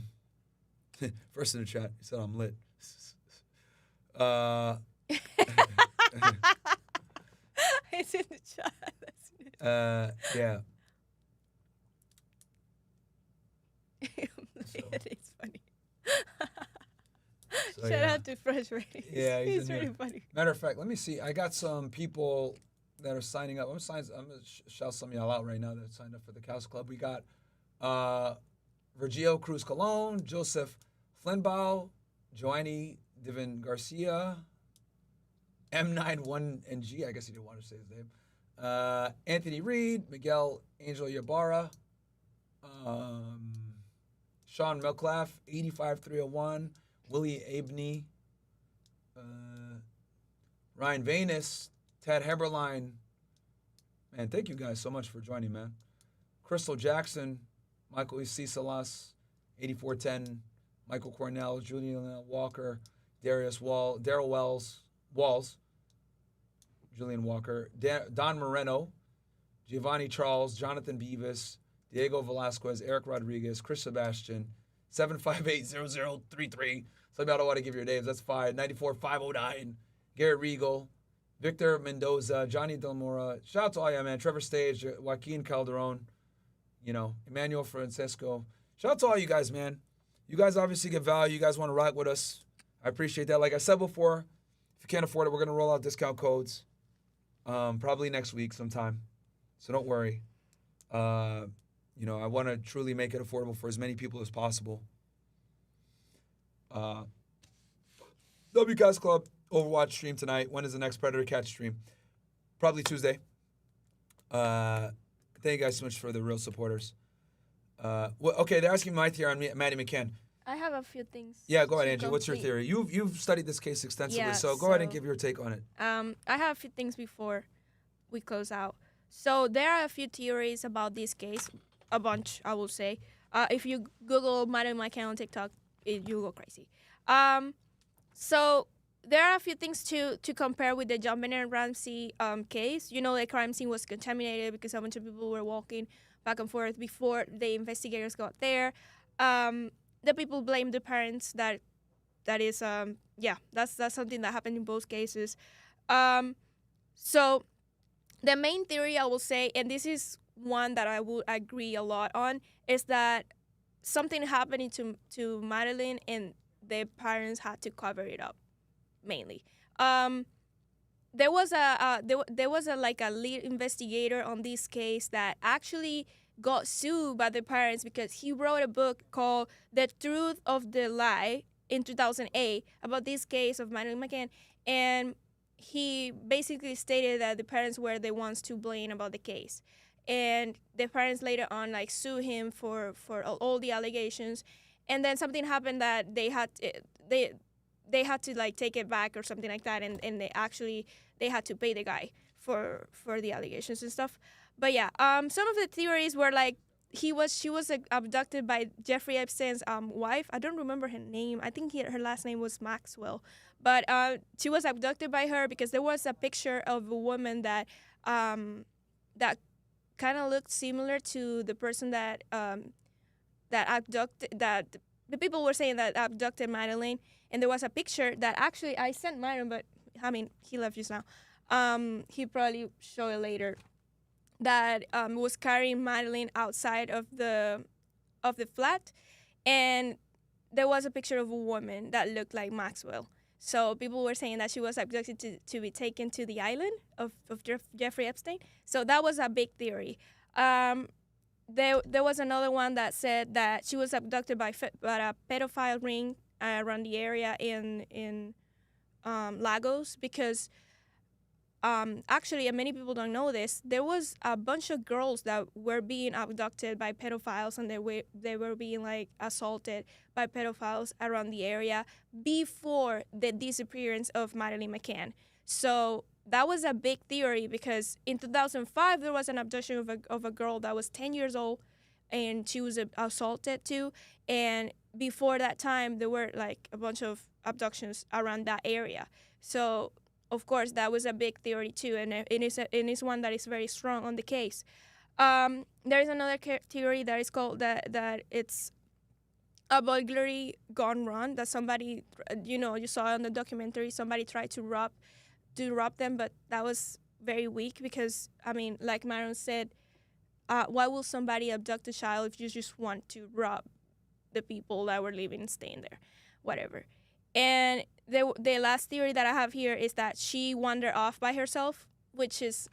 in the chat, he said I'm lit. It's in the chat. Yeah. It's funny. So, Shout yeah. out to Fresh Radio. Yeah, he's it's in really there. funny. Matter of fact, let me see. I got some people that are signing up. I'm going to shout some of y'all out right now that signed up for the Castle Club. We got Virgilio Cruz Colon, Joseph Flinbaugh, Joanny Divin Garcia, M91NG, I guess he didn't want to say his name. Anthony Reed, Miguel Angel Ybarra, Sean Melclaff, 85301, Willie Abney, Ryan Vanus, Ted Heberline. Man, thank you guys so much for joining, man. Crystal Jackson, Michael E. Salas, 8410, Michael Cornell, Julian Walker, Daryl Walls, Julian Walker, Don Moreno, Giovanni Charles, Jonathan Beavis, Diego Velasquez, Eric Rodriguez, Chris Sebastian, 7580033. Some of y'all don't want to give your names. That's fine. 94509, Garrett Regal, Victor Mendoza, Johnny Delmora. Shout out to all y'all, man. Trevor Stage, Joaquin Calderon, you know, Emmanuel Francesco. Shout out to all you guys, man. You guys obviously get value. You guys want to rock with us. I appreciate that. Like I said before, if you can't afford it, we're going to roll out discount codes probably next week sometime. So don't worry. You know, I want to truly make it affordable for as many people as possible. WCAS Club Overwatch stream tonight. When is the next Predator Catch stream? Probably Tuesday. Thank you guys so much for the real supporters. Okay, they're asking my theory on Madeleine McCann. I have a few things. Yeah, go ahead, to Angie. What's your complete. theory? You've studied this case extensively, Yeah, so go ahead and give your take on it. I have a few things before we close out. So there are a few theories about this case, a bunch, I will say. If you Google Madeleine McCann on TikTok, you'll go crazy. So there are a few things to compare with the John Bennett Ramsey case. You know, the crime scene was contaminated because a bunch of people were walking back and forth before the investigators got there. The people blamed the parents. That is, that's something that happened in both cases. So the main theory I will say, and this is one that I will agree a lot on, is that something happening to Madeleine and the parents had to cover it up, mainly. There was a lead investigator on this case that actually got sued by the parents because he wrote a book called The Truth of the Lie in 2008 about this case of Madeleine McCann, and he basically stated that the parents were the ones to blame about the case. And the parents later on sued him for all the allegations, and then something happened that they had to take it back or something like that, and they had to pay the guy for the allegations and stuff. But yeah, some of the theories were she was abducted by Jeffrey Epstein's wife. I don't remember her name. I think her last name was Maxwell, but she was abducted by her because there was a picture of a woman that kind of looked similar to the person that the people were saying that abducted Madeleine, and there was a picture that actually I sent Myron, but I mean he left just now. He probably show it later. That was carrying Madeleine outside of the flat, and there was a picture of a woman that looked like Maxwell. So people were saying that she was abducted to be taken to the island of Jeffrey Epstein. So that was a big theory. There was another one that said that she was abducted by a pedophile ring around the area in Lagos because actually, and many people don't know this, there was a bunch of girls that were being abducted by pedophiles, and they were being assaulted by pedophiles around the area before the disappearance of Madeleine McCann. So that was a big theory because in 2005 there was an abduction of a girl that was 10 years old, and she was assaulted too. And before that time, there were a bunch of abductions around that area. So of course, that was a big theory too, and it's one that is very strong on the case. There is another theory that is called that it's a burglary gone wrong. That somebody, you saw on the documentary, somebody tried to rob them, but that was very weak because, I mean, like Maron said, why will somebody abduct a child if you just want to rob the people that were living and staying there, whatever. And the last theory that I have here is that she wandered off by herself, which is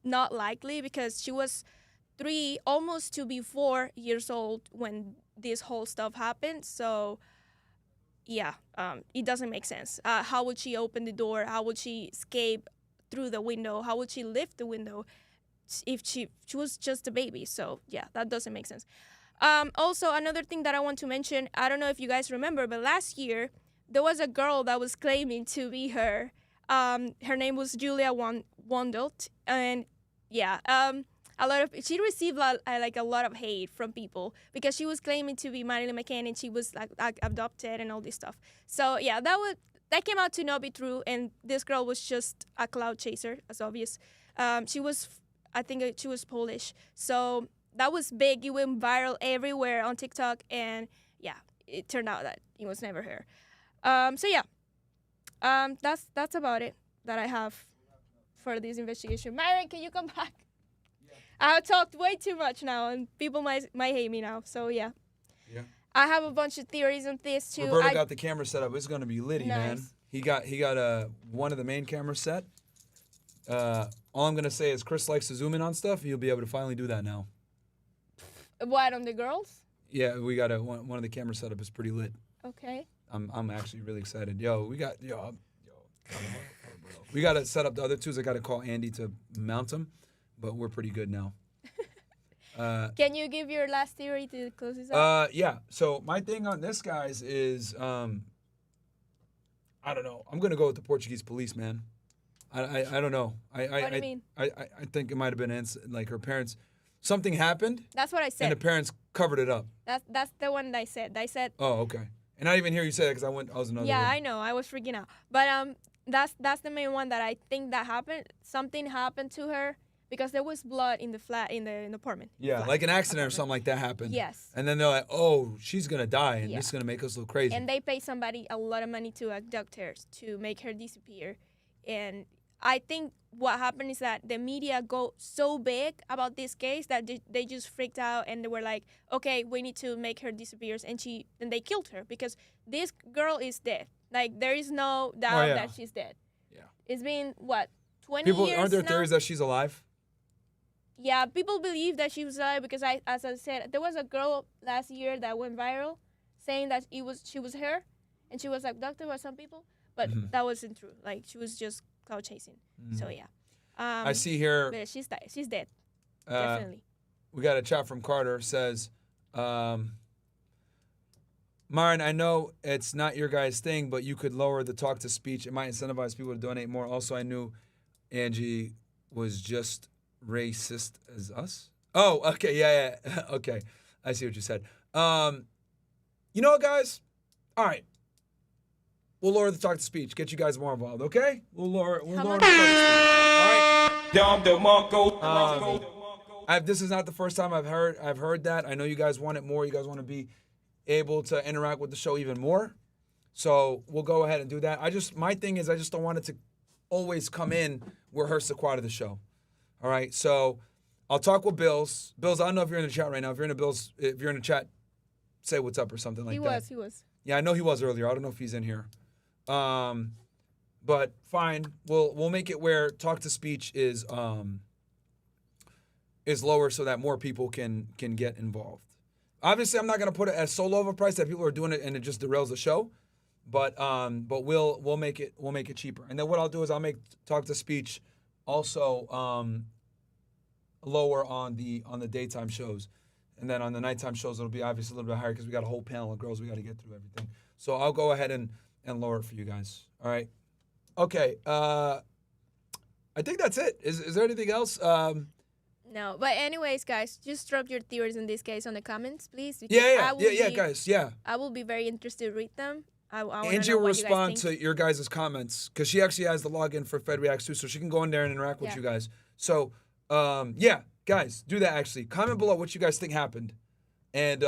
not likely because she was 3, almost to be 4 years old when this whole stuff happened. So, yeah, it doesn't make sense. How would she open the door? How would she escape through the window? How would she lift the window if she was just a baby? So, yeah, that doesn't make sense. Also, another thing that I want to mention, I don't know if you guys remember, but last year, there was a girl that was claiming to be her. Her name was Julia Wandelt, and yeah, she received a lot of hate from people because she was claiming to be Madeleine McCann and she was adopted and all this stuff. So yeah, that came out to not be true, and this girl was just a cloud chaser, as obvious. I think she was Polish, so that was big. It went viral everywhere on TikTok, and yeah, it turned out that it was never her. So yeah, that's about it that I have for this investigation. Myron, can you come back? Yeah. I've talked way too much now, and people might hate me now. So yeah. Yeah. I have a bunch of theories on this too. Roberto got the camera set up. It's gonna be litty, man. He got one of the main cameras set. All I'm gonna say is Chris likes to zoom in on stuff. He'll be able to finally do that now. What, on the girls? Yeah, we got one of the camera setup is pretty lit. Okay. I'm actually really excited. We got to set up the other twos. I got to call Andy to mount them, but we're pretty good now. Can you give your last theory to close this out? Yeah. So my thing on this, guys, is I don't know. I'm gonna go with the Portuguese police, man. I don't know. What do you mean? I think it might have been her parents. Something happened. That's what I said. And the parents covered it up. That's the one that I said. I said. Oh, okay. And I didn't even hear you say that because I was another. Yeah, I know. I was freaking out. But that's the main one that I think that happened. Something happened to her because there was blood in the flat in the apartment. Yeah, like an accident or something like that happened. Yes. And then they're like, oh, she's going to die, and this is going to make us look crazy. And they pay somebody a lot of money to abduct her, to make her disappear. And I think what happened is that the media go so big about this case that they just freaked out, and they were like, okay, we need to make her disappear. And they killed her because this girl is dead. Like, there is no doubt that she's dead. Yeah. It's been, what, 20 People, years aren't there now? theories that she's alive? Yeah, people believe that she was alive because, as I said, there was a girl last year that went viral saying that she was her, and she was abducted by some people, but that wasn't true. Like, she was just cloud chasing. So yeah. I see here. But she's dead. Definitely. We got a chat from Carter. Says, Myron, I know it's not your guys' thing, but you could lower the talk to speech. It might incentivize people to donate more. Also, I knew Angie was just racist as us. Oh, okay, yeah. Okay, I see what you said. You know what, guys? All right, we'll lower the talk to speech. Get you guys more involved, okay? We'll lower the talk to speech. All right. This is not the first time I've heard that. I know you guys want it more. You guys want to be able to interact with the show even more. So we'll go ahead and do that. My thing is I just don't want it to always come in rehearse the quad of the show. All right, so I'll talk with Bills. Bills, I don't know if you're in the chat right now. If you're in the chat, say what's up or something like that. He was. Yeah, I know he was earlier. I don't know if he's in here. But fine. We'll make it where talk to speech is lower so that more people can get involved. Obviously, I'm not gonna put it at so low of a price that people are doing it and it just derails the show. But we'll make it cheaper. And then what I'll do is I'll make talk to speech also lower on the daytime shows, and then on the nighttime shows it'll be obviously a little bit higher because we got a whole panel of girls we got to get through everything. So I'll go ahead and lower it for you guys. All right. Okay. I think that's it. Is there anything else? No, but anyways, guys, just drop your theories in this case on the comments, please. Yeah, guys. Yeah. I will be very interested to read them. Angie will respond to your guys' comments because she actually has the login for Fed Reacts too, so she can go in there and interact with you guys. So, guys, do that actually. Comment below what you guys think happened. And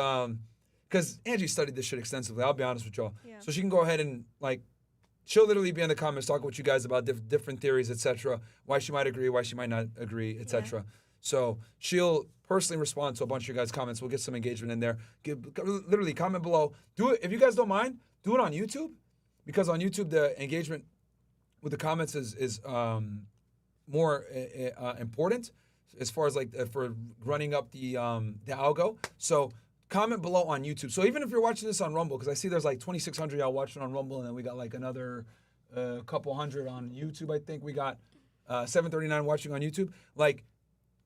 because Angie studied this shit extensively, I'll be honest with y'all. Yeah. So she can go ahead and, she'll literally be in the comments talking with you guys about different theories, etc. Why she might agree, why she might not agree, etc. Yeah. So she'll personally respond to a bunch of your guys' comments. We'll get some engagement in there. Literally, comment below. Do it. If you guys don't mind, do it on YouTube, because on YouTube the engagement with the comments is more important as far as for running up the algo. So comment below on YouTube. So even if you're watching this on Rumble, because I see there's 2,600 y'all watching on Rumble, and then we got another couple hundred on YouTube. I think we got 739 watching on YouTube.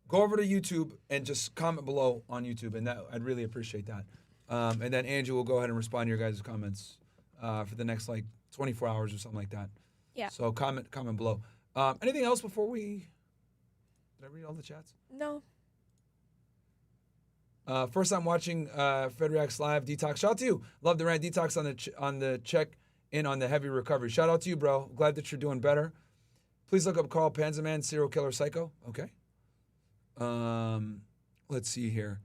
Go over to YouTube and just comment below on YouTube, and I'd really appreciate that. And then Angie will go ahead and respond to your guys' comments for the next 24 hours or something like that. Yeah. So comment below. Anything else before we? Did I read all the chats? No. First time watching Fed Reacts Live. Detox. Shout out to you. Love the rant. Detox on the check in on the heavy recovery. Shout out to you, bro. Glad that you're doing better. Please look up Carl Panzerman, serial killer psycho. Okay. Let's see here.